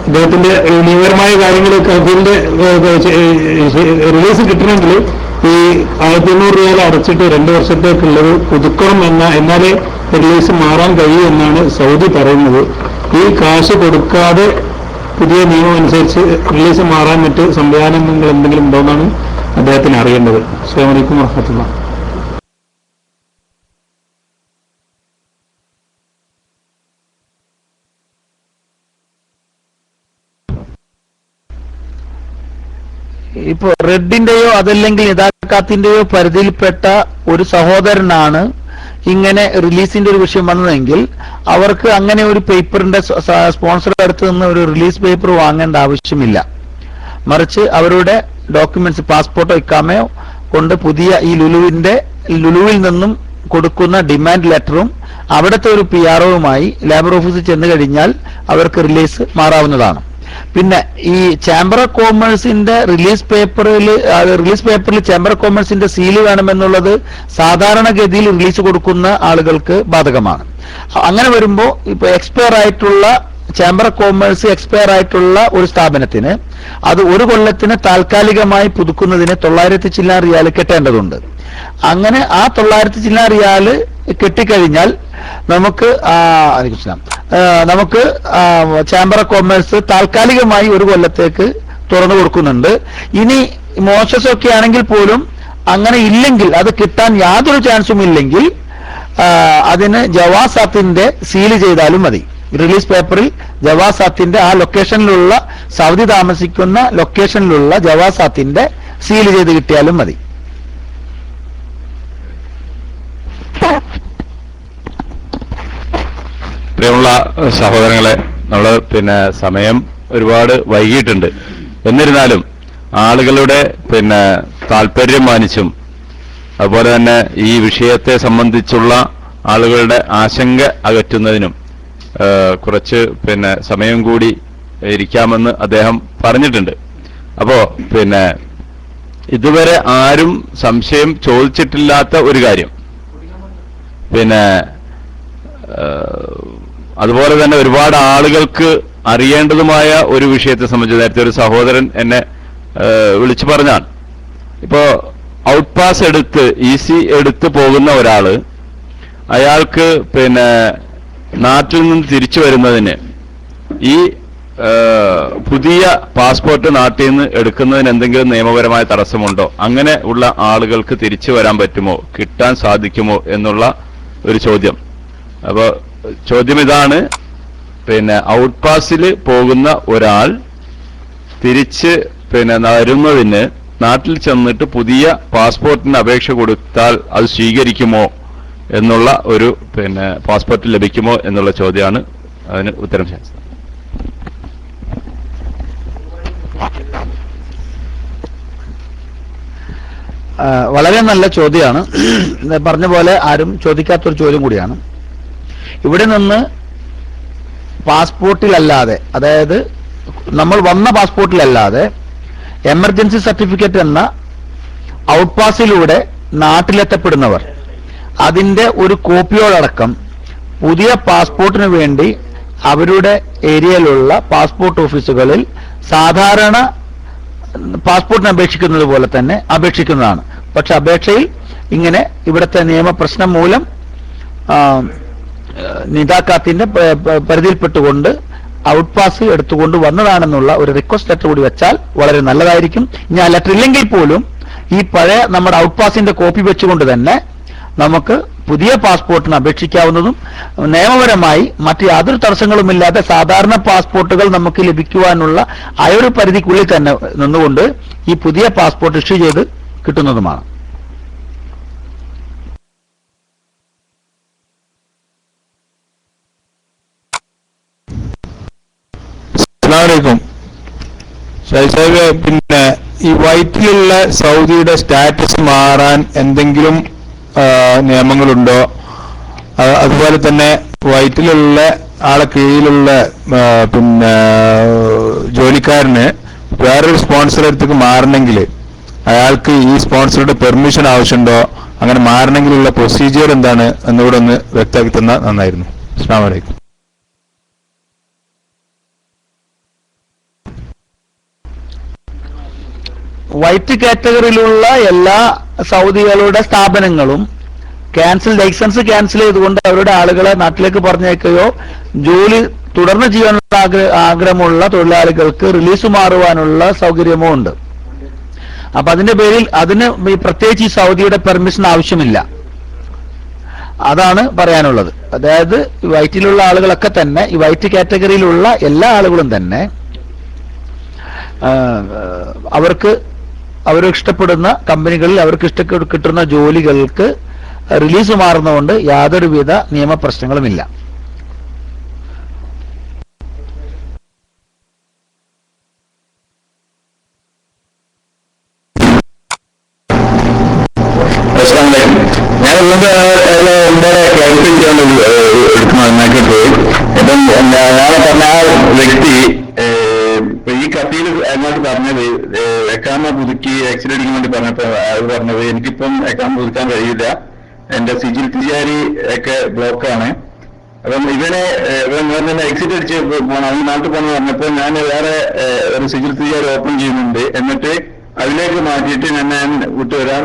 അദ്ദേഹത്തിന്റെ നിയമപരമായ കാര്യങ്ങളൊക്കെ അതിന്റെ റിലീസ് കിട്ടണമെങ്കിൽ ഈ 1800 റിയാൽ അടച്ചിട്ട് 2 വർഷത്തേക്കുള്ളത് പുതുക്കണം എന്നാലേ റിലീസ് മാറാൻ കഴിയൂ എന്നാണ് സൗദി പറയുന്നത്. ഈ കാശ് കൊടുക്കാതെ പുതിയ നിയമം അനുസരിച്ച് റിലീസ് മാറാൻ മറ്റ് സംവിധാനങ്ങൾ എന്തെങ്കിലും ഉണ്ടോ എന്നാണ് അദ്ദേഹത്തിന് അറിയേണ്ടത്. അസ്സലാമു അലൈക്കും വറഹ്മത്തുള്ളാഹി. ഇപ്പോ റെഡിന്റെയോ അതല്ലെങ്കിൽ നിതാക്കാത്തിന്റെയോ പരിധിയിൽപ്പെട്ട ഒരു സഹോദരനാണ് ഇങ്ങനെ റിലീസിന്റെ ഒരു വിഷയം വന്നതെങ്കിൽ അവർക്ക് അങ്ങനെ ഒരു പേപ്പറിന്റെ സ്പോൺസറുടെ അടുത്ത് നിന്ന് ഒരു റിലീസ് പേപ്പർ വാങ്ങേണ്ട ആവശ്യമില്ല. മറിച്ച് അവരുടെ ഡോക്യുമെന്റ്സ് പാസ്പോർട്ടോ ഇക്കാമയോ കൊണ്ട് പുതിയ ഈ ലുലുവിൽ നിന്നും കൊടുക്കുന്ന ഡിമാൻഡ് ലെറ്ററും അവിടുത്തെ ഒരു PROവുമായി ലേബർ ഓഫീസിൽ ചെന്ന് കഴിഞ്ഞാൽ അവർക്ക് റിലീസ് മാറാവുന്നതാണ്. പിന്നെ ഈ ചേംബർ ഓഫ് കോമേഴ്സിന്റെ റിലീസ് പേപ്പറിൽ ചേംബർ ഓഫ് കോമേഴ്സിന്റെ സീല് വേണമെന്നുള്ളത് സാധാരണഗതിയിൽ റിലീസ് കൊടുക്കുന്ന ആളുകൾക്ക് ബാധകമാണ്. അങ്ങനെ വരുമ്പോൾ ഇപ്പൊ എക്സ്പയർ ആയിട്ടുള്ള ചേംബർ ഓഫ് കോമേഴ്സ് എക്സ്പയർ ആയിട്ടുള്ള ഒരു സ്ഥാപനത്തിന് അത് ഒരു കൊല്ലത്തിന് താൽക്കാലികമായി പുതുക്കുന്നതിന് 900 ചില്ലാൻ റിയാൽ കെട്ടേണ്ടതുണ്ട്. അങ്ങനെ ആ 900 ചില്ലാൻ റിയാൽ കെട്ടിക്കഴിഞ്ഞാൽ നമുക്ക് ചേംബർ ഓഫ് കോമേഴ്സ് താൽക്കാലികമായി ഒരു കൊല്ലത്തേക്ക് തുറന്നു കൊടുക്കുന്നുണ്ട്. ഇനി മോശസൊക്കെ ആണെങ്കിൽ പോലും അങ്ങനെ ഇല്ലെങ്കിൽ, അത് കിട്ടാൻ യാതൊരു ചാൻസും ഇല്ലെങ്കിൽ അതിന് ജവാസാത്തിന്റെ സീല് ചെയ്താലും മതി. റിലീസ് പേപ്പറിൽ ജവാസാത്തിന്റെ ആ ലൊക്കേഷനിലുള്ള സൗദി താമസിക്കുന്ന ലൊക്കേഷനിലുള്ള ജവാസാത്തിന്റെ സീല് ചെയ്ത് കിട്ടിയാലും മതി. പ്രിയമുള്ള സഹോദരങ്ങളെ, നമ്മൾ സമയം ഒരുപാട് വൈകിയിട്ടുണ്ട്. എന്നിരുന്നാലും ആളുകളുടെ താല്പര്യം മാനിച്ചും അതുപോലെ തന്നെ ഈ വിഷയത്തെ സംബന്ധിച്ചുള്ള ആളുകളുടെ ആശങ്ക അകറ്റുന്നതിനും കുറച്ച് സമയം കൂടി ഇരിക്കാമെന്ന് അദ്ദേഹം പറഞ്ഞിട്ടുണ്ട്. അപ്പോ ഇതുവരെ ആരും സംശയം ചോദിച്ചിട്ടില്ലാത്ത ഒരു കാര്യം, അതുപോലെ തന്നെ ഒരുപാട് ആളുകൾക്ക് അറിയേണ്ടതുമായ ഒരു വിഷയത്തെ സംബന്ധിച്ച് നേരത്തെ ഒരു സഹോദരൻ എന്നെ വിളിച്ചു പറഞ്ഞാണ്. ഇപ്പോ ഔട്ട് പാസ് എടുത്ത് EC എടുത്ത് പോകുന്ന ഒരാള് അയാൾക്ക് നാട്ടിൽ നിന്ന് തിരിച്ചു വരുന്നതിന് ഈ പുതിയ പാസ്പോർട്ട് നാട്ടിൽ നിന്ന് എടുക്കുന്നതിന് എന്തെങ്കിലും നിയമപരമായ തടസ്സമുണ്ടോ? അങ്ങനെ ഉള്ള ആളുകൾക്ക് തിരിച്ചു വരാൻ പറ്റുമോ, കിട്ടാൻ സാധിക്കുമോ എന്നുള്ള ഒരു ചോദ്യം. അപ്പൊ ചോദ്യം ഇതാണ്, ഔട്ട് പാസിൽ പോകുന്ന ഒരാൾ തിരിച്ച് വരുന്നതിന് നാട്ടിൽ ചെന്നിട്ട് പുതിയ പാസ്പോർട്ടിന് അപേക്ഷ കൊടുത്താൽ അത് സ്വീകരിക്കുമോ എന്നുള്ള ഒരു പാസ്പോർട്ട് ലഭിക്കുമോ എന്നുള്ള ചോദ്യമാണ്. അതിന് ഉത്തരം ശാസ്ത്രം. വളരെ നല്ല ചോദ്യമാണ്. പറഞ്ഞ പോലെ ആരും ചോദിക്കാത്തൊരു ചോദ്യം കൂടിയാണ്. ഇവിടെ നിന്ന് പാസ്പോർട്ടിലല്ലാതെ, അതായത് നമ്മൾ വന്ന പാസ്പോർട്ടിലല്ലാതെ എമർജൻസി സർട്ടിഫിക്കറ്റ് എന്ന ഔട്ട് പാസിലൂടെ നാട്ടിലെത്തപ്പെടുന്നവർ അതിന്റെ ഒരു കോപ്പിയോടക്കം പുതിയ പാസ്പോർട്ടിന് വേണ്ടി അവരുടെ ഏരിയയിലുള്ള പാസ്പോർട്ട് ഓഫീസുകളിൽ സാധാരണ പാസ്പോർട്ടിന് അപേക്ഷിക്കുന്നത് പോലെ തന്നെ അപേക്ഷിക്കുന്നതാണ്. പക്ഷെ അപേക്ഷയിൽ ഇങ്ങനെ ഇവിടുത്തെ നിയമപ്രശ്നം മൂലം നിതാക്കാത്തിന്റെ പരിധിയിൽപ്പെട്ടുകൊണ്ട് ഔട്ട് പാസ് എടുത്തുകൊണ്ട് വന്നതാണെന്നുള്ള ഒരു റിക്വസ്റ്റ് ലെറ്റർ കൂടി വെച്ചാൽ വളരെ നല്ലതായിരിക്കും. ഇനി ആ ലെറ്റർ ഇല്ലെങ്കിൽ പോലും ഈ പഴയ നമ്മുടെ ഔട്ട് പാസിന്റെ കോപ്പി വെച്ചുകൊണ്ട് തന്നെ നമുക്ക് പുതിയ പാസ്പോർട്ടിന് അപേക്ഷിക്കാവുന്നതും നിയമപരമായി മറ്റ് യാതൊരു തടസ്സങ്ങളുമില്ലാതെ സാധാരണ പാസ്പോർട്ടുകൾ നമുക്ക് ലഭിക്കുവാനുള്ള ആ ഒരു പരിധിക്കുള്ളിൽ തന്നെ നിന്നുകൊണ്ട് ഈ പുതിയ പാസ്പോർട്ട് ഇഷ്യൂ ചെയ്ത് കിട്ടുന്നതുമാണ്. അസ്സലാമു അലൈക്കും. ഈ വൈറ്റിലുള്ള സൗദിയുടെ സ്റ്റാറ്റസ് മാറാൻ എന്തെങ്കിലും നിയമങ്ങളുണ്ടോ? അതുപോലെ തന്നെ വൈറ്റിലുള്ള ആളെ കീഴിലുള്ള ജോലിക്കാരന് വേറൊരു സ്പോൺസർ അടുത്തേക്ക് മാറണമെങ്കിൽ അയാൾക്ക് ഈ സ്പോൺസറുടെ പെർമിഷൻ ആവശ്യമുണ്ടോ? അങ്ങനെ മാറണമെങ്കിലുള്ള പ്രൊസീജിയർ എന്താണ് എന്നുകൂടെ ഒന്ന് വ്യക്തമാക്കി തന്നാൽ നന്നായിരുന്നു. അസ്സലാമു അലൈക്കും. വൈറ്റ് കാറ്റഗറിയിലുള്ള എല്ലാ സൗദികളുടെ സ്ഥാപനങ്ങളും ലൈസൻസ് ക്യാൻസൽ ചെയ്തുകൊണ്ട് അവരുടെ ആളുകളെ നാട്ടിലേക്ക് പറഞ്ഞേക്കുകയോ ജോലി തുടർന്ന് ചെയ്യാനുള്ള ആഗ്രഹമുള്ള തൊഴിലാളികൾക്ക് റിലീസ് മാറുവാനുള്ള സൗകര്യമോ ഉണ്ട്. അപ്പൊ അതിന്റെ പേരിൽ അതിന് പ്രത്യേകിച്ച് ഈ സൗദിയുടെ പെർമിഷൻ ആവശ്യമില്ല. അതാണ് പറയാനുള്ളത്. അതായത് വൈറ്റിലുള്ള ആളുകളൊക്കെ തന്നെ, ഈ വൈറ്റ് കാറ്റഗറിയിലുള്ള എല്ലാ ആളുകളും തന്നെ അവർക്ക് അവർ ഇഷ്ടപ്പെടുന്ന കമ്പനികളിൽ അവർക്ക് കിട്ടുന്ന ജോലികൾക്ക് റിലീസ് മാറുന്നതുകൊണ്ട് യാതൊരുവിധ നിയമപ്രശ്നങ്ങളുമില്ല. ഞാൻ ക്ലാരിഫൈ ചെയ്യാൻ എടുക്കണമെന്നാക്കിയിട്ട് ഇപ്പം ഞാൻ പറഞ്ഞ ആ വ്യക്തി ഈ കത്തിയിൽ അങ്ങോട്ട് പറഞ്ഞത് എക്കാമ പുതുക്കി എക്സിറ്റ് അടിക്കാൻ വേണ്ടി പറഞ്ഞപ്പോ അത് പറഞ്ഞത് എനിക്കിപ്പം എക്കാമ പുതുക്കാൻ കഴിയില്ല, എന്റെ സിജിൽ തിജാരി ഒക്കെ ബ്ലോക്കാണ്. അപ്പം ഇവനെ എക്സിറ്റ് അടിച്ച് പോകണം, അവന് നാട്ടിൽ പോകണം പറഞ്ഞപ്പോ ഞാൻ വേറെ ഒരു സിജിൽ തിജാരി ഓപ്പൺ ചെയ്യുന്നുണ്ട്, എന്നിട്ട് അതിലേക്ക് മാറ്റിയിട്ട് ഞാൻ വിട്ടുവരാം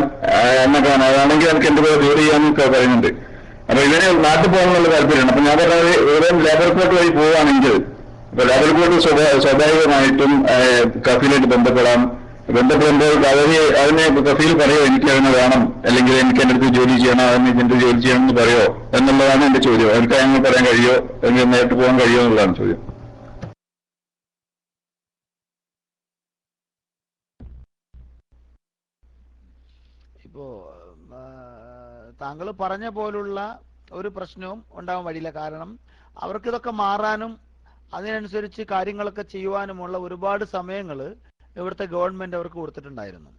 എന്നൊക്കെ അതാണെങ്കിൽ എനിക്ക് എന്റെ പേര് ജോലി ചെയ്യാന്നൊക്കെ പറയുന്നുണ്ട്. അപ്പൊ ഇവനെ നാട്ടിൽ പോകാനുള്ള താല്പര്യമാണ്. അപ്പൊ ഞാൻ പറഞ്ഞത് ഇവരെ ലേബർ കോർട്ട് വഴി പോവുകയാണെങ്കിൽ ഇപ്പൊ ലേബർ കോർട്ട് സ്വാഭാവികമായിട്ടും കഫീലായിട്ട് ബന്ധപ്പെടുമ്പോൾ അതിനെ കഫീൽ പറയോ എനിക്ക് അതിനെ വേണം, അല്ലെങ്കിൽ എനിക്ക് എന്റെ അടുത്ത് ജോലി ചെയ്യണം, അതിന് ഇതിന്റെ ജോലി ചെയ്യണം എന്ന് പറയോ എന്നുള്ളതാണ് എന്റെ ചോദ്യം. എനിക്ക് അങ്ങനെ പറയാൻ കഴിയോ, അല്ലെങ്കിൽ നേരിട്ട് പോകാൻ കഴിയോ എന്നുള്ളതാണ് ചോദ്യം. ഇപ്പോ താങ്കൾ പറഞ്ഞ പോലുള്ള ഒരു പ്രശ്നവും ഉണ്ടാവാൻ വഴിയില്ല. കാരണം അവർക്കിതൊക്കെ മാറാനും അതിനനുസരിച്ച് കാര്യങ്ങളൊക്കെ ചെയ്യുവാനുമുള്ള ഒരുപാട് സമയങ്ങൾ ഇവിടുത്തെ ഗവൺമെന്റ് അവർക്ക് കൊടുത്തിട്ടുണ്ടായിരുന്നു.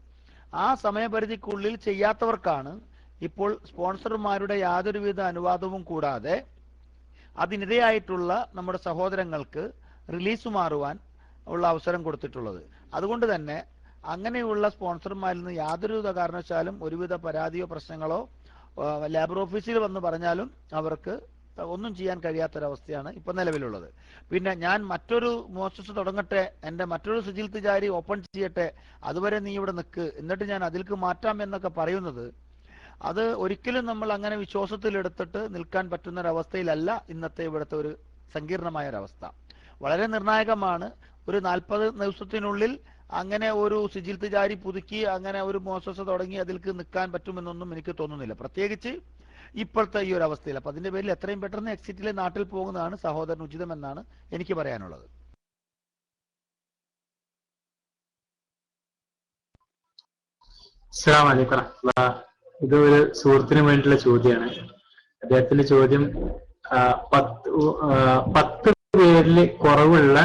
ആ സമയപരിധിക്കുള്ളിൽ ചെയ്യാത്തവർക്കാണ് ഇപ്പോൾ സ്പോൺസർമാരുടെ യാതൊരുവിധ അനുവാദവും കൂടാതെ അതിനിരയായിട്ടുള്ള നമ്മുടെ സഹോദരങ്ങൾക്ക് റിലീസ് മാറുവാൻ ഉള്ള അവസരം കൊടുത്തിട്ടുള്ളത്. അതുകൊണ്ട് തന്നെ അങ്ങനെയുള്ള സ്പോൺസർമാരിൽ നിന്ന് യാതൊരു കാരണവശാലും ഒരുവിധ പരാതിയോ പ്രശ്നങ്ങളോ ലേബർ ഓഫീസിൽ വന്ന് പറഞ്ഞാലും അവർക്ക് ഒന്നും ചെയ്യാൻ കഴിയാത്തൊരവസ്ഥയാണ് ഇപ്പൊ നിലവിലുള്ളത്. പിന്നെ ഞാൻ മറ്റൊരു മോസസ് തുടങ്ങട്ടെ, എന്റെ മറ്റൊരു സിജിൽ തിജാരി ഓപ്പൺ ചെയ്യട്ടെ, അതുവരെ നീ ഇവിടെ നിൽക്ക്, എന്നിട്ട് ഞാൻ അതിലേക്ക് മാറ്റാം എന്നൊക്കെ പറയുന്നത് അത് ഒരിക്കലും നമ്മൾ അങ്ങനെ വിശ്വാസത്തിലെടുത്തിട്ട് നിൽക്കാൻ പറ്റുന്ന ഒരവസ്ഥയിലല്ല ഇന്നത്തെ ഇവിടുത്തെ ഒരു സങ്കീർണമായ ഒരവസ്ഥ. വളരെ നിർണായകമാണ്. ഒരു 40 ദിവസത്തിനുള്ളിൽ അങ്ങനെ ഒരു സിജിൽ തിജാരി പുതുക്കി അങ്ങനെ ഒരു മോസസ് തുടങ്ങി അതിലേക്ക് നിൽക്കാൻ പറ്റുമെന്നൊന്നും എനിക്ക് തോന്നുന്നില്ല, പ്രത്യേകിച്ച് ഇപ്പോഴത്തെ ഈ ഒരു അവസ്ഥയിൽ. അപ്പൊ അതിന്റെ പേരിൽ എത്രയും പെട്ടെന്ന് എക്സിറ്റിലെ നാട്ടിൽ പോകുന്നതാണ് സഹോദരൻ ഉചിതമെന്നാണ് എനിക്ക് പറയാനുള്ളത്. അസ്സലാമു അലൈക്കും വറഹ്മത്തുള്ളാഹി. ഇത് ഒരു സുഹൃത്തിന് വേണ്ടിയിട്ടുള്ള ചോദ്യമാണ്. അദ്ദേഹത്തിന്റെ ചോദ്യം 10 പേരിൽ കുറവുള്ള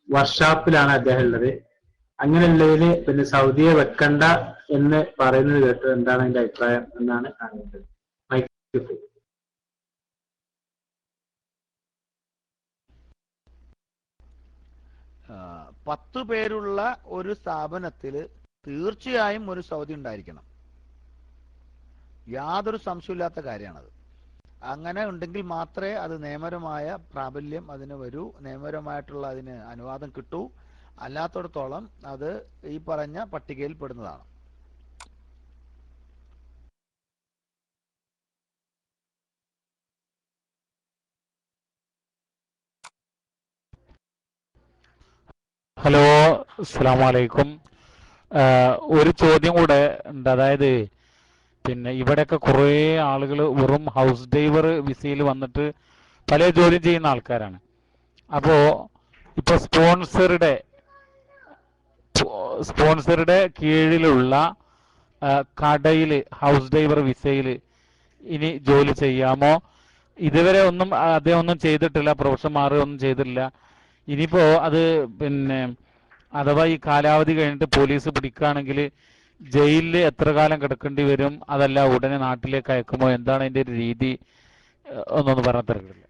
വർക്ക്ഷോപ്പിലാണ് അദ്ദേഹം ഉള്ളത്. അങ്ങനെയുള്ളതിൽ പിന്നെ സൗദിയെ വെക്കണ്ട എന്ന് പറയുന്നത് കേട്ടു. എന്താണ് അതിന്റെ അഭിപ്രായം എന്നാണ് കാണുന്നത്. 10 പേരുള്ള ഒരു സ്ഥാപനത്തിൽ തീർച്ചയായും ഒരു സൗദി ഉണ്ടായിരിക്കണം, യാതൊരു സംശയമില്ലാത്ത കാര്യമാണത്. അങ്ങനെ ഉണ്ടെങ്കിൽ മാത്രമേ അത് നിയമപരമായ പ്രാബല്യം അതിന് വരൂ, നിയമപരമായിട്ടുള്ള അതിന് അനുവാദം കിട്ടൂ. അല്ലാത്തടത്തോളം അത് ഈ പറഞ്ഞ പട്ടികയിൽ പെടുന്നതാണ്. ഹലോ, അസ്സലാമു അലൈക്കും. ഒരു ചോദ്യം കൂടെ ഉണ്ട്. അതായത് പിന്നെ ഇവിടെയൊക്കെ കുറേ ആളുകൾ വെറും ഹൗസ് ഡ്രൈവർ വിസയിൽ വന്നിട്ട് പല ജോലിയും ചെയ്യുന്ന ആൾക്കാരാണ്. അപ്പോ ഇപ്പൊ സ്പോൺസറുടെ കീഴിലുള്ള കടയിൽ ഹൗസ് ഡ്രൈവർ വിസയിൽ ഇനി ജോലി ചെയ്യാമോ? ഇതുവരെ ഒന്നും അദ്ദേഹം ഒന്നും ചെയ്തിട്ടില്ല, പ്രൊഫഷൻ മാറുകയൊന്നും ചെയ്തിട്ടില്ല. ഇനിയിപ്പോ അത് പിന്നെ അഥവാ ഈ കാലാവധി കഴിഞ്ഞിട്ട് പോലീസ് പിടിക്കുകയാണെങ്കിൽ ജയിലിൽ എത്ര കാലം കിടക്കേണ്ടി വരും? അതല്ല ഉടനെ നാട്ടിലേക്ക് അയക്കുമോ? എന്താണ് അതിന്റെ ഒരു രീതി? ഒന്നൊന്ന് പറഞ്ഞ തിരക്കില്ല.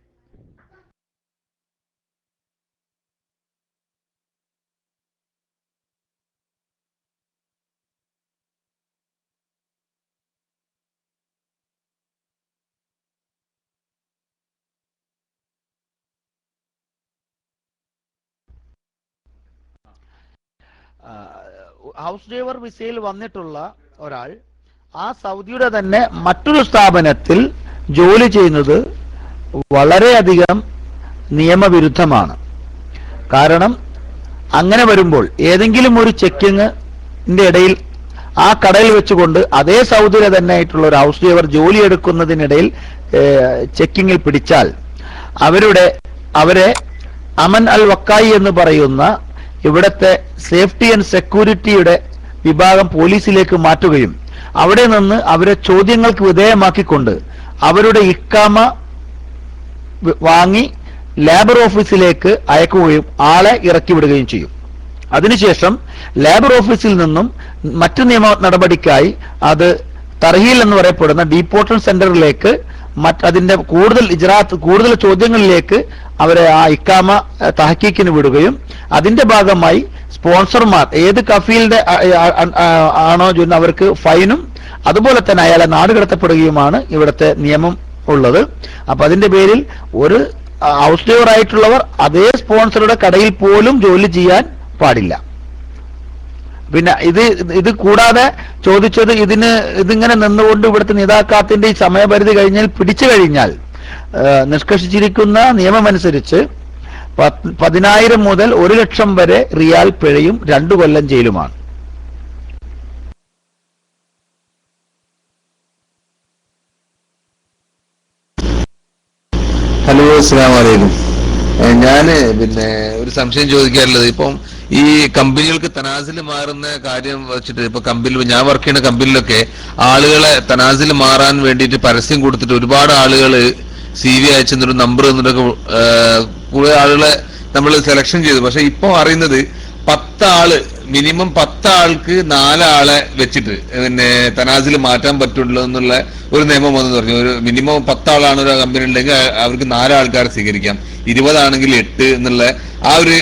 ഹൗസ് ഡ്രൈവർ വിസയിൽ വന്നിട്ടുള്ള ഒരാൾ ആ സൗദിയുടെ തന്നെ മറ്റൊരു സ്ഥാപനത്തിൽ ജോലി ചെയ്യുന്നത് വളരെയധികം നിയമവിരുദ്ധമാണ്. കാരണം അങ്ങനെ വരുമ്പോൾ ഏതെങ്കിലും ഒരു ചെക്കിങ്ങിന്റെ ഇടയിൽ ആ കടയിൽ വെച്ചുകൊണ്ട് അതേ സൗദിയിലെ തന്നെ ആയിട്ടുള്ള ഒരു ഹൗസ് ഡ്രൈവർ ജോലി എടുക്കുന്നതിനിടയിൽ ചെക്കിങ്ങിൽ പിടിച്ചാൽ അവരെ അമൻ അൽ വക്കായി എന്ന് പറയുന്ന ഇവിടുത്തെ സേഫ്റ്റി ആൻഡ് സെക്യൂരിറ്റിയുടെ വിഭാഗം പോലീസിലേക്ക് മാറ്റുകയും അവിടെ നിന്ന് അവരെ ചോദ്യങ്ങൾക്ക് വിധേയമാക്കിക്കൊണ്ട് അവരുടെ ഇക്കാമ വാങ്ങി ലേബർ ഓഫീസിലേക്ക് അയക്കുകയും ആളെ ഇറക്കി വിടുകയും ചെയ്യും. അതിനുശേഷം ലേബർ ഓഫീസിൽ നിന്നും മറ്റു നിയമ നടപടിക്കായി അത് തർഹീൽ എന്ന് പറയപ്പെടുന്ന ഡീപ്പോർട്ടൻ സെന്ററിലേക്ക് അതിന്റെ കൂടുതൽ ചോദ്യങ്ങളിലേക്ക് അവരെ ആ ഇക്കാമ തഹക്കീക്കിന് വിടുകയും അതിന്റെ ഭാഗമായി സ്പോൺസർമാർ ഏത് കഫീലിന്റെ ആണോ ചെയ്യുന്ന അവർക്ക് ഫൈനും അതുപോലെ തന്നെ അയാളെ നാടുകടത്തപ്പെടുകയുമാണ് ഇവിടുത്തെ നിയമം ഉള്ളത്. അപ്പൊ അതിന്റെ പേരിൽ ഒരു ഹൗസ് ഡ്രൈവർ ആയിട്ടുള്ളവർ അതേ സ്പോൺസറുടെ കടയിൽ പോലും ജോലി ചെയ്യാൻ പാടില്ല. പിന്നെ ഇത് കൂടാതെ ചോദിച്ചത് ഇതിങ്ങനെ നിന്നുകൊണ്ട് ഇവിടുത്തെ നിതാക്കാത്തിന്റെ ഈ സമയപരിധി കഴിഞ്ഞാൽ പിടിച്ചു കഴിഞ്ഞാൽ നിഷ്കർഷിച്ചിരിക്കുന്ന നിയമമനുസരിച്ച് 10,000 മുതൽ 1,00,000 വരെ റിയാൽ പിഴയും 2 കൊല്ലം ജയിലുമാണ്. ഹലോ, അസ്സലാമു അലൈക്കും. ഞാന് ഒരു സംശയം ചോദിക്കാറുള്ളത്, ഇപ്പം ഈ കമ്പനികൾക്ക് തനാസിൽ മാറുന്ന കാര്യം വെച്ചിട്ട് ഇപ്പൊ ഞാൻ വർക്ക് ചെയ്യുന്ന കമ്പനിയിലൊക്കെ ആളുകളെ തനാസിൽ മാറാൻ വേണ്ടിയിട്ട് പരസ്യം കൊടുത്തിട്ട് ഒരുപാട് ആളുകൾ CV അയച്ചെന്നൊരു നമ്പർ എന്നിട്ടൊക്കെ കുറെ ആളുകളെ നമ്മൾ സെലക്ഷൻ ചെയ്തു. പക്ഷെ ഇപ്പൊ അറിയുന്നത് 10 ആള് മിനിമം 10 ആൾക്ക് 4 ആളെ വെച്ചിട്ട് തനാസിൽ മാറ്റാൻ പറ്റുള്ളൂ എന്നുള്ള ഒരു നിയമം വന്നു പറഞ്ഞു. ഒരു മിനിമം 10 ആളാണ് ഒരു കമ്പനി ഉണ്ടെങ്കിൽ അവർക്ക് 4 ആൾക്കാരെ സ്വീകരിക്കാം, 20 ആണെങ്കിൽ 8 എന്നുള്ള ആ ഒരു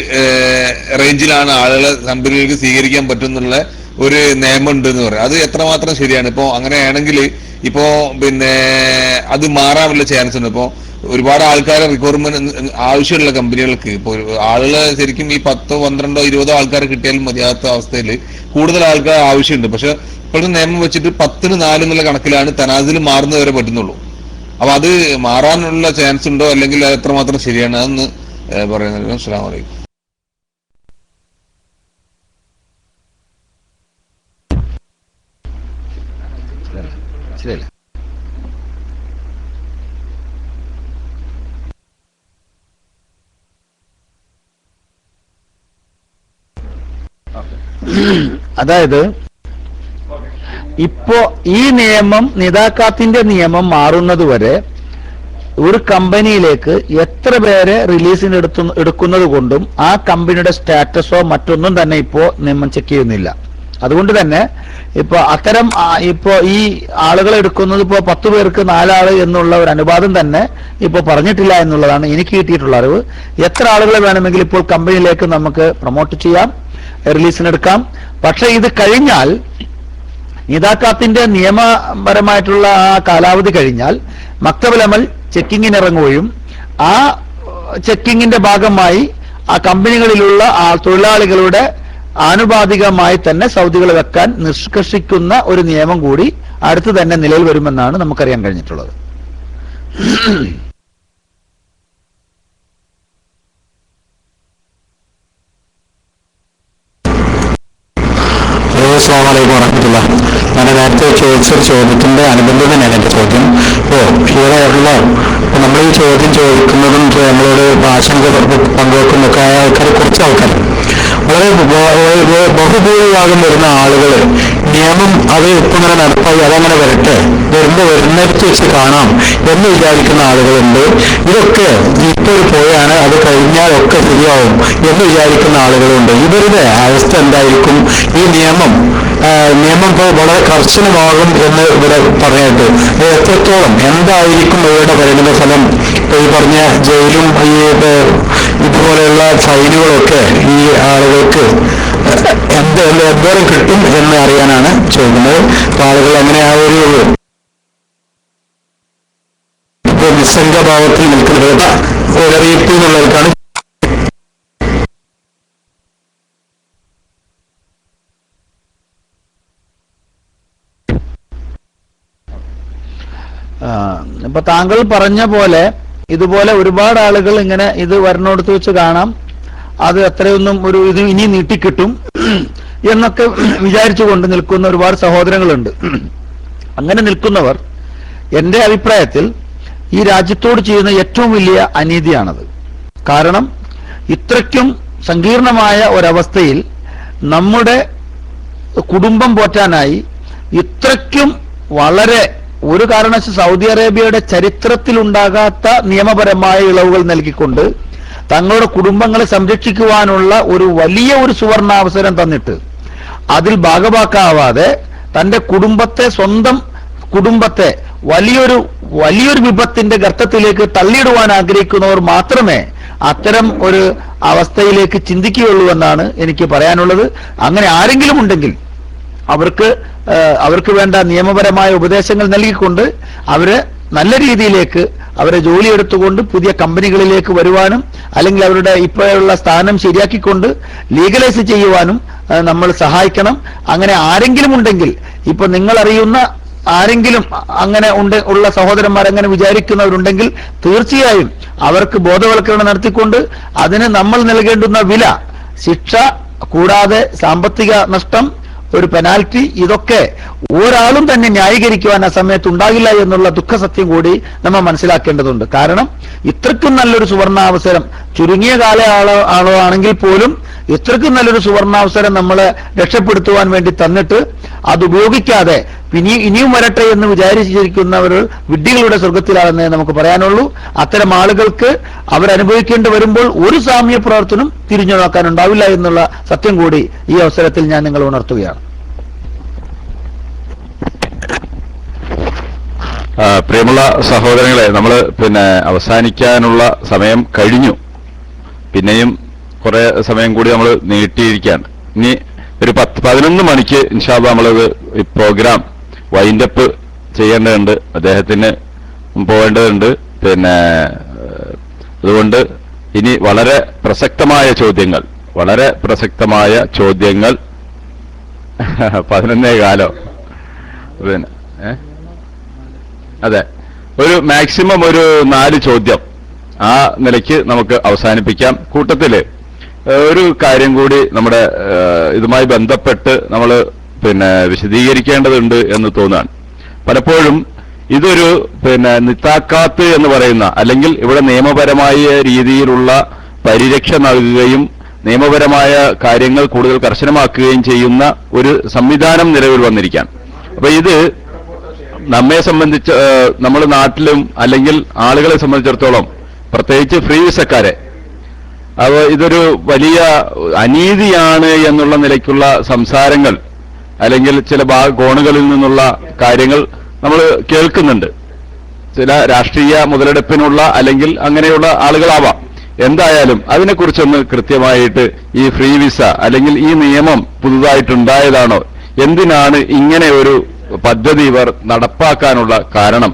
റേഞ്ചിലാണ് ആളുകളെ കമ്പനികൾക്ക് സ്വീകരിക്കാൻ പറ്റും എന്നുള്ള ഒരു നിയമം ഉണ്ട് എന്ന് പറയും. അത് എത്രമാത്രം ശരിയാണ്? ഇപ്പോ അങ്ങനെയാണെങ്കിൽ ഇപ്പോ അത് മാറാൻ വല്ല ചാൻസ് ഉണ്ട്? ഇപ്പോ ഒരുപാട് ആൾക്കാരെ റിക്വയർമെന്റ് ആവശ്യമുള്ള കമ്പനികൾക്ക് ഇപ്പോൾ ആളുകളെ ശരിക്കും ഈ 10, 12, 20 ആൾക്കാരെ കിട്ടിയാലും മതിയാത്ത അവസ്ഥയിൽ കൂടുതൽ ആൾക്കാർ ആവശ്യമുണ്ട്. പക്ഷെ ഇപ്പോഴത്തെ നിയമം വെച്ചിട്ട് 10-ന് 4 എന്നുള്ള കണക്കിലാണ് തനാസിൽ മാറുന്നവരെ പറ്റുന്നുള്ളൂ. അപ്പൊ അത് മാറാനുള്ള ചാൻസ് ഉണ്ടോ, അല്ലെങ്കിൽ അത് എത്രമാത്രം ശരിയാണ്? അതൊന്ന് പറയുന്നത്. അസ്സലാമു അലൈക്കും. ശരിയല്ല. അതായത് ഇപ്പോ ഈ നിയമം നിതാക്കാത്തിന്റെ നിയമം മാറുന്നത് വരെ ഒരു കമ്പനിയിലേക്ക് എത്ര പേരെ റിലീസിന് എടുക്കുന്നത് കൊണ്ടും ആ കമ്പനിയുടെ സ്റ്റാറ്റസോ മറ്റൊന്നും തന്നെ ഇപ്പോ നിയമം ചെക്ക് ചെയ്യുന്നില്ല. അതുകൊണ്ട് തന്നെ ഇപ്പൊ അത്തരം ഇപ്പോ ഈ ആളുകളെ എടുക്കുന്നത് ഇപ്പോ 10 പേർക്ക് 4 ആള് എന്നുള്ള ഒരു അനുപാതം തന്നെ ഇപ്പോ പറഞ്ഞിട്ടില്ല എന്നുള്ളതാണ് എനിക്ക് കിട്ടിയിട്ടുള്ള അറിവ്. എത്ര ആളുകളെ വേണമെങ്കിൽ ഇപ്പോൾ കമ്പനിയിലേക്ക് നമുക്ക് പ്രൊമോട്ട് ചെയ്യാം, റിലീസിനെടുക്കാം. പക്ഷെ ഇത് കഴിഞ്ഞാൽ നിതാക്കാത്തിന്റെ നിയമപരമായിട്ടുള്ള ആ കാലാവധി കഴിഞ്ഞാൽ മക്തബുൽ അമൽ ചെക്കിങ്ങിന് ഇറങ്ങുകയും ആ ചെക്കിങ്ങിന്റെ ഭാഗമായി ആ കമ്പനികളിലുള്ള തൊഴിലാളികളുടെ ആനുപാതികമായി തന്നെ സൗദികൾ വെക്കാൻ നിഷ്കർഷിക്കുന്ന ഒരു നിയമം കൂടി അടുത്ത് തന്നെ നിലയിൽ വരുമെന്നാണ് നമുക്കറിയാൻ കഴിഞ്ഞിട്ടുള്ളത്. ഞാൻ നേരത്തെ ചോദിച്ചൊരു ചോദ്യത്തിന്റെ അനുബന്ധം തന്നെയാണ് എന്റെ ചോദ്യം. ഇവിടെയുള്ള നമ്മൾ ഈ ചോദ്യം ചോദിക്കുന്നതും നമ്മളോട് ആശങ്ക പങ്കുവെക്കുന്നൊക്കെ ആൾക്കാർ കുറച്ച് ആൾക്കാർ വളരെ ബഹുഭൂരിഭാഗം വരുന്ന ആളുകൾ നിയമം അത് ഇപ്പം ഇങ്ങനെ നടപ്പായി അതങ്ങനെ വരട്ടെ, വരുന്നിടത്ത് വെച്ച് കാണാം എന്ന് വിചാരിക്കുന്ന ആളുകളുണ്ട്. ഇതൊക്കെ ഇപ്പോൾ പോയാണ്, അത് കഴിഞ്ഞാലൊക്കെ ശരിയാവും എന്ന് വിചാരിക്കുന്ന ആളുകളുണ്ട്. ഇവരുടെ അവസ്ഥ എന്തായിരിക്കും? ഈ നിയമം ഇപ്പോൾ വളരെ കർശനമാകും എന്ന് ഇവിടെ പറഞ്ഞിട്ട് എത്രത്തോളം എന്തായിരിക്കും ഇവരുടെ പരിണിത ഫലം? ഈ പറഞ്ഞ ജയിലും ഈ ഇതുപോലെയുള്ള ഫൈനുകളൊക്കെ ഈ ആളുകൾക്ക് എന്തോരം കിട്ടും എന്ന് അറിയാനാണ് ചോദിക്കുന്നത്. ആളുകൾ അങ്ങനെ ആ ഒരു നിസ്സംഗഭാവത്തിൽ നിൽക്കുന്നത് ഒരറിയിപ്പ് എന്നുള്ളവർക്കാണ്. ഇപ്പൊ താങ്കൾ പറഞ്ഞ പോലെ ഇതുപോലെ ഒരുപാട് ആളുകൾ ഇങ്ങനെ ഇത് വരണോടത്ത് വെച്ച് കാണാം, അത് എത്രയൊന്നും ഇത് ഇനി നീട്ടിക്കിട്ടും എന്നൊക്കെ വിചാരിച്ചുകൊണ്ട് നിൽക്കുന്ന ഒരുപാട് സഹോദരങ്ങളുണ്ട്. അങ്ങനെ നിൽക്കുന്നവർ എന്റെ അഭിപ്രായത്തിൽ ഈ രാജ്യത്തോട് ചെയ്യുന്ന ഏറ്റവും വലിയ അനീതിയാണത്. കാരണം ഇത്രയ്ക്കും സങ്കീർണമായ ഒരവസ്ഥയിൽ നമ്മുടെ കുടുംബം പോറ്റാനായി ഇത്രയ്ക്കും വളരെ ഒരു കാരണവശാലും സൗദി അറേബ്യയുടെ ചരിത്രത്തിലുണ്ടാകാത്ത നിയമപരമായ ഇളവുകൾ നൽകിക്കൊണ്ട് തങ്ങളുടെ കുടുംബങ്ങളെ സംരക്ഷിക്കുവാനുള്ള ഒരു വലിയ ഒരു സുവർണാവസരം തന്നിട്ട് അതിൽ ഭാഗഭാക്കാവാതെ തന്റെ കുടുംബത്തെ, സ്വന്തം കുടുംബത്തെ വലിയൊരു വിപത്തിന്റെ ഗർത്തത്തിലേക്ക് തള്ളിയിടുവാൻ ആഗ്രഹിക്കുന്നവർ മാത്രമേ അത്തരം ഒരു അവസ്ഥയിലേക്ക് ചിന്തിക്കുകയുള്ളൂ എന്നാണ് എനിക്ക് പറയാനുള്ളത്. അങ്ങനെ ആരെങ്കിലും ഉണ്ടെങ്കിൽ അവർക്ക് വേണ്ട നിയമപരമായ ഉപദേശങ്ങൾ നൽകിക്കൊണ്ട് അവരെ നല്ല രീതിയിലേക്ക് അവരെ ജോലിയെടുത്തുകൊണ്ട് പുതിയ കമ്പനികളിലേക്ക് വരുവാനും അല്ലെങ്കിൽ അവരുടെ ഇപ്പോഴുള്ള സ്ഥാനം ശരിയാക്കിക്കൊണ്ട് ലീഗലൈസ് ചെയ്യുവാനും നമ്മൾ സഹായിക്കണം. അങ്ങനെ ആരെങ്കിലും ഉണ്ടെങ്കിൽ, ഇപ്പൊ നിങ്ങൾ അറിയുന്ന ആരെങ്കിലും അങ്ങനെ ഉള്ള സഹോദരന്മാർ അങ്ങനെ വിചാരിക്കുന്നവരുണ്ടെങ്കിൽ തീർച്ചയായും അവർക്ക് ബോധവൽക്കരണം നടത്തിക്കൊണ്ട് അതിന് നമ്മൾ നൽകേണ്ടുന്ന വില, ശിക്ഷ കൂടാതെ സാമ്പത്തിക നഷ്ടം, ഒരു പെനാൽറ്റി, ഇതൊക്കെ ഒരാളും തന്നെ ന്യായീകരിക്കുവാൻ ആ സമയത്ത് ഉണ്ടാകില്ല എന്നുള്ള ദുഃഖസത്യം കൂടി നമ്മൾ മനസ്സിലാക്കേണ്ടതുണ്ട്. കാരണം ഇത്രയ്ക്കും നല്ലൊരു സുവർണാവസരം, ചുരുങ്ങിയ കാല ആളാണെങ്കിൽ പോലും ഇത്രയ്ക്കും നല്ലൊരു സുവർണാവസരം നമ്മളെ രക്ഷപ്പെടുത്തുവാൻ വേണ്ടി തന്നിട്ട് അത് ഉപയോഗിക്കാതെ ഇനിയും വരട്ടെ എന്ന് വിചാരിച്ചിരിക്കുന്നവർ വിഡ്ഢികളുടെ സ്വർഗത്തിലാണെന്നേ നമുക്ക് പറയാനുള്ളൂ. അത്തരം ആളുകൾക്ക് അവരനുഭവിക്കേണ്ടി വരുമ്പോൾ ഒരു സാമ്യ പ്രവർത്തനം തിരിഞ്ഞു നോക്കാനുണ്ടാവില്ല എന്നുള്ള സത്യം കൂടി ഈ അവസരത്തിൽ ഞാൻ നിങ്ങൾ ഉണർത്തുകയാണ്. പ്രിയമുള്ള സഹോദരങ്ങളെ, നമ്മൾ അവസാനിക്കാനുള്ള സമയം കഴിഞ്ഞു. പിന്നെയും കുറെ സമയം കൂടി നമ്മൾ നീട്ടിയിരിക്കുകയാണ്. ഇനി ഒരു 11 മണിക്ക് ഇൻഷാ അല്ലാഹ് നമ്മളത് ഈ പ്രോഗ്രാം വൈൻഡപ്പ് ചെയ്യേണ്ടതുണ്ട്, അദ്ദേഹത്തിന് പോകേണ്ടതുണ്ട്. അതുകൊണ്ട് ഇനി വളരെ പ്രസക്തമായ ചോദ്യങ്ങൾ 11:15 അതെ, ഒരു മാക്സിമം ഒരു 4 ചോദ്യം ആ നിലയ്ക്ക് നമുക്ക് അവസാനിപ്പിക്കാം. കൂട്ടത്തില് ഒരു കാര്യം കൂടി നമ്മുടെ ഇതുമായി ബന്ധപ്പെട്ട് നമ്മൾ വിശദീകരിക്കേണ്ടതുണ്ട് എന്ന് തോന്നുകയാണ്. പലപ്പോഴും ഇതൊരു നിത്താക്കാത്ത് എന്ന് പറയുന്ന, അല്ലെങ്കിൽ ഇവിടെ നിയമപരമായ രീതിയിലുള്ള പരിരക്ഷ നൽകുകയും നിയമപരമായ കാര്യങ്ങൾ കൂടുതൽ കർശനമാക്കുകയും ചെയ്യുന്ന ഒരു സംവിധാനം നിലവിൽ വന്നിരിക്കുകയാണ്. അപ്പൊ ഇത് നമ്മെ സംബന്ധിച്ച്, നമ്മുടെ നാട്ടിലും അല്ലെങ്കിൽ ആളുകളെ സംബന്ധിച്ചിടത്തോളം, പ്രത്യേകിച്ച് ഫ്രീ വിസക്കാരെ, അപ്പോൾ ഇതൊരു വലിയ അനീതിയാണ് എന്നുള്ള നിലയ്ക്കുള്ള സംസാരങ്ങൾ അല്ലെങ്കിൽ ചില കോണുകളിൽ നിന്നുള്ള കാര്യങ്ങൾ നമ്മൾ കേൾക്കുന്നുണ്ട്. ചില രാഷ്ട്രീയ മുതലെടുപ്പിനുള്ള അല്ലെങ്കിൽ അങ്ങനെയുള്ള ആളുകളാവാം. എന്തായാലും അതിനെക്കുറിച്ചൊന്ന് കൃത്യമായിട്ട് ഈ ഫ്രീ വിസ അല്ലെങ്കിൽ ഈ നിയമം പുതുതായിട്ടുണ്ടായതാണോ, എന്തിനാണ് ഇങ്ങനെ ഒരു പദ്ധതി ഇവർ നടപ്പാക്കാനുള്ള കാരണം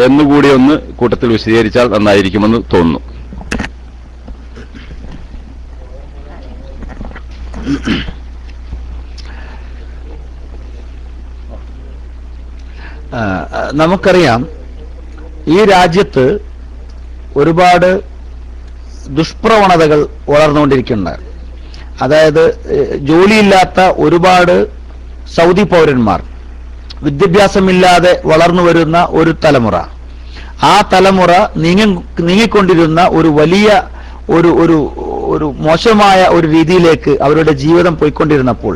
എന്നുകൂടി ഒന്ന് കൂട്ടത്തിൽ വിശദീകരിച്ചാൽ നന്നായിരിക്കുമെന്ന് തോന്നുന്നു. നമുക്കറിയാം, ഈ രാജ്യത്ത് ഒരുപാട് ദുഷ്പ്രവണതകൾ വളർന്നുകൊണ്ടിരിക്കുന്നുണ്ട്. അതായത് ജോലിയില്ലാത്ത ഒരുപാട് സൗദി പൗരന്മാർ, വിദ്യാഭ്യാസമില്ലാതെ വളർന്നു വരുന്ന ഒരു തലമുറ, ആ തലമുറ നീങ്ങിക്കൊണ്ടിരുന്ന ഒരു വലിയ ഒരു മോശമായ ഒരു രീതിയിലേക്ക് അവരുടെ ജീവിതം പോയിക്കൊണ്ടിരുന്നപ്പോൾ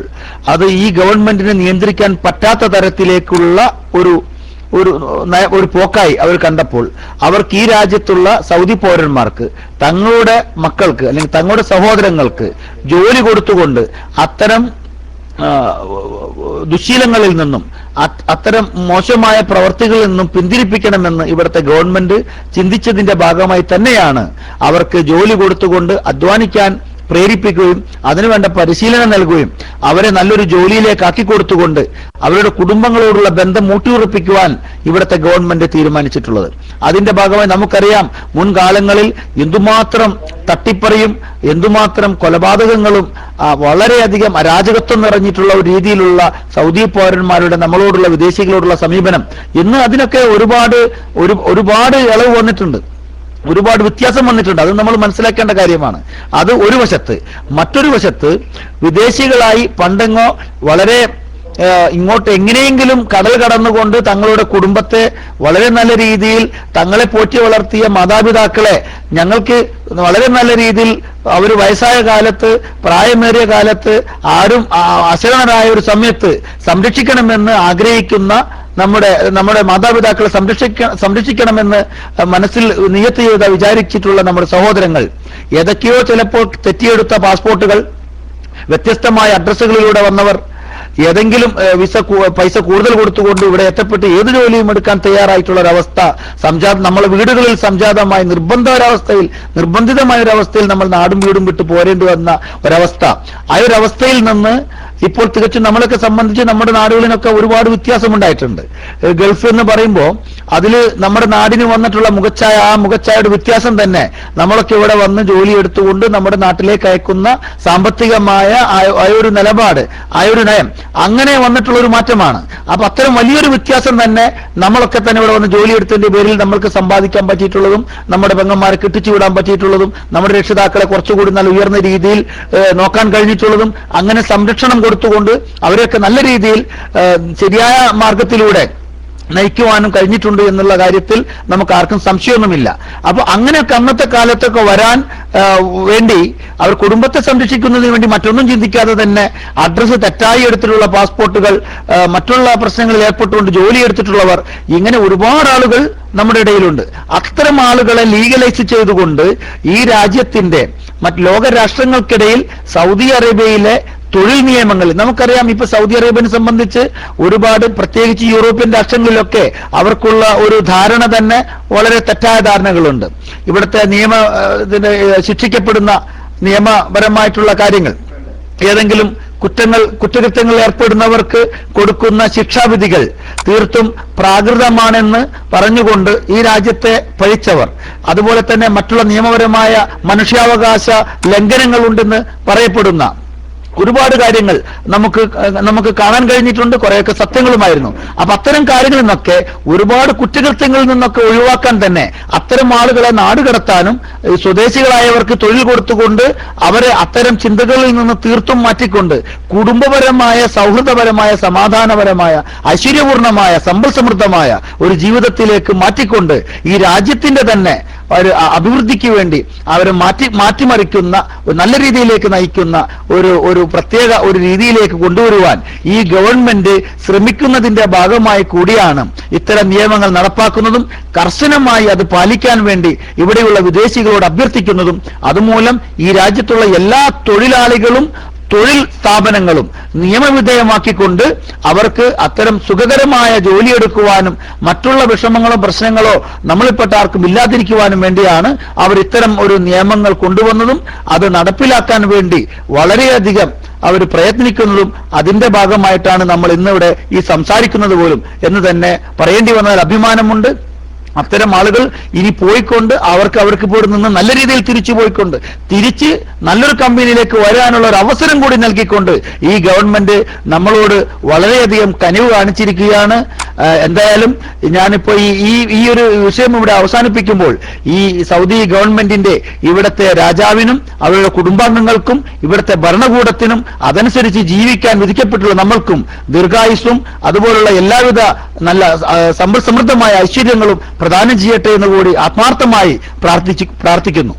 അത് ഈ ഗവൺമെന്റിനെ നിയന്ത്രിക്കാൻ പറ്റാത്ത തരത്തിലേക്കുള്ള ഒരു പോക്കായി അവർ കണ്ടപ്പോൾ അവർക്ക് ഈ രാജ്യത്തുള്ള സൗദി പൗരന്മാർക്ക് തങ്ങളുടെ മക്കൾക്ക് അല്ലെങ്കിൽ തങ്ങളുടെ സഹോദരങ്ങൾക്ക് ജോലി കൊടുത്തുകൊണ്ട് അത്തരം ദുശീലങ്ങളിൽ നിന്നും അത്തരം മോശമായ പ്രവർത്തികളിൽ നിന്നും പിന്തിരിപ്പിക്കണമെന്ന് ഇവിടുത്തെ ഗവൺമെന്റ് ചിന്തിച്ചതിന്റെ ഭാഗമായി തന്നെയാണ് അവർക്ക് ജോലി കൊടുത്തുകൊണ്ട് അധ്വാനിക്കാൻ പ്രേരിപ്പിക്കുകയും അതിനുവേണ്ട പരിശീലനം നൽകുകയും അവരെ നല്ലൊരു ജോലിയിലേക്ക് ആക്കിക്കൊടുത്തുകൊണ്ട് അവരുടെ കുടുംബങ്ങളോടുള്ള ബന്ധം ഊട്ടിയുറപ്പിക്കുവാൻ ഇവിടുത്തെ ഗവൺമെന്റ് തീരുമാനിച്ചിട്ടുള്ളത്. അതിന്റെ ഭാഗമായി നമുക്കറിയാം, മുൻകാലങ്ങളിൽ എന്തുമാത്രം തട്ടിപ്പറിയും എന്തുമാത്രം കൊലപാതകങ്ങളും വളരെയധികം അരാജകത്വം നിറഞ്ഞിട്ടുള്ള ഒരു രീതിയിലുള്ള സൗദി പൗരന്മാരുടെ നമ്മളോടുള്ള വിദേശികളോടുള്ള സമീപനം, ഇന്ന് അതിനൊക്കെ ഒരുപാട് ഇളവ് വന്നിട്ടുണ്ട്, ഒരുപാട് വ്യത്യാസം വന്നിട്ടുണ്ട്. അത് നമ്മൾ മനസ്സിലാക്കേണ്ട കാര്യമാണ്. അത് ഒരു വശത്ത്. മറ്റൊരു വശത്ത് വിദേശികളായി പണ്ടെങ്ങോ വളരെ ഇങ്ങോട്ട് എങ്ങനെയെങ്കിലും കടൽ കടന്നുകൊണ്ട് തങ്ങളുടെ കുടുംബത്തെ വളരെ നല്ല രീതിയിൽ തങ്ങളെ പോറ്റി വളർത്തിയ മാതാപിതാക്കളെ ഞങ്ങൾക്ക് വളരെ നല്ല രീതിയിൽ അവർ വയസ്സായ കാലത്ത് പ്രായമേറിയ കാലത്ത് ആരും അശരണരായ ഒരു സമയത്ത് സംരക്ഷിക്കണമെന്ന് ആഗ്രഹിക്കുന്ന നമ്മുടെ മാതാപിതാക്കളെ സംരക്ഷിക്കണമെന്ന് മനസ്സിൽ നിയത്ത് ചെയ്ത വിചാരിച്ചിട്ടുള്ള നമ്മുടെ സഹോദരങ്ങൾ ഏതൊക്കെയോ ചിലപ്പോൾ തെറ്റിയെടുത്ത പാസ്പോർട്ടുകൾ, വ്യത്യസ്തമായ അഡ്രസ്സുകളിലൂടെ വന്നവർ, ഏതെങ്കിലും പൈസ കൂടുതൽ കൊടുത്തുകൊണ്ട് ഇവിടെ എത്തപ്പെട്ട് ഏത് ജോലിയും എടുക്കാൻ തയ്യാറായിട്ടുള്ള ഒരവസ്ഥ നമ്മളെ വീടുകളിൽ സംജാതമായ നിർബന്ധിതമായ ഒരവസ്ഥയിൽ നമ്മൾ നാടും വീടും വിട്ട് പോരേണ്ടി വന്ന ഒരവസ്ഥ. ആ ഒരു അവസ്ഥയിൽ നിന്ന് ഇപ്പോൾ തികച്ചും നമ്മളൊക്കെ സംബന്ധിച്ച് നമ്മുടെ നാടുകളിലൊക്കെ ഒരുപാട് വ്യത്യാസമുണ്ടായിട്ടുണ്ട്. ഗൾഫ് എന്ന് പറയുമ്പോൾ അതിൽ നമ്മുടെ നാടിന് വന്നിട്ടുള്ള മുഖച്ഛായയുടെ വ്യത്യാസം തന്നെ നമ്മളൊക്കെ ഇവിടെ വന്ന് ജോലി എടുത്തുകൊണ്ട് നമ്മുടെ നാട്ടിലേക്ക് അയക്കുന്ന സാമ്പത്തികമായ ആ ഒരു നിലപാട്, ആ ഒരു നയം, അങ്ങനെ വന്നിട്ടുള്ള ഒരു മാറ്റമാണ്. അപ്പൊ അത്തരം വലിയൊരു വ്യത്യാസം തന്നെ നമ്മളൊക്കെ തന്നെ ഇവിടെ വന്ന് ജോലി എടുത്തതിന്റെ പേരിൽ നമ്മൾക്ക് സമ്പാദിക്കാൻ പറ്റിയിട്ടുള്ളതും നമ്മുടെ പെങ്ങന്മാരെ കെട്ടിച്ചു വിടാൻ പറ്റിയിട്ടുള്ളതും നമ്മുടെ രക്ഷിതാക്കളെ കുറച്ചുകൂടി നല്ല ഉയർന്ന രീതിയിൽ നോക്കാൻ കഴിഞ്ഞിട്ടുള്ളതും അങ്ങനെ സംരക്ഷണം കൊടുത്തുകൊണ്ട് അവരെയൊക്കെ നല്ല രീതിയിൽ ശരിയായ മാർഗത്തിലൂടെ നയിക്കുവാനും കഴിഞ്ഞിട്ടുണ്ട് എന്നുള്ള കാര്യത്തിൽ നമുക്ക് ആർക്കും സംശയമൊന്നുമില്ല. അപ്പൊ അങ്ങനെയൊക്കെ അന്നത്തെ കാലത്തൊക്കെ വരാൻ വേണ്ടി അവർ കുടുംബത്തെ സംരക്ഷിക്കുന്നതിന് വേണ്ടി മറ്റൊന്നും ചിന്തിക്കാതെ തന്നെ അഡ്രസ്സ് തെറ്റായി എടുത്തിട്ടുള്ള പാസ്പോർട്ടുകൾ, മറ്റുള്ള പ്രശ്നങ്ങളിൽ ഏർപ്പെട്ടുകൊണ്ട് ജോലി എടുത്തിട്ടുള്ളവർ, ഇങ്ങനെ ഒരുപാട് ആളുകൾ നമ്മുടെ ഇടയിലുണ്ട്. അത്തരം ആളുകളെ ലീഗലൈസ് ചെയ്തുകൊണ്ട് ഈ രാജ്യത്തിന്റെ മറ്റ് ലോക രാഷ്ട്രങ്ങൾക്കിടയിൽ സൗദി അറേബ്യയിലെ തൊഴിൽ നിയമങ്ങൾ നമുക്കറിയാം. ഇപ്പൊ സൗദി അറേബ്യനെ സംബന്ധിച്ച് ഒരുപാട്, പ്രത്യേകിച്ച് യൂറോപ്യൻ രാഷ്ട്രങ്ങളിലൊക്കെ അവർക്കുള്ള ഒരു ധാരണ തന്നെ വളരെ തെറ്റായ ധാരണകളുണ്ട്. ഇവിടുത്തെ ശിക്ഷിക്കപ്പെടുന്ന നിയമപരമായിട്ടുള്ള കാര്യങ്ങൾ, ഏതെങ്കിലും കുറ്റകൃത്യങ്ങൾ ഏർപ്പെടുന്നവർക്ക് കൊടുക്കുന്ന ശിക്ഷാവിധികൾ തീർത്തും പ്രാകൃതമാണെന്ന് പറഞ്ഞുകൊണ്ട് ഈ രാജ്യത്തെ പഴിച്ചവർ, അതുപോലെ തന്നെ മറ്റുള്ള നിയമപരമായ മനുഷ്യാവകാശ ലംഘനങ്ങളുണ്ടെന്ന് പറയപ്പെടുന്ന ഒരുപാട് കാര്യങ്ങൾ നമുക്ക് കാണാൻ കഴിഞ്ഞിട്ടുണ്ട്. കുറെയൊക്കെ സത്യങ്ങളുമായിരുന്നു. അപ്പൊ അത്തരം കാര്യങ്ങളിൽ നിന്നൊക്കെ, ഒരുപാട് കുറ്റകൃത്യങ്ങളിൽ നിന്നൊക്കെ ഒഴിവാക്കാൻ തന്നെ അത്തരം ആളുകളെ നാടുകടത്താനും സ്വദേശികളായവർക്ക് തൊഴിൽ കൊടുത്തുകൊണ്ട് അവരെ അത്തരം ചിന്തകളിൽ നിന്ന് തീർത്തും മാറ്റിക്കൊണ്ട് കുടുംബപരമായ, സൗഹൃദപരമായ, സമാധാനപരമായ, ഐശ്വര്യപൂർണമായ, സമ്പൽ സമൃദ്ധമായ ഒരു ജീവിതത്തിലേക്ക് മാറ്റിക്കൊണ്ട് ഈ രാജ്യത്തിന്റെ തന്നെ ഒരു അഭിവൃദ്ധിക്ക് വേണ്ടി അവരെ മാറ്റിമറിക്കുന്ന, നല്ല രീതിയിലേക്ക് നയിക്കുന്ന ഒരു പ്രത്യേക ഒരു രീതിയിലേക്ക് കൊണ്ടുവരുവാൻ ഈ ഗവൺമെന്റ് ശ്രമിക്കുന്നതിന്റെ ഭാഗമായി കൂടിയാണ് ഇത്തരം നിയമങ്ങൾ നടപ്പാക്കുന്നതും കർശനമായി അത് പാലിക്കാൻ വേണ്ടി ഇവിടെയുള്ള വിദേശികളോട് അഭ്യർത്ഥിക്കുന്നതും. അതുമൂലം ഈ രാജ്യത്തുള്ള എല്ലാ തൊഴിലാളികളും തൊഴിൽ സ്ഥാപനങ്ങളും നിയമവിധേയമാക്കിക്കൊണ്ട് അവർക്ക് അത്തരം സുഖകരമായ ജോലിയെടുക്കുവാനും മറ്റുള്ള വിഷമങ്ങളോ പ്രശ്നങ്ങളോ നമ്മളിൽപ്പെട്ട ആർക്കും ഇല്ലാതിരിക്കുവാനും വേണ്ടിയാണ് അവർ ഇത്തരം ഒരു നിയമങ്ങൾ കൊണ്ടുവന്നതും അത് നടപ്പിലാക്കാൻ വേണ്ടി വളരെയധികം അവർ പ്രയത്നിക്കുന്നതും അതിന്റെ ഭാഗമായിട്ടാണ് നമ്മൾ ഇന്നിവിടെ ഈ സംസാരിക്കുന്നത് പോലും എന്ന് തന്നെ പറയേണ്ടി വന്നതിൽ അഭിമാനമുണ്ട്. അത്തരം ആളുകൾ ഇനി പോയിക്കൊണ്ട് അവർക്ക് ഇപ്പോൾ നിന്ന് നല്ല രീതിയിൽ തിരിച്ച് നല്ലൊരു കമ്പനിയിലേക്ക് വരാനുള്ള ഒരു അവസരം കൂടി നൽകിക്കൊണ്ട് ഈ ഗവൺമെന്റ് നമ്മളോട് വളരെയധികം കനിവ് കാണിച്ചിരിക്കുകയാണ്. എന്തായാലും ഞാനിപ്പോ ഈ ഒരു വിഷയം ഇവിടെ അവസാനിപ്പിക്കുമ്പോൾ ഈ സൗദി ഗവൺമെന്റിന്റെ ഇവിടുത്തെ രാജാവിനും അവരുടെ കുടുംബാംഗങ്ങൾക്കും ഇവിടുത്തെ ഭരണകൂടത്തിനും അതനുസരിച്ച് ജീവിക്കാൻ വിധിക്കപ്പെട്ടുള്ള നമ്മൾക്കും ദീർഘായുസ്സും അതുപോലുള്ള എല്ലാവിധ നല്ല സമ്പൽ സമൃദ്ധമായ ഐശ്വര്യങ്ങളും പ്രദാനം ചെയ്യട്ടെ എന്ന് കൂടി ആത്മാർത്ഥമായി പ്രാർത്ഥിക്കുന്നു.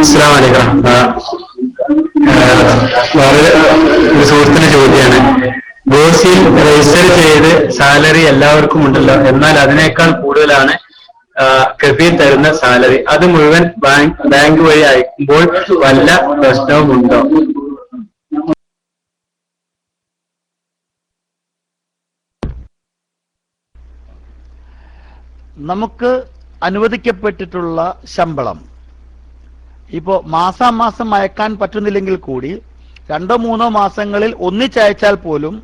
അസ്സലാമു അലൈക്കും. വളരെ ഒരു സുഹൃത്തിന്റെ ചോദ്യമാണ്. ഗോസിൽ രജിസ്റ്റർ ചെയ്ത് സാലറി എല്ലാവർക്കും ഉണ്ടല്ലോ, എന്നാൽ അതിനേക്കാൾ കൂടുതലാണ് കഫീൽ തരുന്ന സാലറി. അത് മുഴുവൻ ബാങ്ക് വഴി അയക്കുമ്പോൾ വല്ല പ്രശ്നവുമുണ്ടോ? നമുക്ക് അനുവദിക്കപ്പെട്ടിട്ടുള്ള ശമ്പളം ഇപ്പോ മാസാമാസം അയക്കാൻ പറ്റുന്നില്ലെങ്കിൽ കൂടി 2-3 മാസങ്ങളിൽ ഒന്നിച്ചയച്ചാൽ പോലും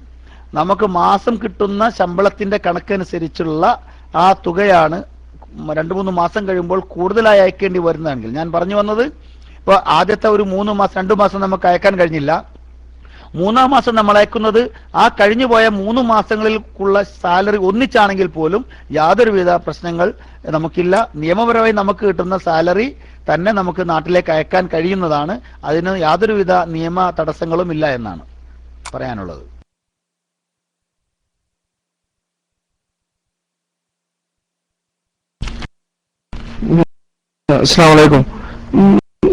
നമുക്ക് മാസം കിട്ടുന്ന ശമ്പളത്തിന്റെ കണക്കനുസരിച്ചുള്ള ആ തുകയാണ് 2-3 മാസം കഴിയുമ്പോൾ കൂടുതലായി അയക്കേണ്ടി വരുന്നതെങ്കിൽ. ഞാൻ പറഞ്ഞു വന്നത്, ഇപ്പൊ ആദ്യത്തെ ഒരു 2 മാസം നമുക്ക് അയക്കാൻ കഴിഞ്ഞില്ല, മൂന്നാം മാസം നമ്മൾ അയക്കുന്നത് ആ കഴിഞ്ഞുപോയ 3 മാസങ്ങളിലുള്ള സാലറി ഒന്നിച്ചാണെങ്കിൽ പോലും യാതൊരുവിധ പ്രശ്നങ്ങൾ നമുക്കില്ല. നിയമപരമായി നമുക്ക് കിട്ടുന്ന സാലറി തന്നെ നമുക്ക് നാട്ടിലേക്ക് അയക്കാൻ കഴിയുന്നതാണ്. അതിന് യാതൊരുവിധ നിയമ തടസ്സങ്ങളും ഇല്ല എന്നാണ് പറയാനുള്ളത്. അസ്സലാമു അലൈക്കും.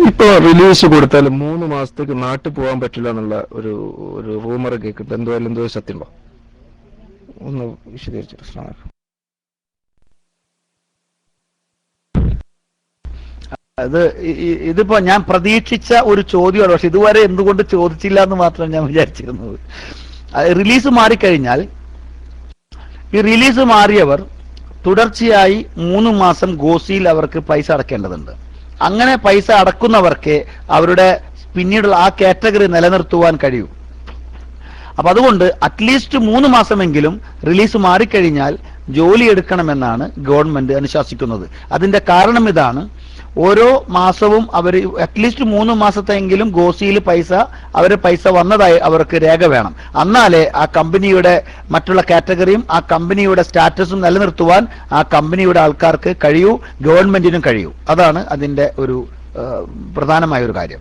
ഇപ്പൊ റിലീസ് കൊടുത്താൽ 3 മാസത്തേക്ക് നാട്ടിൽ പോകാൻ പറ്റില്ല എന്നുള്ള ഒരു റൂമർ കേൾക്കില്ല. എന്തോ സത്യമുണ്ടോ? ഒന്ന് വിശദീകരിച്ചു. ഇതിപ്പോ ഞാൻ പ്രതീക്ഷിച്ച ഒരു ചോദ്യമാണ്. പക്ഷെ ഇതുവരെ എന്തുകൊണ്ട് ചോദിച്ചില്ല എന്ന് മാത്രം ഞാൻ വിചാരിച്ചിരുന്നത്. റിലീസ് മാറിക്കഴിഞ്ഞാൽ ഈ റിലീസ് മാറിയവർ തുടർച്ചയായി 3 മാസം ഗോസിയിൽ അവർക്ക് പൈസ അടക്കേണ്ടതുണ്ട്. അങ്ങനെ പൈസ അടക്കുന്നവർക്ക് അവരുടെ പിന്നീടുള്ള ആ കാറ്റഗറി നിലനിർത്തുവാൻ കഴിയും. അപ്പൊ അതുകൊണ്ട് അറ്റ്ലീസ്റ്റ് 3 മാസമെങ്കിലും റിലീസ് മാറിക്കഴിഞ്ഞാൽ ജോലി എടുക്കണമെന്നാണ് ഗവൺമെന്റ് അനുശാസിക്കുന്നത്. അതിന്റെ കാരണം ഇതാണ്, ഓരോ മാസവും അവർ അറ്റ്ലീസ്റ്റ് 3 മാസത്തെങ്കിലും ഗോസിയിൽ പൈസ വന്നതായി അവർക്ക് രേഖ വേണം. എന്നാലേ ആ കമ്പനിയുടെ മറ്റുള്ള കാറ്റഗറിയും ആ കമ്പനിയുടെ സ്റ്റാറ്റസും നിലനിർത്തുവാൻ ആ കമ്പനിയുടെ ആൾക്കാർക്ക് കഴിയൂ, ഗവൺമെന്റിനും കഴിയൂ. അതാണ് അതിന്റെ ഒരു പ്രധാനമായ ഒരു കാര്യം.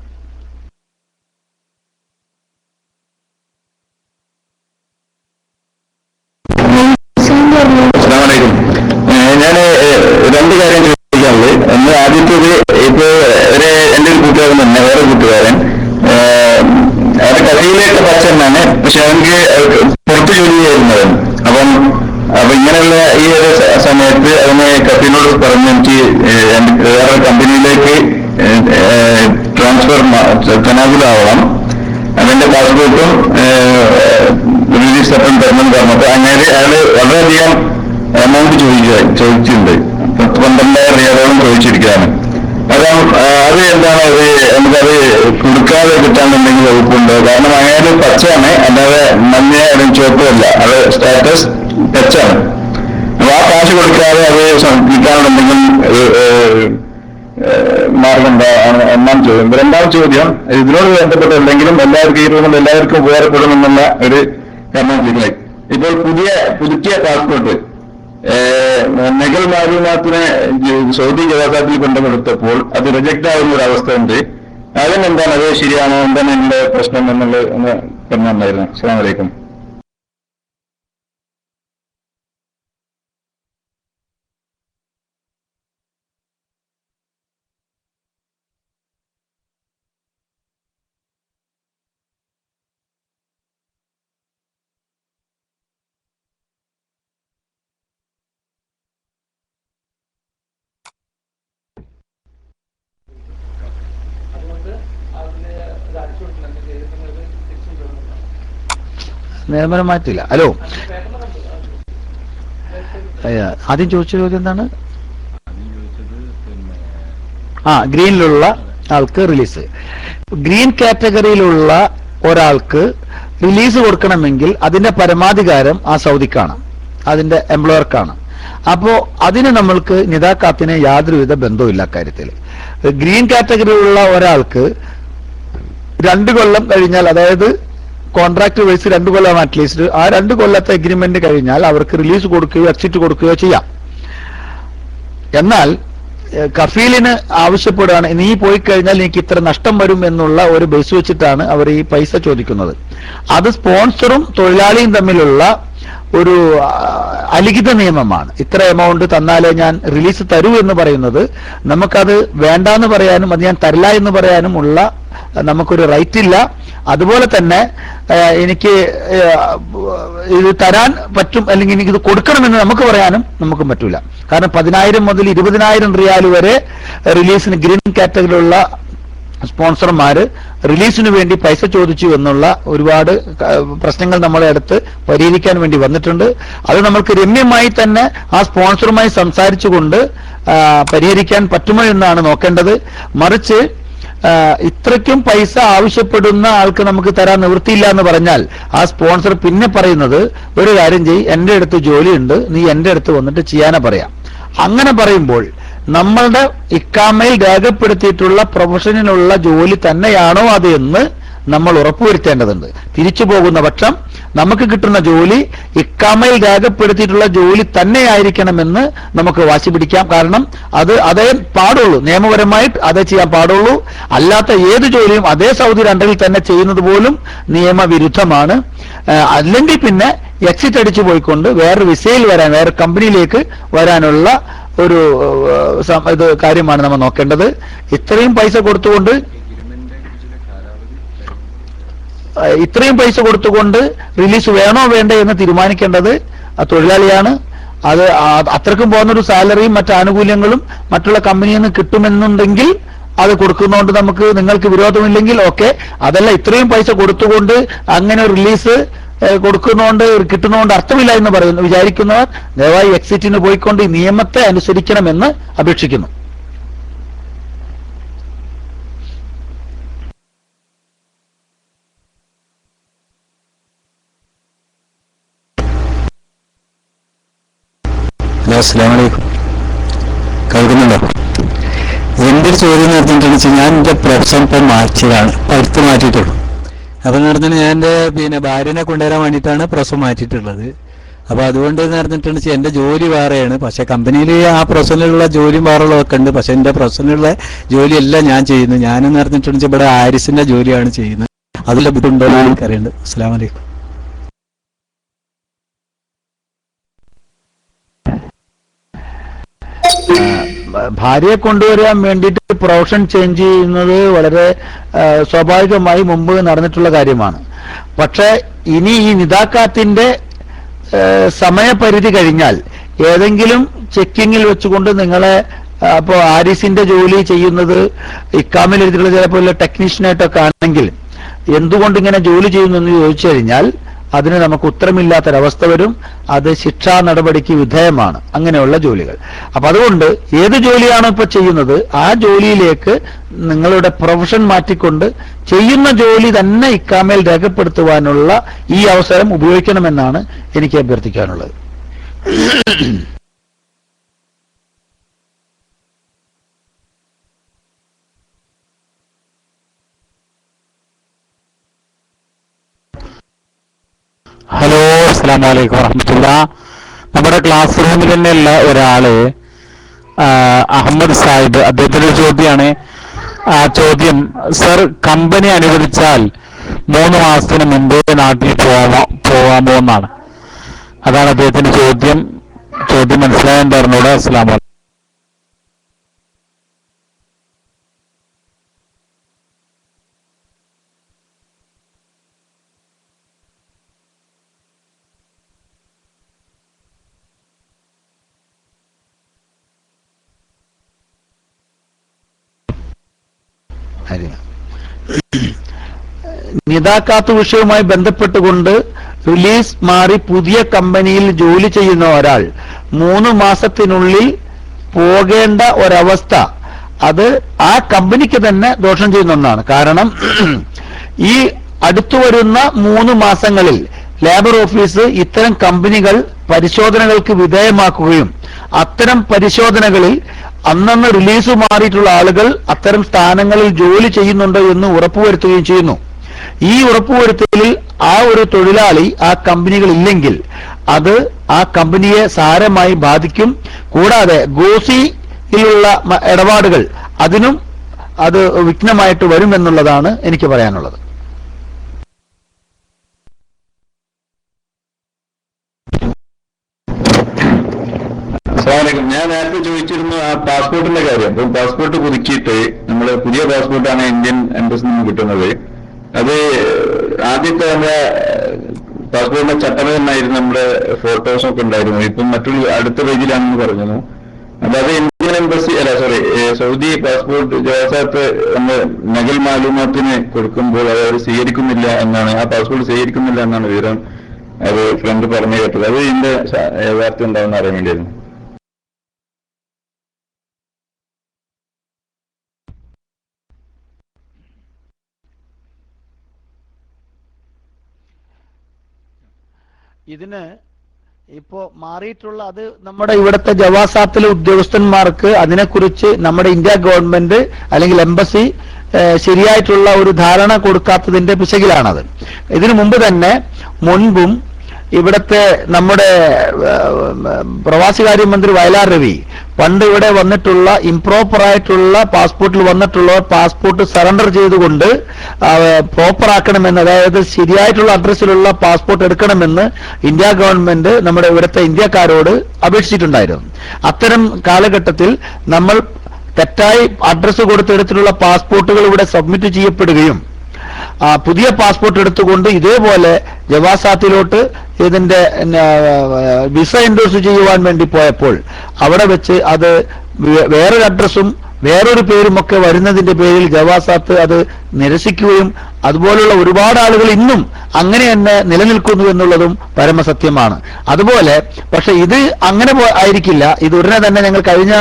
ഞാൻ 2 കാര്യം ചോദിക്കാനുള്ളത്. ഒന്ന്, ആദ്യത്തേത്, ഇപ്പൊ എന്റെ ഒരു കൂട്ടുകാരൻ തന്നെ, വേറെ കൂട്ടുകാരൻ അവരുടെ കഥയിലേക്ക് പച്ചന്നാണ്, പക്ഷെ അവർക്ക് പുറത്ത് ജോലി ചെയ്യുന്നവൻ. അപ്പൊ ഇങ്ങനെയുള്ള ഈ ഒരു സമയത്ത് അവന് കഫീനോട് പറഞ്ഞ് എനിക്ക് വേറെ കമ്പനിയിലേക്ക് ട്രാൻസ്ഫർ തനാകുലാവണം, അവന്റെ പാസ്പോർട്ടും റിലീസ് സെപ്പറേറ്റ് തരണമെന്ന് പറഞ്ഞപ്പോ അങ്ങനെ അയാള് വളരെയധികം എമൗണ്ട് ചോദിച്ചിട്ടുണ്ട്. 12,000 റിയാലോളം ചോദിച്ചിരിക്കുകയാണ്. അത് എന്താണ്, നമുക്കത് കൊടുക്കാതെ കിട്ടാന്നുണ്ടെങ്കിൽ വകുപ്പുണ്ടോ? കാരണം അങ്ങനെ പച്ചയാണ്, അല്ലാതെ മഞ്ഞ ചുവപ്പല്ല, അത് സ്റ്റാറ്റസ് ടച്ചാണ്. അപ്പൊ ആ കാശ് കൊടുക്കാതെ അത് കിട്ടാനുണ്ടെങ്കിൽ മാർഗം എന്താണ് എന്നാണ് ചോദ്യം. 2ാം ചോദ്യം, ഇതിനോട് ബന്ധപ്പെട്ട് എന്തെങ്കിലും എല്ലാവർക്കും ഈ റൂമിൽ എല്ലാവർക്കും ഉപകാരപ്പെടുമെന്നുള്ള ഒരു കാരണം. ഇപ്പോൾ പുതുക്കിയ പാസ്പോർട്ട് നെഗൽ മാലൂമാത്തിനെ സൗദി ജവാസാത്തിൽ കൊണ്ടുകൊടുത്തപ്പോൾ അത് റിജക്ട് ആവുന്ന ഒരു അവസ്ഥ ഉണ്ട്. അതിനെന്താണ്, അത് ശരിയാണോ, എന്താണ് എന്റെ പ്രശ്നം എന്നുള്ളത് ഒന്ന് പറഞ്ഞിട്ടുണ്ടായിരുന്നു. അസ്സലാമു അലൈക്കും. നിയമനം മാറ്റില്ല. ഹലോ, ആദ്യം ചോദിച്ച ചോദ്യം എന്താണ്? ഗ്രീനിലുള്ള ആൾക്ക് റിലീസ്. ഗ്രീൻ കാറ്റഗറിയിലുള്ള ഒരാൾക്ക് റിലീസ് കൊടുക്കണമെങ്കിൽ അതിന്റെ പരമാധികാരം ആ സൗദിക്കാണ്, അതിന്റെ എംപ്ലോയർക്കാണ്. അപ്പോ അതിന് നമ്മൾക്ക് നിദാഖാത്തിന് യാതൊരുവിധ ബന്ധവുമില്ല കാര്യത്തിൽ. ഗ്രീൻ കാറ്റഗറിയിലുള്ള ഒരാൾക്ക് 2 കൊല്ലം കഴിഞ്ഞാൽ, അതായത് കോൺട്രാക്ട് വൈസ് 2 കൊല്ലം അറ്റ്ലീസ്റ്റ്, ആ 2 കൊല്ലത്തെ എഗ്രിമെന്റ് കഴിഞ്ഞാൽ അവർക്ക് റിലീസ് കൊടുക്കുകയോ എക്സിറ്റ് കൊടുക്കുകയോ ചെയ്യാം. എന്നാൽ കഫീലിന് ആവശ്യപ്പെടുകയാണ്, നീ പോയി കഴിഞ്ഞാൽ എനിക്ക് ഇത്ര നഷ്ടം വരും എന്നുള്ള ഒരു ബേസ് വെച്ചിട്ടാണ് അവർ ഈ പൈസ ചോദിക്കുന്നത്. അത് സ്പോൺസറും തൊഴിലാളിയും തമ്മിലുള്ള ഒരു അലിഖിത നിയമമാണ്. ഇത്ര എമൗണ്ട് തന്നാലേ ഞാൻ റിലീസ് തരൂ എന്ന് പറയുന്നത്, നമുക്കത് വേണ്ടാന്ന് പറയാനും അത് ഞാൻ തരില്ല എന്ന് പറയാനും ഉള്ള നമുക്കൊരു റൈറ്റ് ഇല്ല. അതുപോലെ തന്നെ എനിക്ക് ഇത് തരാൻ പറ്റും അല്ലെങ്കിൽ എനിക്കിത് കൊടുക്കണമെന്ന് നമുക്ക് പറയാനും നമുക്കും പറ്റൂല. കാരണം 10,000 മുതൽ 20,000 റിയാൽ വരെ റിലീസിന് ഗ്രീൻ കാറ്റഗറിയിലുള്ള സ്പോൺസർമാര് റിലീസിന് വേണ്ടി പൈസ ചോദിച്ചു എന്നുള്ള ഒരുപാട് പ്രശ്നങ്ങൾ നമ്മളെ അടുത്ത് പരിഹരിക്കാൻ വേണ്ടി വന്നിട്ടുണ്ട്. അത് നമ്മൾക്ക് രമ്യമായി തന്നെ ആ സ്പോൺസറുമായി സംസാരിച്ചുകൊണ്ട് പരിഹരിക്കാൻ പറ്റുമോ എന്നാണ് നോക്കേണ്ടത്. മറിച്ച് ഇത്രയ്ക്കും പൈസ ആവശ്യപ്പെടുന്ന ആൾക്ക് നമുക്ക് തരാൻ നിവൃത്തിയില്ല എന്ന് പറഞ്ഞാൽ ആ സ്പോൺസർ പിന്നെ പറയുന്നത്, ഒരു കാര്യം ചെയ്യ്, എന്റെ അടുത്ത് ജോലിയുണ്ട്, നീ എന്റെ അടുത്ത് വന്നിട്ട് ചെയ്യാനാ പറയാം. അങ്ങനെ പറയുമ്പോൾ നമ്മളുടെ ഇക്കാമയിൽ രേഖപ്പെടുത്തിയിട്ടുള്ള പ്രൊഫഷനിലുള്ള ജോലി തന്നെയാണോ അത് എന്ന് നമ്മൾ ഉറപ്പുവരുത്തേണ്ടതുണ്ട്. തിരിച്ചു പോകുന്ന പക്ഷം നമുക്ക് കിട്ടുന്ന ജോലി ഇക്കാമയിൽ രേഖപ്പെടുത്തിയിട്ടുള്ള ജോലി തന്നെയായിരിക്കണമെന്ന് നമുക്ക് വാശി പിടിക്കാം. കാരണം അതേ പാടുള്ളൂ, നിയമപരമായിട്ട് അതേ ചെയ്യാൻ പാടുള്ളൂ. അല്ലാത്ത ഏത് ജോലിയും അതേ സൗദി രണ്ടറിൽ തന്നെ ചെയ്യുന്നത് പോലും നിയമവിരുദ്ധമാണ്. അല്ലെങ്കിൽ പിന്നെ എക്സിറ്റ് അടിച്ചു പോയിക്കൊണ്ട് വേറൊരു വിസയിൽ വരാൻ, വേറെ കമ്പനിയിലേക്ക് വരാനുള്ള ഒരു ഇത് കാര്യമാണ് നമ്മൾ നോക്കേണ്ടത്. ഇത്രയും പൈസ കൊടുത്തുകൊണ്ട് റിലീസ് വേണോ വേണ്ടേ എന്ന് തീരുമാനിക്കേണ്ടത് തൊഴിലാളിയാണ്. അത് അത്രക്കും പോകുന്നൊരു സാലറിയും മറ്റു ആനുകൂല്യങ്ങളും മറ്റുള്ള കമ്പനിയിൽ നിന്ന് കിട്ടുമെന്നുണ്ടെങ്കിൽ അത് കൊടുക്കുന്നതുകൊണ്ട് നമുക്ക് നിങ്ങൾക്ക് വിരോധമില്ലെങ്കിൽ ഓക്കെ. അതല്ല, ഇത്രയും പൈസ കൊടുത്തുകൊണ്ട് അങ്ങനെ റിലീസ് കൊടുക്കുന്നതുകൊണ്ട് കിട്ടുന്നതുകൊണ്ട് അർത്ഥമില്ല എന്ന് വിചാരിക്കുന്നവർ ദയവായി എക്സിറ്റിന് പോയിക്കൊണ്ട് ഈ നിയമത്തെ അനുസരിക്കണമെന്ന് അപേക്ഷിക്കുന്നു. ഹലോ, അസ്സലാമു അലൈക്കും. കേൾക്കുന്നുണ്ടോ? എൻ്റെ ഒരു ചോദ്യം എന്ന് പറഞ്ഞിട്ടുണ്ടെന്ന് ഞാൻ എൻ്റെ പ്രൊഫഷൻ ഇപ്പം മാറ്റിയതാണ്, അടുത്ത് മാറ്റിയിട്ടുള്ളൂ. അപ്പം എന്ന് പറഞ്ഞാൽ ഞാൻ എൻ്റെ ഭാര്യനെ കൊണ്ടുവരാൻ വേണ്ടിയിട്ടാണ് പ്രൊഫഷൻ മാറ്റിയിട്ടുള്ളത്. അപ്പോൾ അതുകൊണ്ട് എന്ന് പറഞ്ഞിട്ടുണ്ടെങ്കിൽ എൻ്റെ ജോലി വേറെയാണ്. പക്ഷേ കമ്പനിയിൽ ആ പ്രൊഫഷനിലുള്ള ജോലിയും വേറെയുള്ളതൊക്കെ ഉണ്ട്. പക്ഷേ എൻ്റെ പ്രൊഫഷനിലുള്ള ജോലിയല്ല ഞാൻ ചെയ്യുന്നത്. ഞാനെന്ന് പറഞ്ഞിട്ടുണ്ടെങ്കിൽ ഇവിടെ ആരിസിൻ്റെ ജോലിയാണ് ചെയ്യുന്നത്. അതിൽ ബുദ്ധിമുട്ടുണ്ടോ എന്ന് എനിക്കറിയുന്നുണ്ട്. അസ്സലാമു അലൈക്കും. ഭാര്യയെ കൊണ്ടുവരാൻ വേണ്ടിയിട്ട് പ്രൊഫഷൻ ചേഞ്ച് ചെയ്യുന്നത് വളരെ സ്വാഭാവികമായി മുമ്പ് നടന്നിട്ടുള്ള കാര്യമാണ്. പക്ഷെ ഇനി ഈ നിദാക്കാത്തിന്റെ സമയപരിധി കഴിഞ്ഞാൽ ഏതെങ്കിലും ചെക്കിങ്ങിൽ വെച്ചുകൊണ്ട് നിങ്ങളെ അപ്പോൾ ആരിസിന്റെ ജോലി ചെയ്യുന്നത് ഇക്കാമിൽ എഴുതിയിട്ടുള്ള ചിലപ്പോൾ ടെക്നീഷ്യനായിട്ടൊക്കെ ആണെങ്കിൽ എന്തുകൊണ്ട് ഇങ്ങനെ ജോലി ചെയ്യുന്നു എന്ന് ചോദിച്ചു കഴിഞ്ഞാൽ അതിന് നമുക്ക് ഉത്തരമില്ലാത്തൊരവസ്ഥ വരും. അത് ശിക്ഷാ നടപടിക്ക് വിധേയമാണ് അങ്ങനെയുള്ള ജോലികൾ. അപ്പൊ അതുകൊണ്ട് ഏത് ജോലിയാണോ ഇപ്പൊ ചെയ്യുന്നത് ആ ജോലിയിലേക്ക് നിങ്ങളുടെ പ്രൊഫഷൻ മാറ്റിക്കൊണ്ട് ചെയ്യുന്ന ജോലി തന്നെ ഇക്കാമയിൽ രേഖപ്പെടുത്തുവാനുള്ള ഈ അവസരം ഉപയോഗിക്കണമെന്നാണ് എനിക്ക് അഭ്യർത്ഥിക്കാനുള്ളത്. ഹലോ, അസ്സലാമു അലൈക്കും വറഹ്മത്തുള്ളാഹി. നമ്മുടെ ക്ലാസ് റൂമിൽ തന്നെയുള്ള ഒരാള് അഹമ്മദ് സാഹിബ്, അദ്ദേഹത്തിന്റെ ചോദ്യമാണ്. ആ ചോദ്യം, സർ, കമ്പനി അനുവദിച്ചാൽ 3 മാസത്തിന് മുമ്പ് നാട്ടിൽ പോകാമോ എന്നാണ്. അതാണ് അദ്ദേഹത്തിന്റെ ചോദ്യം. മനസ്സിലായെന്ന് പറഞ്ഞോട്. അസ്സലാമു അലൈക്കും. നിദാക്കാത്ത് വിഷയവുമായി ബന്ധപ്പെട്ടുകൊണ്ട് റിലീസ് മാറി പുതിയ കമ്പനിയിൽ ജോലി ചെയ്യുന്ന ഒരാൾ 3 മാസത്തിനുള്ളിൽ പോകേണ്ട ഒരവസ്ഥ അത് ആ കമ്പനിക്ക് തന്നെ ദോഷം ചെയ്യുന്ന ഒന്നാണ്. കാരണം ഈ അടുത്തു വരുന്ന 3 മാസങ്ങളിൽ ലേബർ ഓഫീസ് ഇത്തരം കമ്പനികൾ പരിശോധനകൾക്ക് വിധേയമാക്കുകയും അത്തരം പരിശോധനകളിൽ അന്നന്ന് റിലീസ് മാറിയിട്ടുള്ള ആളുകൾ അത്തരം സ്ഥാനങ്ങളിൽ ജോലി ചെയ്യുന്നുണ്ടോ എന്ന് ഉറപ്പുവരുത്തുകയും ചെയ്യുന്നു. ഈ ഉറപ്പുവരുത്തലിൽ ആ ഒരു തൊഴിലാളി ആ കമ്പനികൾ ഇല്ലെങ്കിൽ അത് ആ കമ്പനിയെ സാരമായി ബാധിക്കും. കൂടാതെ ഗോസിയിലുള്ള ഇടപാടുകൾ അതിനും അത് വിഘ്നമായിട്ട് വരുമെന്നുള്ളതാണ് എനിക്ക് പറയാനുള്ളത്. ഞാൻ നേരത്തെ ചോദിച്ചിരുന്നു ആ പാസ്പോർട്ടിന്റെ കാര്യം. അപ്പം പാസ്പോർട്ട് പുതുക്കിയിട്ട് നമ്മൾ പുതിയ പാസ്പോർട്ടാണ് ഇന്ത്യൻ എംബസിൽ നിന്ന് കിട്ടുന്നത്. അത് ആദ്യത്തെ നമ്മുടെ പാസ്പോർട്ടിന്റെ ചട്ടം തന്നെയായിരുന്നു, നമ്മുടെ ഫോട്ടോസൊക്കെ ഉണ്ടായിരുന്നു. ഇപ്പം മറ്റൊരു അടുത്ത പേജിലാണെന്ന് പറഞ്ഞു. അപ്പൊ അത് ഇന്ത്യൻ എംബസി സൗദി പാസ്പോർട്ട് ജവാസാത്ത് നമ്മൾ നഗൽ മാലൂമാത്തിന് കൊടുക്കുമ്പോൾ അത് സ്വീകരിക്കുന്നില്ല എന്നാണ്, ആ പാസ്പോർട്ട് സ്വീകരിക്കുന്നില്ല എന്നാണ് വിവരം അത് ഫ്രണ്ട് പറഞ്ഞു കേട്ടത്. അത് ഇതിന്റെ യഥാർത്ഥം ഉണ്ടാവുന്ന അറിയാൻ വേണ്ടിയായിരുന്നു. ഇതിന് ഇപ്പോ മാറിയിട്ടുള്ള അത് നമ്മുടെ ഇവിടുത്തെ ജവാസാത്തിലെ ഉദ്യോഗസ്ഥന്മാർക്ക് അതിനെക്കുറിച്ച് നമ്മുടെ ഇന്ത്യ ഗവൺമെന്റ് അല്ലെങ്കിൽ എംബസി ശരിയായിട്ടുള്ള ഒരു ധാരണ കൊടുക്കാത്തതിന്റെ പിശകിലാണത്. ഇതിനു മുമ്പ് തന്നെ മുൻപും ഇവിടുത്തെ നമ്മുടെ പ്രവാസികാര്യമന്ത്രി വയലാർ രവി പണ്ട് ഇവിടെ വന്നിട്ടുള്ള ഇംപ്രോപ്പർ ആയിട്ടുള്ള പാസ്പോർട്ടിൽ വന്നിട്ടുള്ളവർ പാസ്പോർട്ട് സറണ്ടർ ചെയ്തുകൊണ്ട് പ്രോപ്പർ ആക്കണമെന്ന്, അതായത് ശരിയായിട്ടുള്ള അഡ്രസ്സിലുള്ള പാസ്പോർട്ട് എടുക്കണമെന്ന് ഇന്ത്യ ഗവൺമെന്റ് നമ്മുടെ ഇവിടുത്തെ ഇന്ത്യക്കാരോട് അപേക്ഷിച്ചിട്ടുണ്ടായിരുന്നു. അത്തരം കാലഘട്ടത്തിൽ നമ്മൾ തെറ്റായി അഡ്രസ്സ് കൊടുത്തെടുത്തിട്ടുള്ള പാസ്പോർട്ടുകൾ ഇവിടെ സബ്മിറ്റ് ചെയ്യപ്പെടുകയും പുതിയ പാസ്പോർട്ട് എടുത്തുകൊണ്ട് ഇതേപോലെ ജവാസാത്തിലോട്ട് ഇതിന്റെ വിസ എൻഡോഴ്സ് ചെയ്യുവാൻ വേണ്ടി പോയപ്പോൾ അവിടെ വെച്ച് അത് വേറൊരു അഡ്രസ്സും വേറൊരു പേരുമൊക്കെ വരുന്നതിന്റെ പേരിൽ ജവാസാത്ത് അത് നിരസിക്കുകയും അതുപോലുള്ള ഒരുപാട് ആളുകൾ ഇന്നും അങ്ങനെ തന്നെ നിലനിൽക്കുന്നു എന്നുള്ളതും പരമസത്യമാണ്. അതുപോലെ പക്ഷെ ഇത് അങ്ങനെ ആയിരിക്കില്ല. ഇത് ഉടനെ തന്നെ ഞങ്ങൾ കഴിഞ്ഞ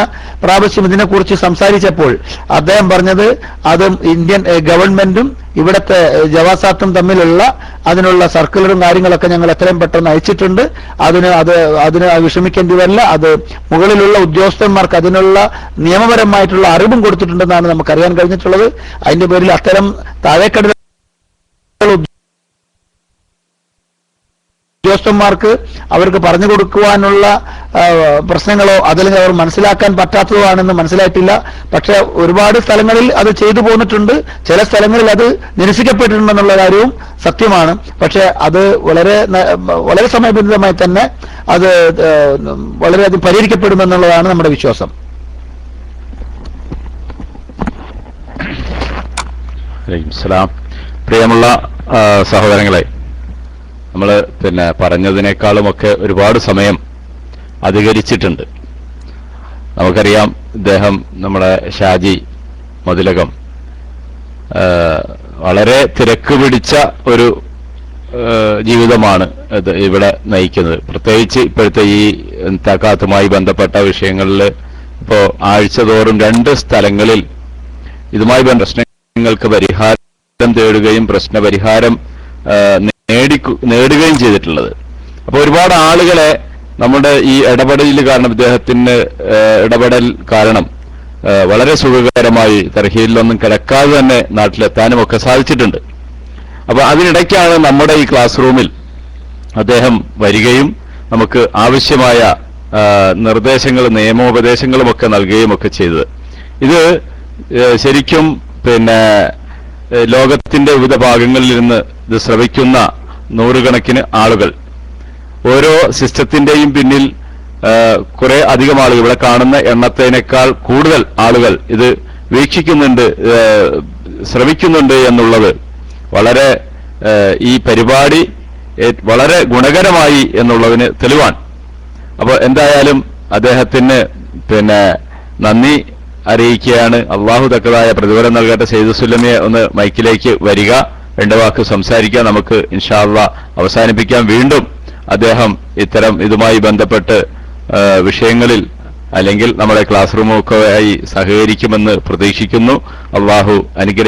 പ്രാവശ്യം ഇതിനെക്കുറിച്ച് സംസാരിച്ചപ്പോൾ അദ്ദേഹം പറഞ്ഞത് അതും ഇന്ത്യൻ ഗവൺമെന്റും ഇവിടുത്തെ ജവാസാത്തും തമ്മിലുള്ള അതിനുള്ള സർക്കുലറും കാര്യങ്ങളൊക്കെ ഞങ്ങൾ എത്രയും പെട്ടെന്ന് അയച്ചിട്ടുണ്ട്. അതിന് വിഷമിക്കേണ്ടി വരില്ല. അത് മുകളിലുള്ള ഉദ്യോഗസ്ഥന്മാർക്ക് അതിനുള്ള നിയമപരമായിട്ടുള്ള അറിവും കൊടുത്തിട്ടുണ്ടെന്നാണ് നമുക്കറിയാൻ കഴിഞ്ഞിട്ടുള്ളത്. അതിന്റെ പേരിൽ അത്തരം താഴേക്കടൽ ഉദ്യോഗസ്ഥന്മാർക്ക് അവർക്ക് പറഞ്ഞു കൊടുക്കുവാനുള്ള പ്രശ്നങ്ങളോ അതല്ലെങ്കിൽ അവർ മനസ്സിലാക്കാൻ പറ്റാത്തതോ ആണെന്ന് മനസ്സിലായിട്ടില്ല. പക്ഷെ ഒരുപാട് സ്ഥലങ്ങളിൽ അത് ചെയ്തു പോന്നിട്ടുണ്ട്, ചില സ്ഥലങ്ങളിൽ അത് നിരസിക്കപ്പെട്ടിട്ടുണ്ടെന്നുള്ള കാര്യവും സത്യമാണ്. പക്ഷെ അത് വളരെ സമയബന്ധിതമായി തന്നെ അത് വളരെയധികം പരിഹരിക്കപ്പെടുമെന്നുള്ളതാണ് നമ്മുടെ വിശ്വാസം. പ്രിയമുള്ള സഹോദരങ്ങളെ, നമ്മൾ പറഞ്ഞതിനേക്കാളുമൊക്കെ ഒരുപാട് സമയം അധികരിച്ചിട്ടുണ്ട്. നമുക്കറിയാം, ഇദ്ദേഹം നമ്മുടെ ഷാജി മതിലകം വളരെ തിരക്ക് പിടിച്ച ഒരു ജീവിതമാണ് ഇവിടെ നയിക്കുന്നത്. പ്രത്യേകിച്ച് ഇപ്പോഴത്തെ ഈ തക്കാത്തുമായി ബന്ധപ്പെട്ട വിഷയങ്ങളിൽ ഇപ്പോ ആഴ്ചതോറും 2 സ്ഥലങ്ങളിൽ ഇതുമായി പ്രശ്നങ്ങൾക്ക് പരിഹാരം തേടുകയും പ്രശ്നപരിഹാരം നേടുകയും ചെയ്തിട്ടുള്ളത്. അപ്പോൾ ഒരുപാട് ആളുകളെ നമ്മുടെ ഈ ഇടപെടൽ കാരണം, ഇദ്ദേഹത്തിന് ഇടപെടൽ കാരണം വളരെ സുഖകരമായി തർഹീലിലൊന്നും കിടക്കാതെ തന്നെ നാട്ടിലെത്താനും ഒക്കെ സാധിച്ചിട്ടുണ്ട്. അപ്പൊ അതിനിടയ്ക്കാണ് നമ്മുടെ ഈ ക്ലാസ് റൂമിൽ അദ്ദേഹം വരികയും നമുക്ക് ആവശ്യമായ നിർദ്ദേശങ്ങളും നിയമോപദേശങ്ങളും ഒക്കെ നൽകുകയും ഒക്കെ ചെയ്തത്. ഇത് ശരിക്കും ലോകത്തിന്റെ വിവിധ ഭാഗങ്ങളിൽ നിന്ന് ഇത് ശ്രവിക്കുന്ന നൂറുകണക്കിന് ആളുകൾ, ഓരോ സിസ്റ്റത്തിന്റെയും പിന്നിൽ കുറെ അധികം ആളുകൾ, ഇവിടെ കാണുന്ന എണ്ണത്തേനേക്കാൾ കൂടുതൽ ആളുകൾ ഇത് വീക്ഷിക്കുന്നുണ്ട്, ശ്രവിക്കുന്നുണ്ട് എന്നുള്ളത് വളരെ ഈ പരിപാടി വളരെ ഗുണകരമായി എന്നുള്ളതിന് തെളിവാണ്. അപ്പോൾ എന്തായാലും അദ്ദേഹത്തിന് നന്ദി അറിയിക്കുകയാണ്. അള്ളാഹു തക്കതായ പ്രതിഫലം നൽകട്ടെ. സെയ്ദ് സുല്ലമിയെ ഒന്ന് മൈക്കിലേക്ക് വരിക, 2 വാക്ക് സംസാരിക്കാൻ നമുക്ക് ഇൻഷാ അല്ലാഹ് അവസാനിപ്പിക്കാം. വീണ്ടും അദ്ദേഹം ഇതുമായി ബന്ധപ്പെട്ട് വിഷയങ്ങളിൽ അല്ലെങ്കിൽ നമ്മുടെ ക്ലാസ് റൂമൊക്കെ ആയി സഹകരിക്കുമെന്ന് പ്രതീക്ഷിക്കുന്നു. അള്ളാഹു അനുഗ്രഹിക്കും.